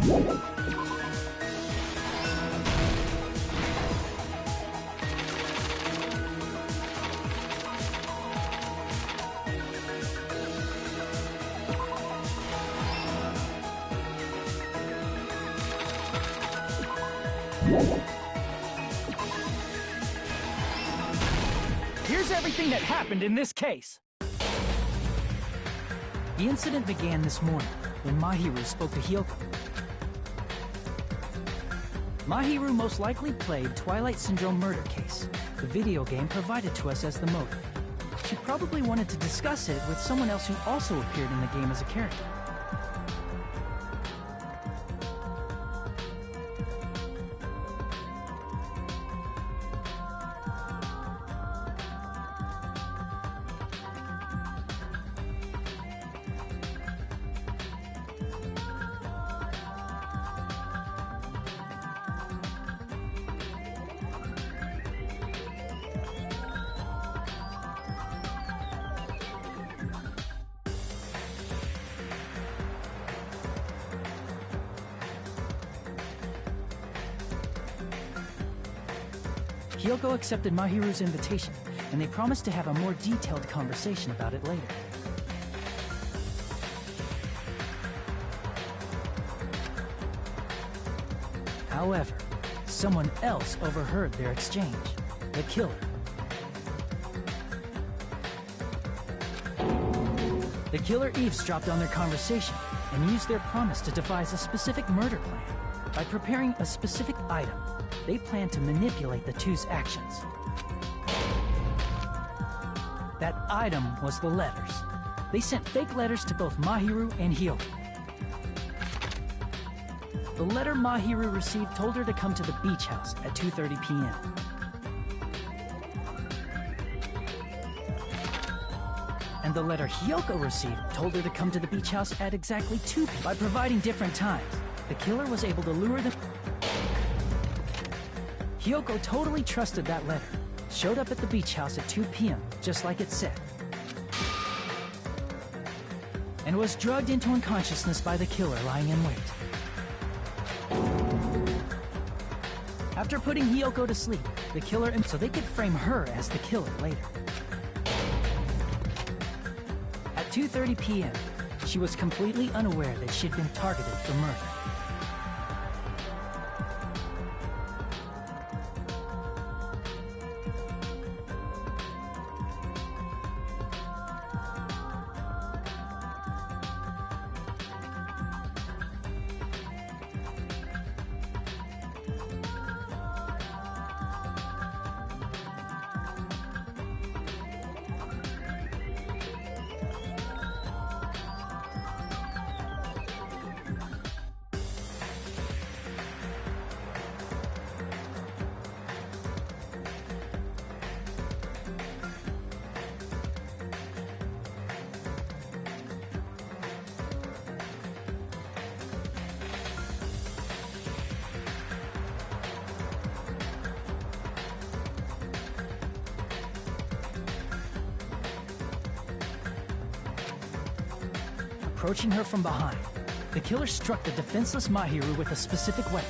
Here's everything that happened in this case. The incident began this morning when Mahiru spoke to Hyoko. Mahiru most likely played Twilight Syndrome Murder Case, the video game provided to us as the motive. She probably wanted to discuss it with someone else who also appeared in the game as a character. Hyoko accepted Mahiru's invitation, and they promised to have a more detailed conversation about it later. However, someone else overheard their exchange. The killer. The killer eavesdropped on their conversation and used their promise to devise a specific murder plan. By preparing a specific item, they planned to manipulate the two's actions. That item was the letters. They sent fake letters to both Mahiru and Hyoko. The letter Mahiru received told her to come to the beach house at 2:30 p.m. And the letter Hyoko received told her to come to the beach house at exactly 2 p.m. By providing different times, the killer was able to lure them. Hyoko totally trusted that letter, showed up at the beach house at 2 p.m., just like it said, and was drugged into unconsciousness by the killer lying in wait. After putting Hyoko to sleep, the killer, so they could frame her as the killer later. At 2:30 p.m., she was completely unaware that she'd been targeted for murder. Approaching her from behind, the killer struck the defenseless Mahiru with a specific weapon,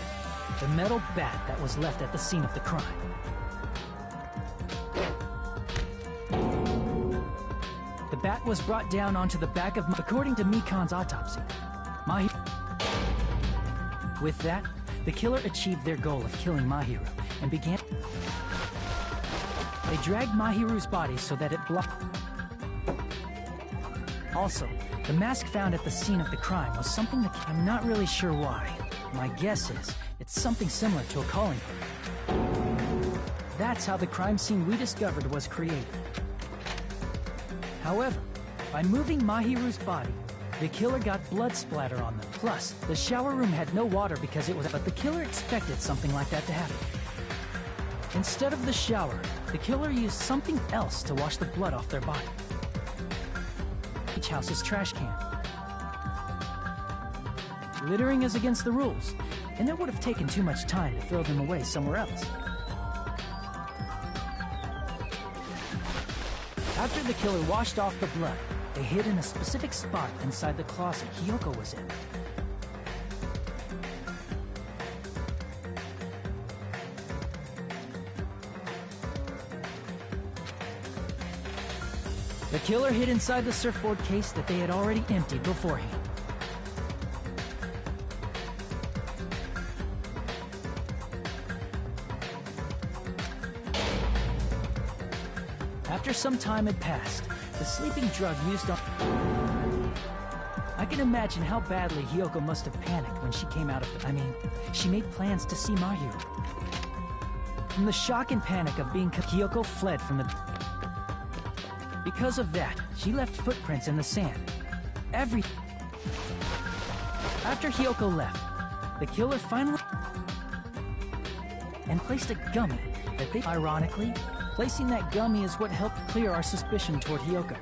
the metal bat that was left at the scene of the crime. The bat was brought down onto the back of... According to Mikan's autopsy, With that, the killer achieved their goal of killing Mahiru and began... They dragged Mahiru's body so that it blocked... Also, the mask found at the scene of the crime was something that... I'm not really sure why. My guess is, it's something similar to a calling card. That's how the crime scene we discovered was created. However, by moving Mahiru's body, the killer got blood splatter on them. Plus, the shower room had no water because it was... But the killer expected something like that to happen. Instead of the shower, the killer used something else to wash the blood off their body. Each house's trash can. Littering is against the rules, and it would have taken too much time to throw them away somewhere else. After the killer washed off the blood, they hid in a specific spot inside the closet Hyoko was in. The killer hid inside the surfboard case that they had already emptied beforehand. After some time had passed, the sleeping drug used on... I can imagine how badly Hiyoko must have panicked when she came out of the... she made plans to see Mahiru. From the shock and panic of being... Hiyoko fled from the... Because of that, she left footprints in the sand. After Hiyoko left, the killer finally... and placed a gummy that they... Ironically, placing that gummy is what helped clear our suspicion toward Hiyoko.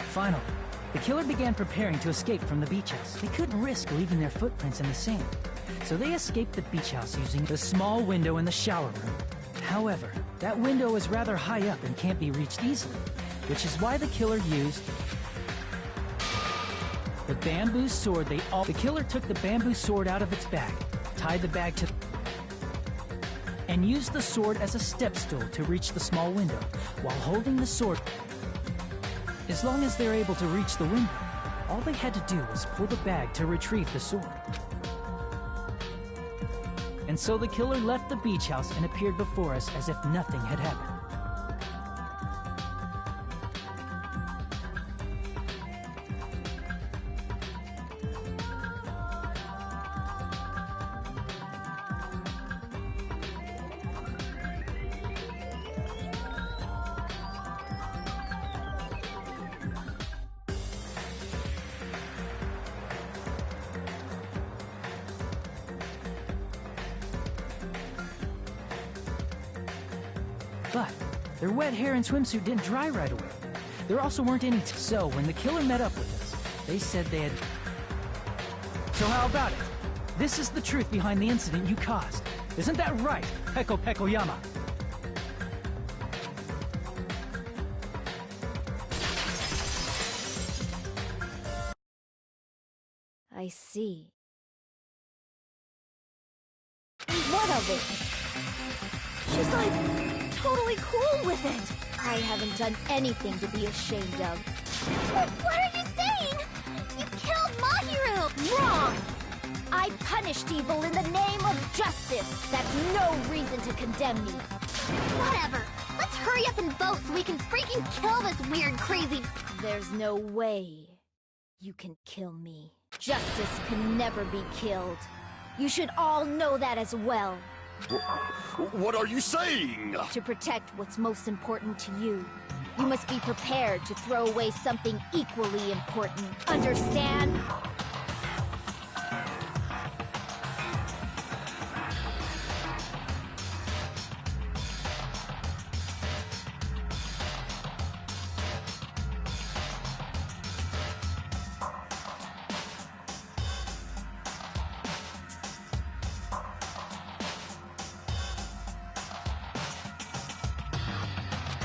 Finally, the killer began preparing to escape from the beach house. They couldn't risk leaving their footprints in the sand, so they escaped the beach house using the small window in the shower room. However, that window is rather high up and can't be reached easily, which is why the killer used the bamboo sword The killer took the bamboo sword out of its bag, tied the bag to... and used the sword as a step stool to reach the small window, while holding the sword. As long as they're able to reach the window, all they had to do was pull the bag to retrieve the sword. And so the killer left the beach house and appeared before us as if nothing had happened. But their wet hair and swimsuit didn't dry right away. There also weren't any so when the killer met up with us, they said they had... So how about it? This is the truth behind the incident you caused. Isn't that right, Peko Pekoyama? I see. What of it? She's like... totally cool with it. I haven't done anything to be ashamed of. What are you saying? You killed Mahiru! Wrong! I punished evil in the name of justice. That's no reason to condemn me. Whatever. Let's hurry up and vote so we can freaking kill this weird, crazy... There's no way you can kill me. Justice can never be killed. You should all know that as well. What are you saying? To protect what's most important to you, you must be prepared to throw away something equally important. Understand?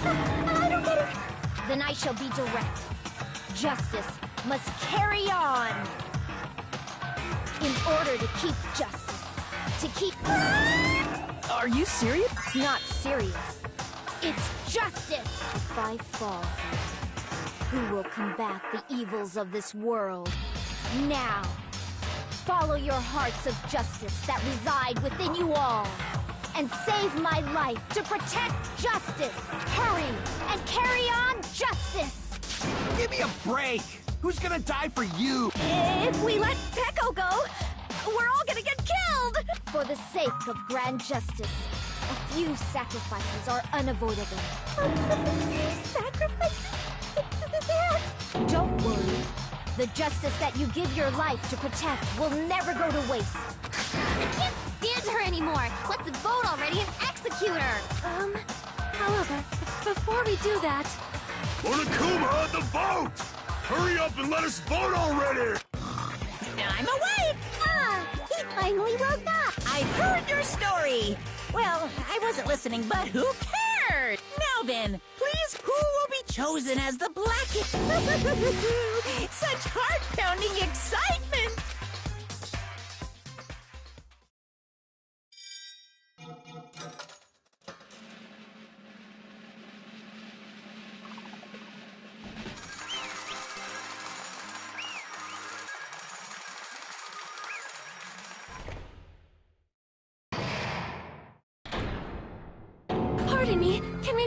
I don't get it. Then I shall be direct. Justice must carry on. In order to keep justice. To keep... Are you serious? It's not serious. It's justice. If I fall, who will combat the evils of this world? Now, follow your hearts of justice that reside within you all. And save my life to protect justice. Hurry and carry on justice. Give me a break. Who's gonna die for you? If we let Peko go, we're all gonna get killed! For the sake of grand justice, a few sacrifices are unavoidable. Sacrifices? Don't worry. The justice that you give your life to protect will never go to waste. I can't stand her anymore. Let's vote already and execute her. However, before we do that... Monokuma, the vote! Hurry up and let us vote already! I'm awake! Ah, he finally woke up. I heard your story! Well, I wasn't listening, but who cared? Now then, please, who will be chosen as the Blackest? Such heart-pounding excitement!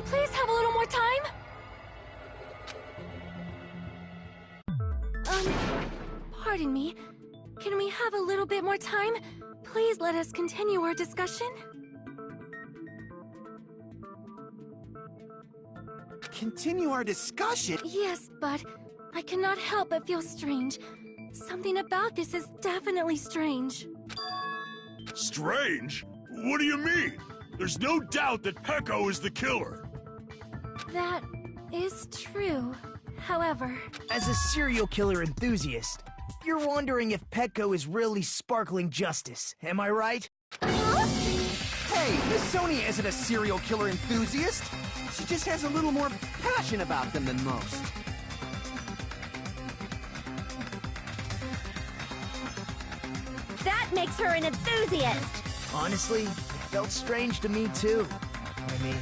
please have a little more time? Pardon me. Can we have a little bit more time? Please let us continue our discussion. Continue our discussion? Yes, but I cannot help but feel strange. Something about this is definitely strange. Strange? What do you mean? There's no doubt that Peko is the killer. That is true. However... As a serial killer enthusiast, you're wondering if Petco is really Sparkling Justice, am I right? Hey, Miss Sonia isn't a serial killer enthusiast. She just has a little more passion about them than most. That makes her an enthusiast! Honestly, it felt strange to me too. I mean,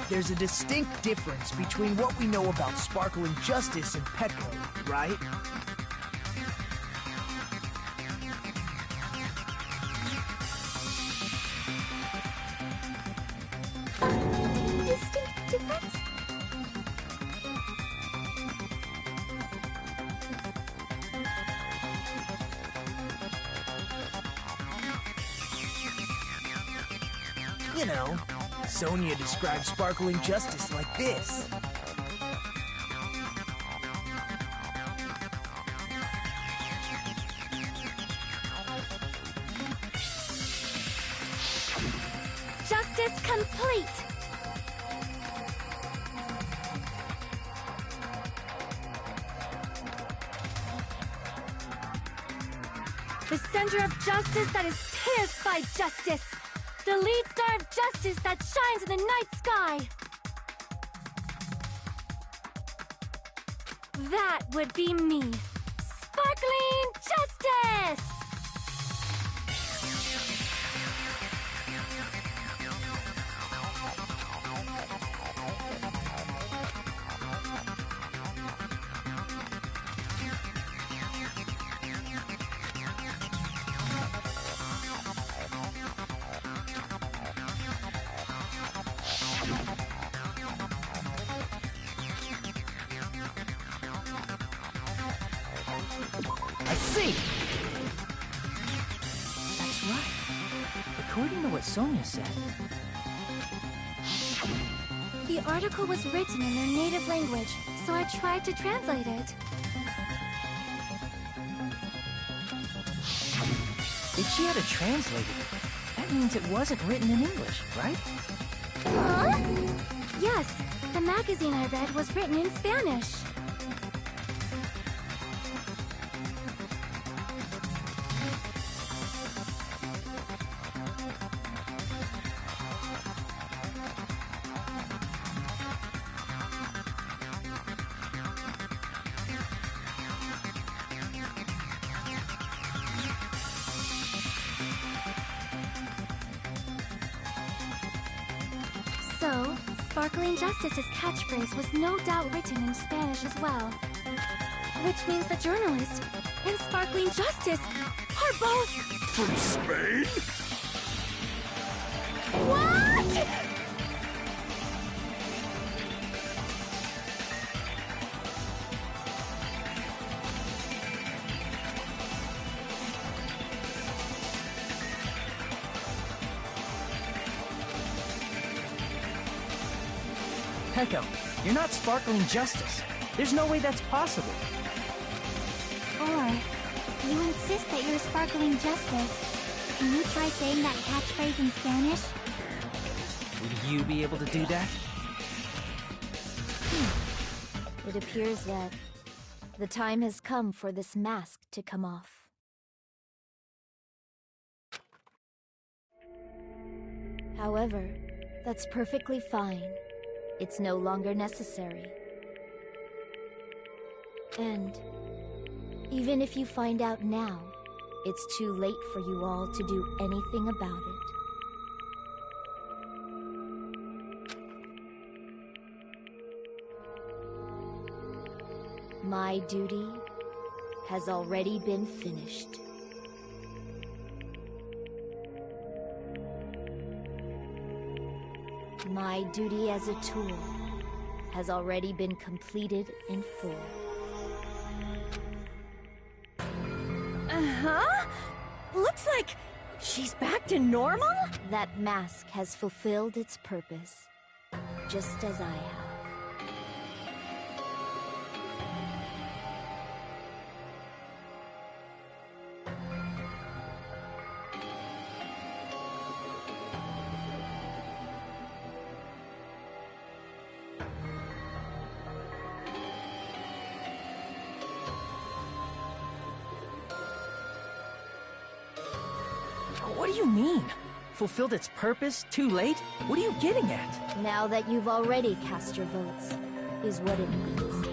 there's a distinct difference between what we know about Sparkling Justice and Petco, right? Distinct difference? You know, Sonia describes Sparkling Justice like this. Justice complete! The center of justice that is pierced by justice! The lead star of justice that shines in the night sky! That would be me. Sparkling Justice! I see! That's right. According to what Sonia said. The article was written in their native language, so I tried to translate it. If she had it translated, that means it wasn't written in English, right? Huh? Yes, the magazine I read was written in Spanish. So, Sparkling Justice's catchphrase was no doubt written in Spanish as well. Which means the journalist and Sparkling Justice are both... From Spain? What?! Peko, you're not Sparkling Justice. There's no way that's possible. Or, you insist that you're Sparkling Justice. Can you try saying that catchphrase in Spanish? Would you be able to do that? It appears that the time has come for this mask to come off. However, that's perfectly fine. It's no longer necessary. And even if you find out now, it's too late for you all to do anything about it. My duty has already been finished. My duty as a tool has already been completed in full. Uh-huh? Looks like she's back to normal? That mask has fulfilled its purpose, just as I have. What do you mean? Fulfilled its purpose? Too late? What are you getting at? Now that you've already cast your votes, is what it means.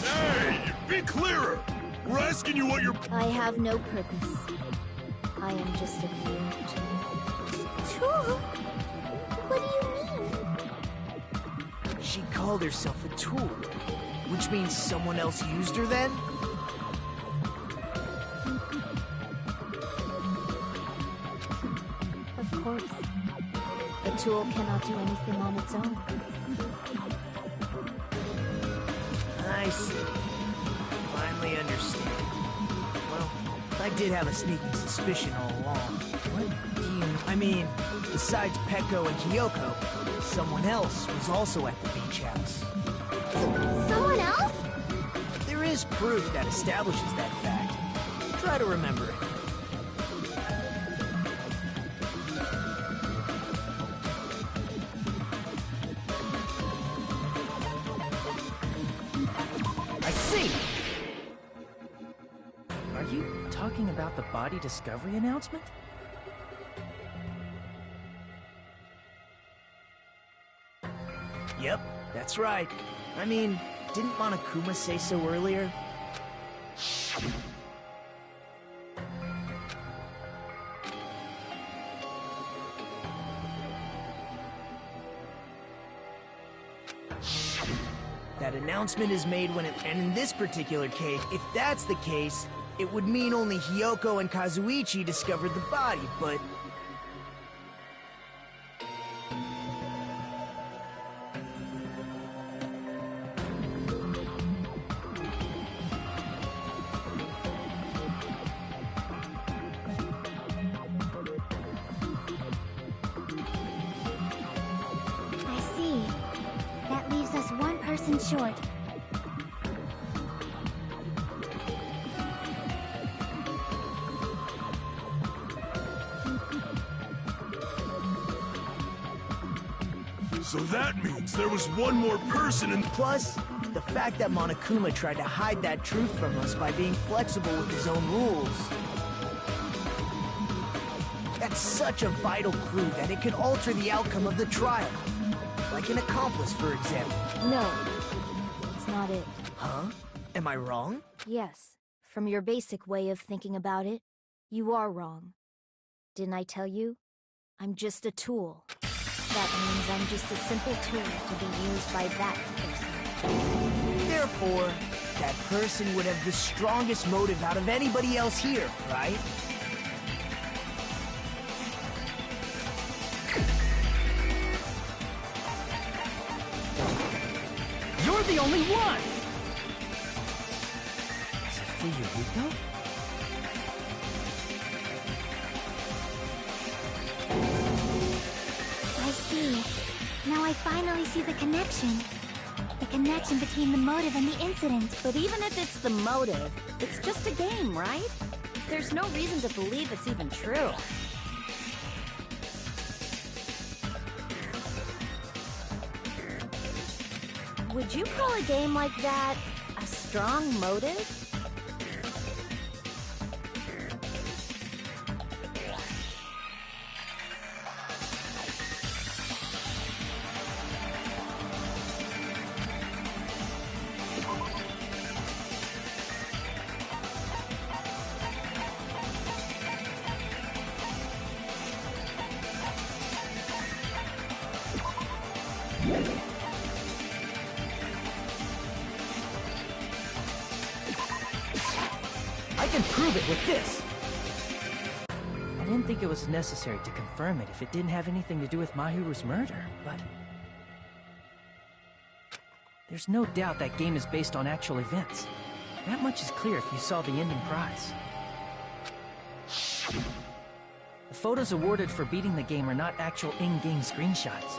Hey! Be clearer! We're asking you what your... I have no purpose. I am just a mere Tool? What do you mean? She called herself a tool, which means someone else used her then? Of course. A tool cannot do anything on its own. I see. Finally understand. Well, I did have a sneaking suspicion all along. What do you... I mean, besides Peko and Kyoko, someone else was also at the beach house. Someone else? There is proof that establishes that fact. Try to remember it. I see! Are you talking about the body discovery announcement? Yep, that's right. I mean, didn't Monokuma say so earlier? That announcement is made when and in this particular case, if that's the case, it would mean only Hiyoko and Kazuichi discovered the body, but... I see. That leaves us one person short. So that means there was one more person in... Plus, the fact that Monokuma tried to hide that truth from us by being flexible with his own rules. That's such a vital clue that it could alter the outcome of the trial. Like an accomplice, for example. No, it's not it. Huh? Am I wrong? Yes, from your basic way of thinking about it, you are wrong. Didn't I tell you? I'm just a tool. That means I'm just a simple tool to be used by that person. Therefore, that person would have the strongest motive out of anybody else here, right? You're the only one! Is it Fuyuhiko? I see. Now I finally see the connection. The connection between the motive and the incident. But even if it's the motive, it's just a game, right? There's no reason to believe it's even true. Would you call a game like that a strong motive? I can prove it with this! An didn't think it was necessary to confirm it if it didn't have anything to do with Mahiru's murder, but... There's no doubt that game is based on actual events. That much is clear if you saw the ending prize. The photos awarded for beating the game are not actual in-game screenshots.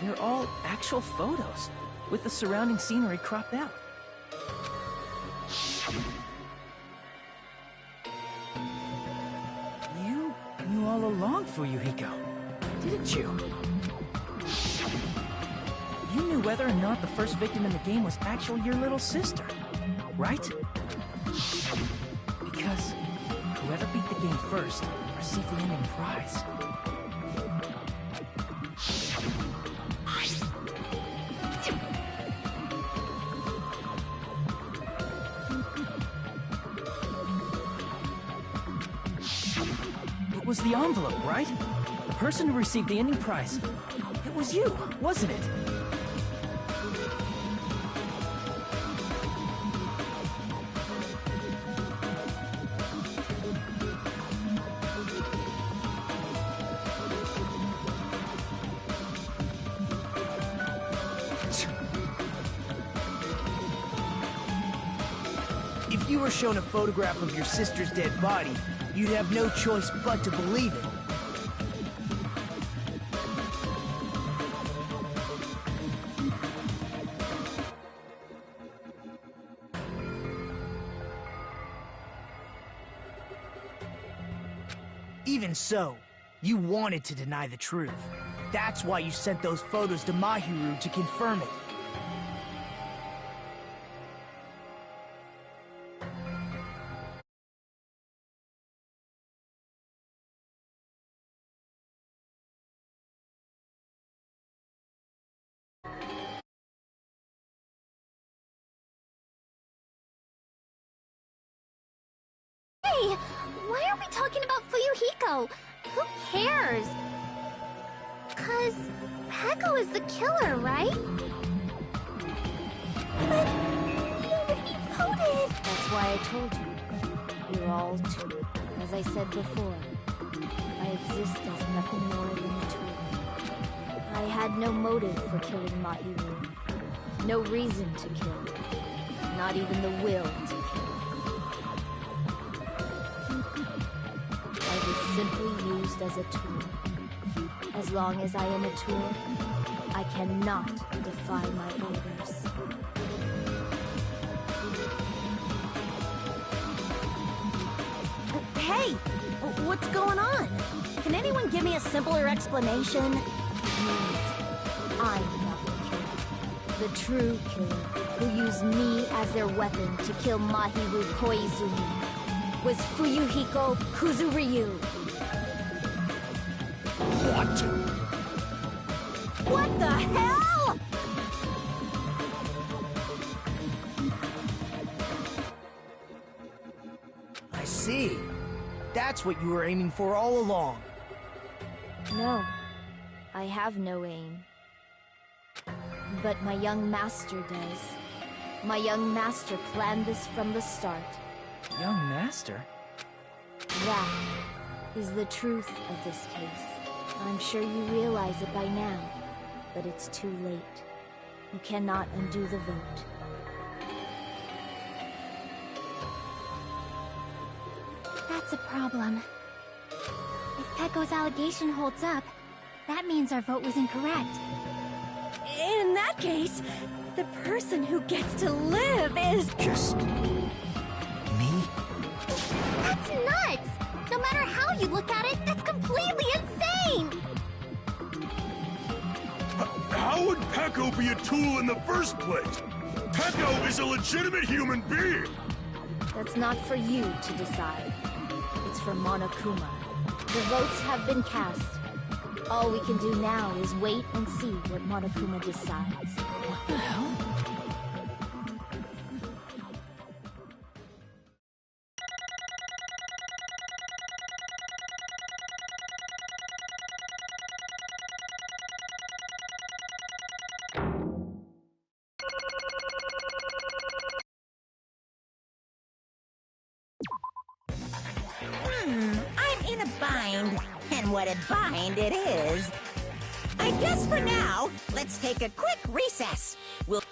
They're all actual photos, with the surrounding scenery cropped out. You knew all along, Fuyuhiko, didn't you? You knew whether or not the first victim in the game was actually your little sister, right? Because whoever beat the game first received the ending prize. It was the envelope, right? The person who received the ending prize. It was you, wasn't it? If you were shown a photograph of your sister's dead body, you'd have no choice but to believe it. Even so, you wanted to deny the truth. That's why you sent those photos to Mahiru to confirm it. Hey, why are we talking about Fuyuhiko? Who cares? 'Cause Peko is the killer, right? But nobody voted. That's why I told you. We're all two. As I said before, I exist as nothing more than a tool. I had no motive for killing Mahiru. No reason to kill. Not even the will to kill. I was simply used as a tool. As long as I am a tool, I cannot defy my orders. Hey! What's going on? Can anyone give me a simpler explanation? Means I'm not the killer. The true killer, who used me as their weapon to kill Mahiru Koizumi, was Fuyuhiko Kuzuryu. What? What the hell?! I see. That's what you were aiming for all along. No, I have no aim. But my young master does. My young master planned this from the start. Young master? That is the truth of this case. I'm sure you realize it by now, but it's too late. You cannot undo the vote. That's a problem. If Peko's allegation holds up, that means our vote was incorrect. In that case, the person who gets to live is... Just... me? That's nuts! No matter how you look at it, that's completely insane! How would Peko be a tool in the first place? Peko is a legitimate human being! That's not for you to decide. It's for Monokuma. The votes have been cast. All we can do now is wait and see what Monokuma decides. What the hell? unwetted bind it is. I guess for now, let's take a quick recess. We'll...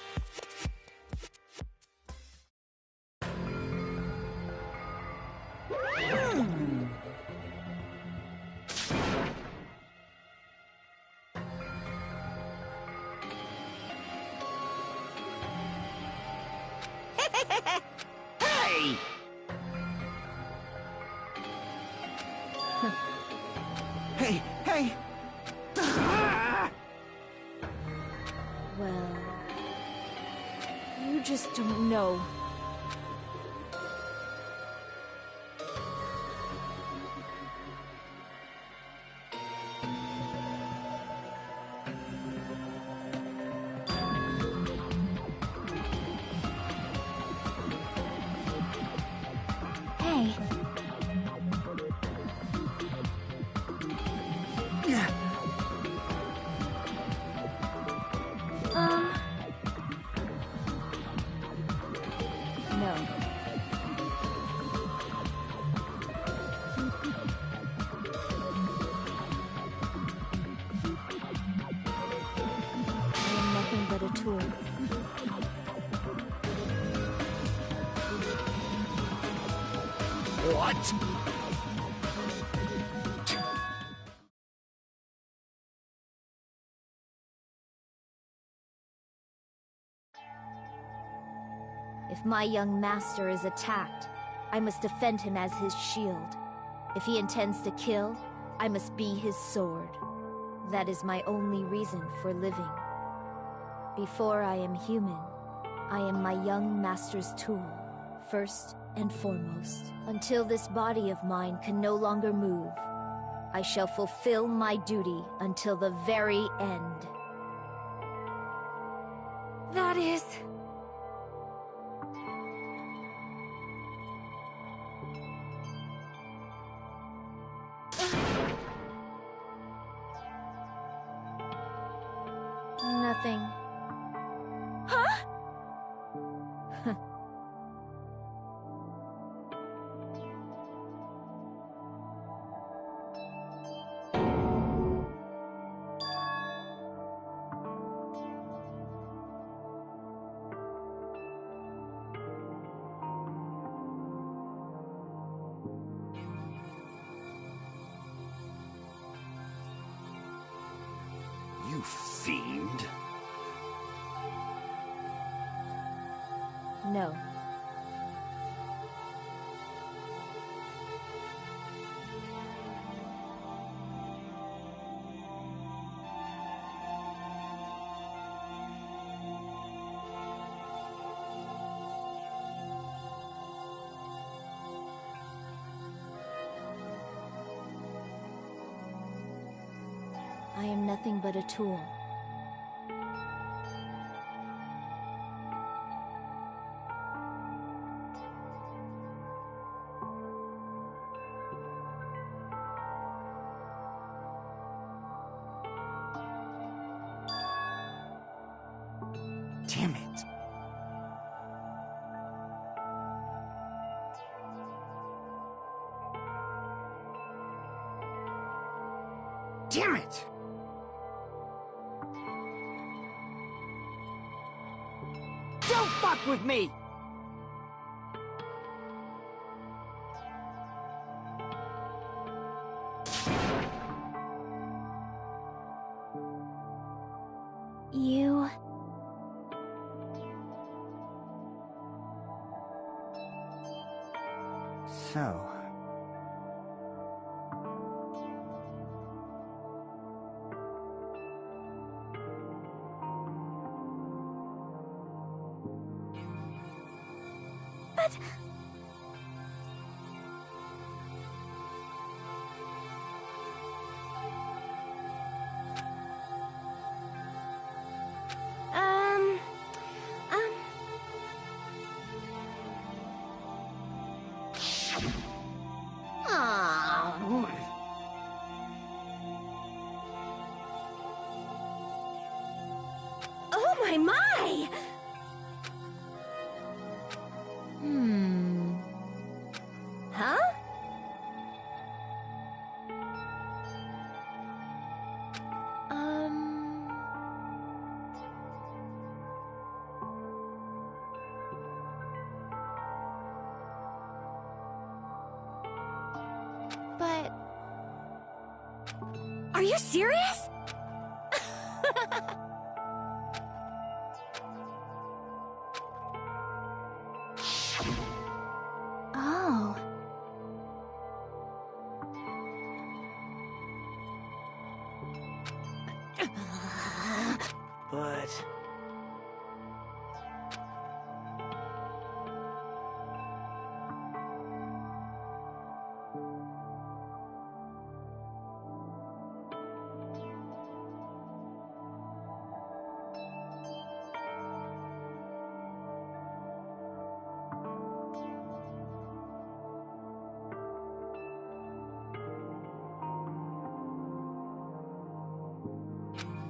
Hey! Hey, hey! Well, you just don't know. Hey, No. I am nothing but a tool. What? If my young master is attacked, I must defend him as his shield. If he intends to kill, I must be his sword. That is my only reason for living. Before I am human, I am my young master's tool, first and foremost. Until this body of mine can no longer move, I shall fulfill my duty until the very end. That is... Nothing. Huh? You fiend. No. I am nothing but a tool. Damn it. Damn it! Don't fuck with me! You... So... But... Um... Oh my my! Huh? Are you serious? Oh. But...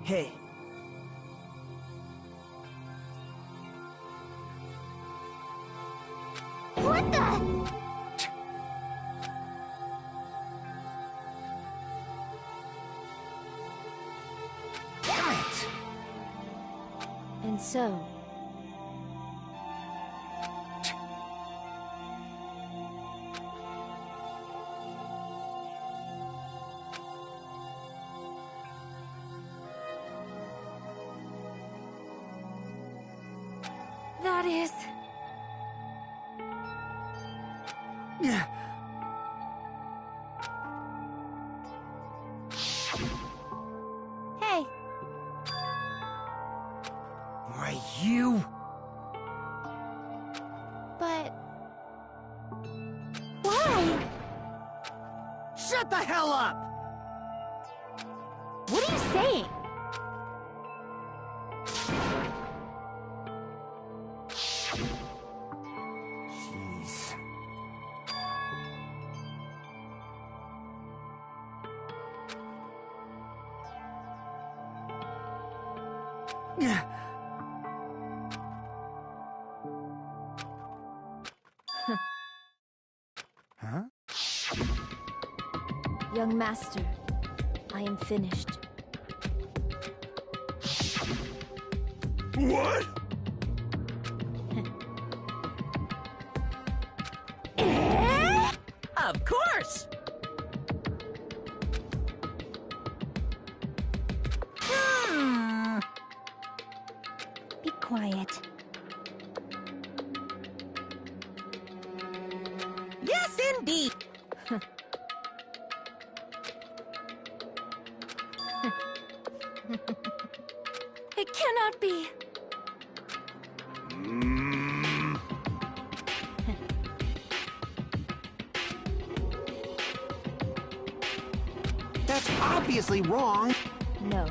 Hey. What the? Damn it! And so... That is... Hey. Why, you... But... Why? Shut the hell up! What are you saying? Jeez. Huh? Young master, I am finished. What? Of course! Be quiet. Yes, indeed! It cannot be. That's obviously wrong. No.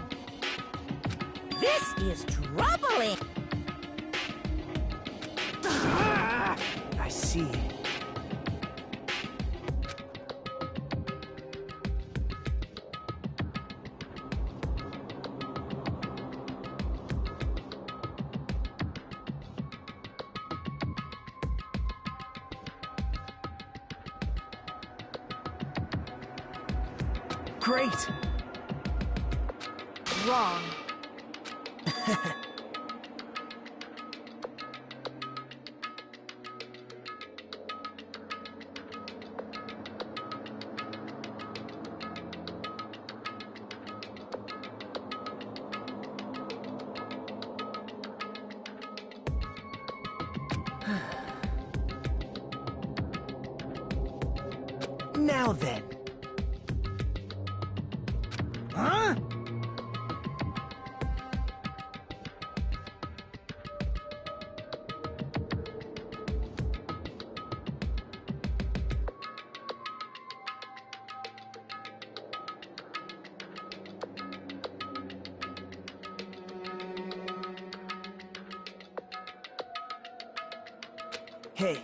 This is troubling! I see. Great! Wrong. Now then. Huh? Hey.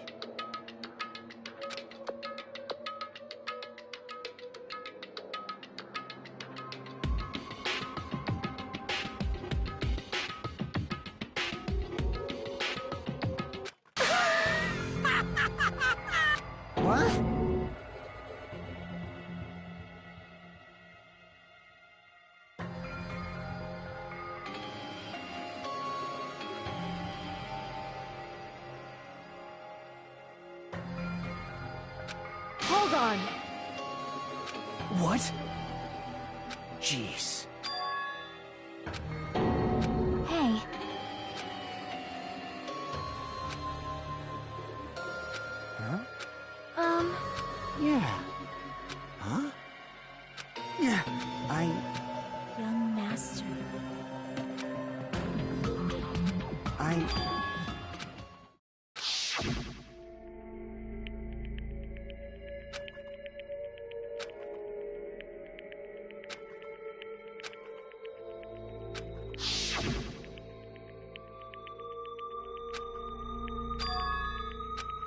What? Hold on. What? Jeez. Hey. Huh? Yeah. Huh? Yeah, Young master.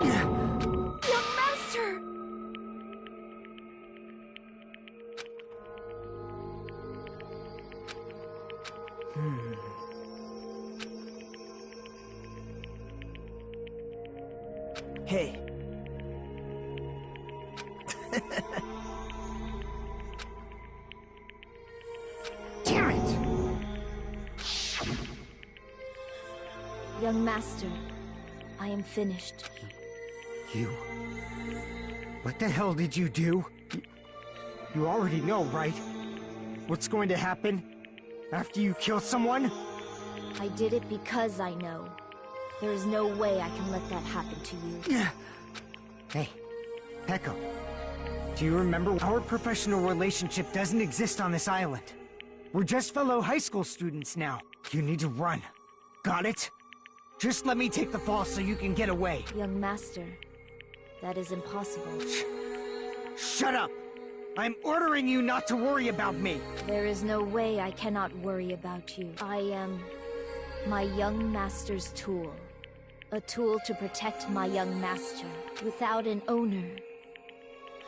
Young master! Hey. damn it! Young master, I am finished. You? What the hell did you do? You already know, right? What's going to happen after you kill someone? I did it because I know. There is no way I can let that happen to you. Hey, Peko. Do you remember our professional relationship doesn't exist on this island? We're just fellow high school students now. You need to run. Got it? Just let me take the fall so you can get away. Young master, that is impossible. Shut up! I'm ordering you not to worry about me! There is no way I cannot worry about you. I am my young master's tool. A tool to protect my young master. Without an owner,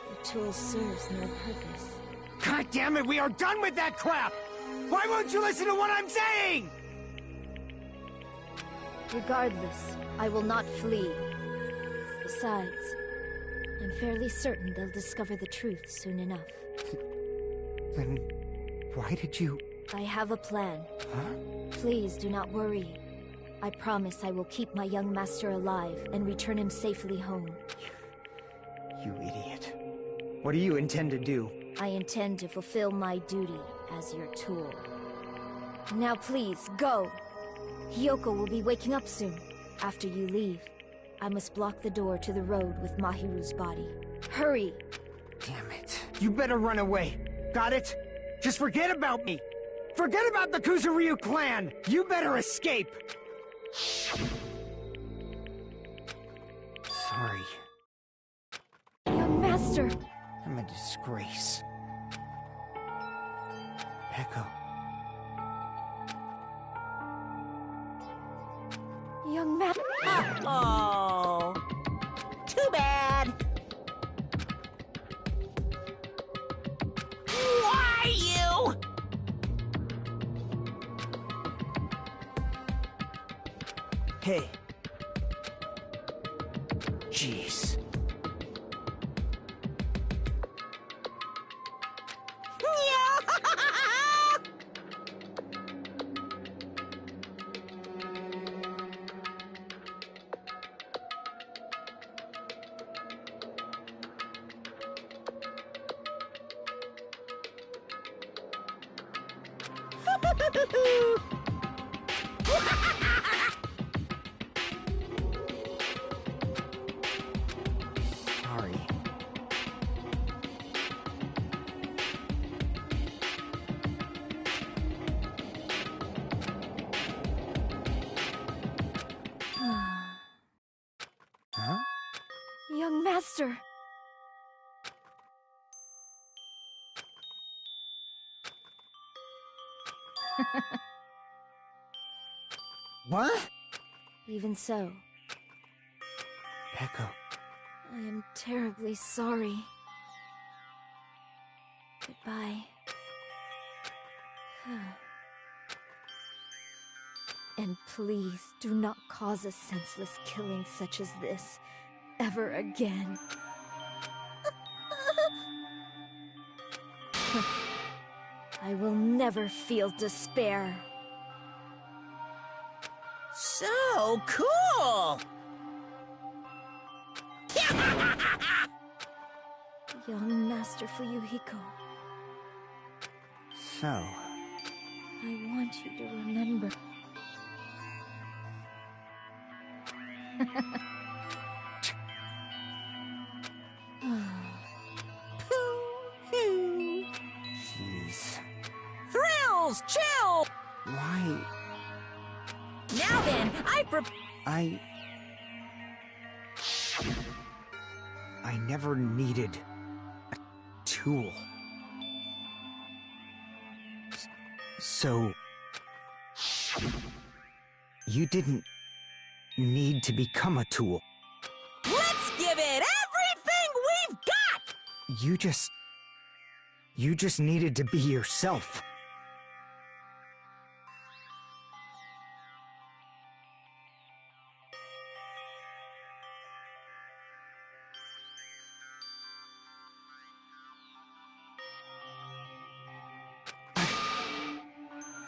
the tool serves no purpose. God damn it, we are done with that crap! Why won't you listen to what I'm saying? Regardless, I will not flee. Besides, I'm fairly certain they'll discover the truth soon enough. Then why did you... I have a plan. Huh? Please do not worry. I promise I will keep my young master alive and return him safely home. You idiot. What do you intend to do? I intend to fulfill my duty as your tool. Now please, go! Hiyoko will be waking up soon. After you leave, I must block the door to the road with Mahiru's body. Hurry! Damn it. You better run away. Got it? Just forget about me! Forget about the Kuzuryu clan! You better escape! Sorry. Young master! I'm a disgrace. Peko. Young master! Oh, too bad. Why you? Hey. Jeez. Sorry. Huh? Young master! What? Even so, Peko. I am terribly sorry. Goodbye. And please do not cause a senseless killing such as this ever again. I will never feel despair. So cool! Young Master Fuyuhiko. So... I want you to remember. Jeez. Thrills, chill! Why? Now then, I never needed a tool. So... You didn't need to become a tool. let's give it everything we've got! You just needed to be yourself.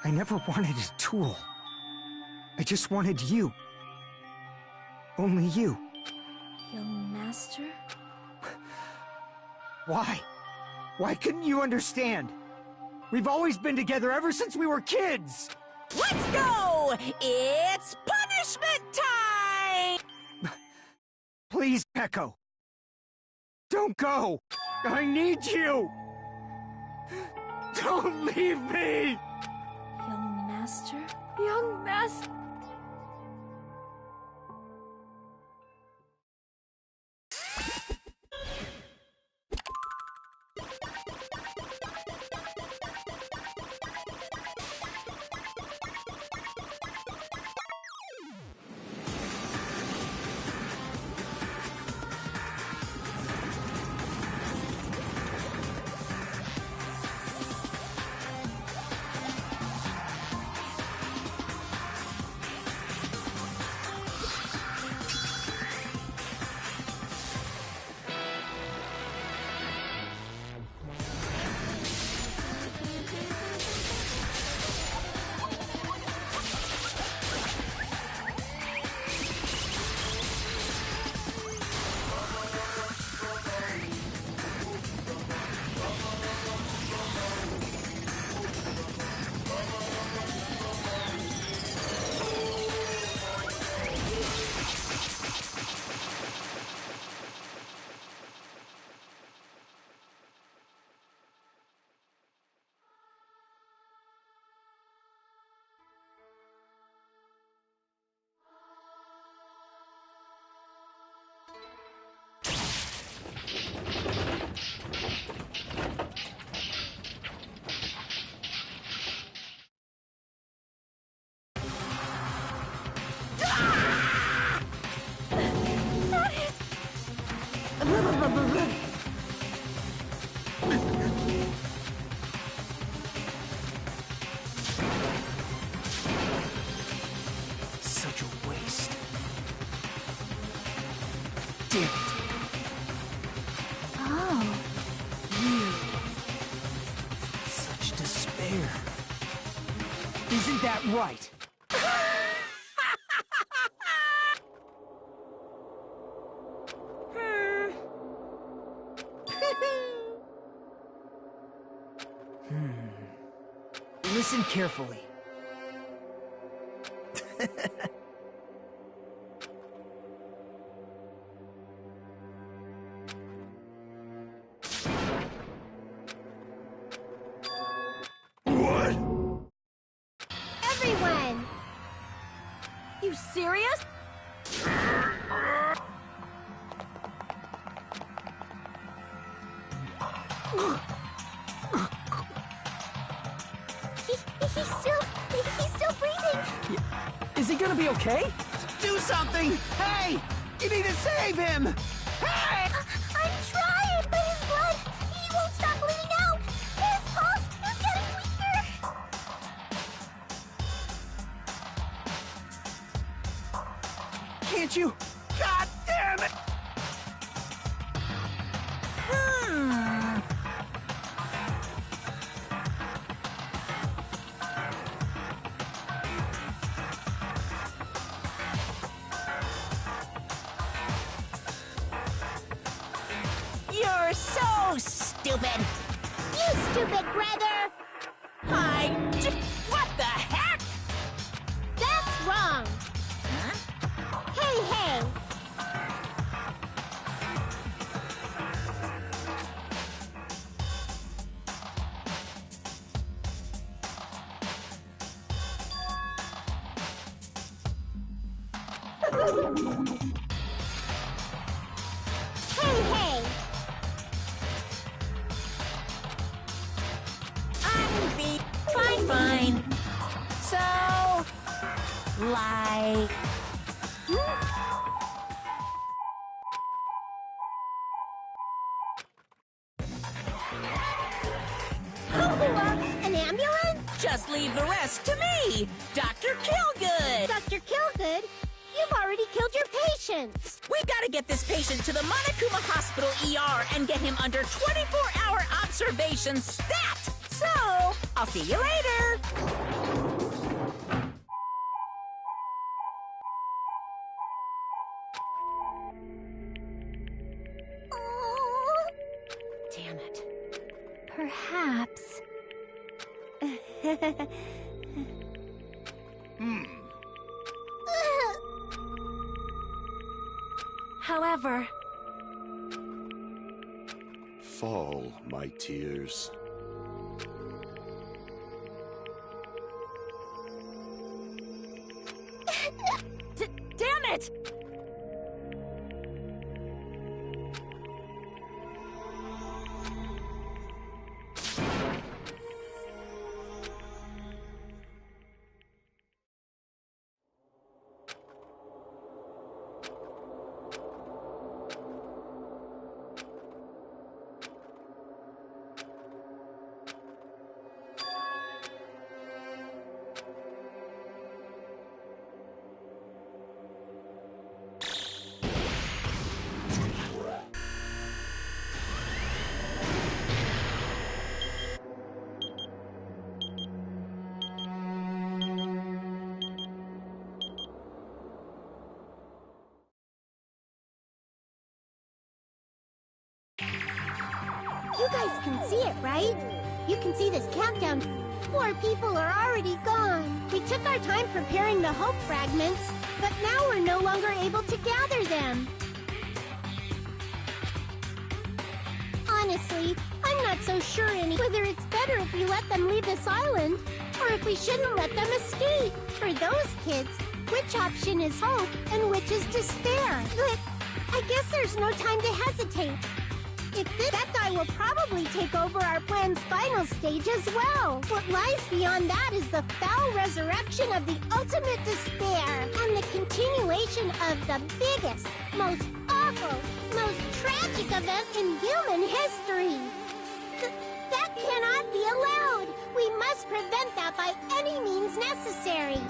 I never wanted a tool. I just wanted you. Only you. Young master? Why? Why couldn't you understand? We've always been together ever since we were kids! Let's go! It's punishment time! Please, Echo. Don't go! I need you! Don't leave me! Young master? Young master? Such a waste. Damn it. Oh. Such despair. Isn't that right? Listen carefully. What? Everyone! You serious? He's still breathing! Is he gonna be okay? Do something! Hey! You need to save him! Hey! I'm trying, but his blood, he won't stop bleeding out! His pulse is getting weaker! Can't you? God damn it! You're so stupid! You stupid brother! Hey, hey! Fine. So, like... An ambulance? Just leave the rest to me, Dr. Killgood. Dr. Killgood? You've already killed your patients. We've got to get this patient to the Monokuma Hospital ER and get him under 24-hour observation stat. So, I'll see you later. Oh. Damn it. Perhaps... However... Fall, my tears. Damn it! You guys can see it, right? You can see this countdown. 4 people are already gone. We took our time preparing the hope fragments, but now we're no longer able to gather them. Honestly, I'm not so sure whether it's better if we let them leave this island, or if we shouldn't let them escape. For those kids, which option is hope and which is despair? But I guess there's no time to hesitate. That guy will probably take over our plan's final stage as well. What lies beyond that is the foul resurrection of the ultimate despair and the continuation of the biggest, most awful, most tragic event in human history. That cannot be allowed. We must prevent that by any means necessary.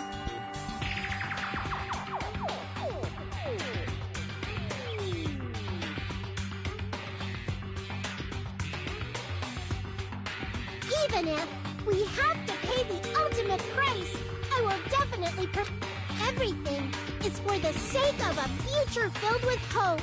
Even if we have to pay the ultimate price, I will definitely everything is for the sake of a future filled with hope.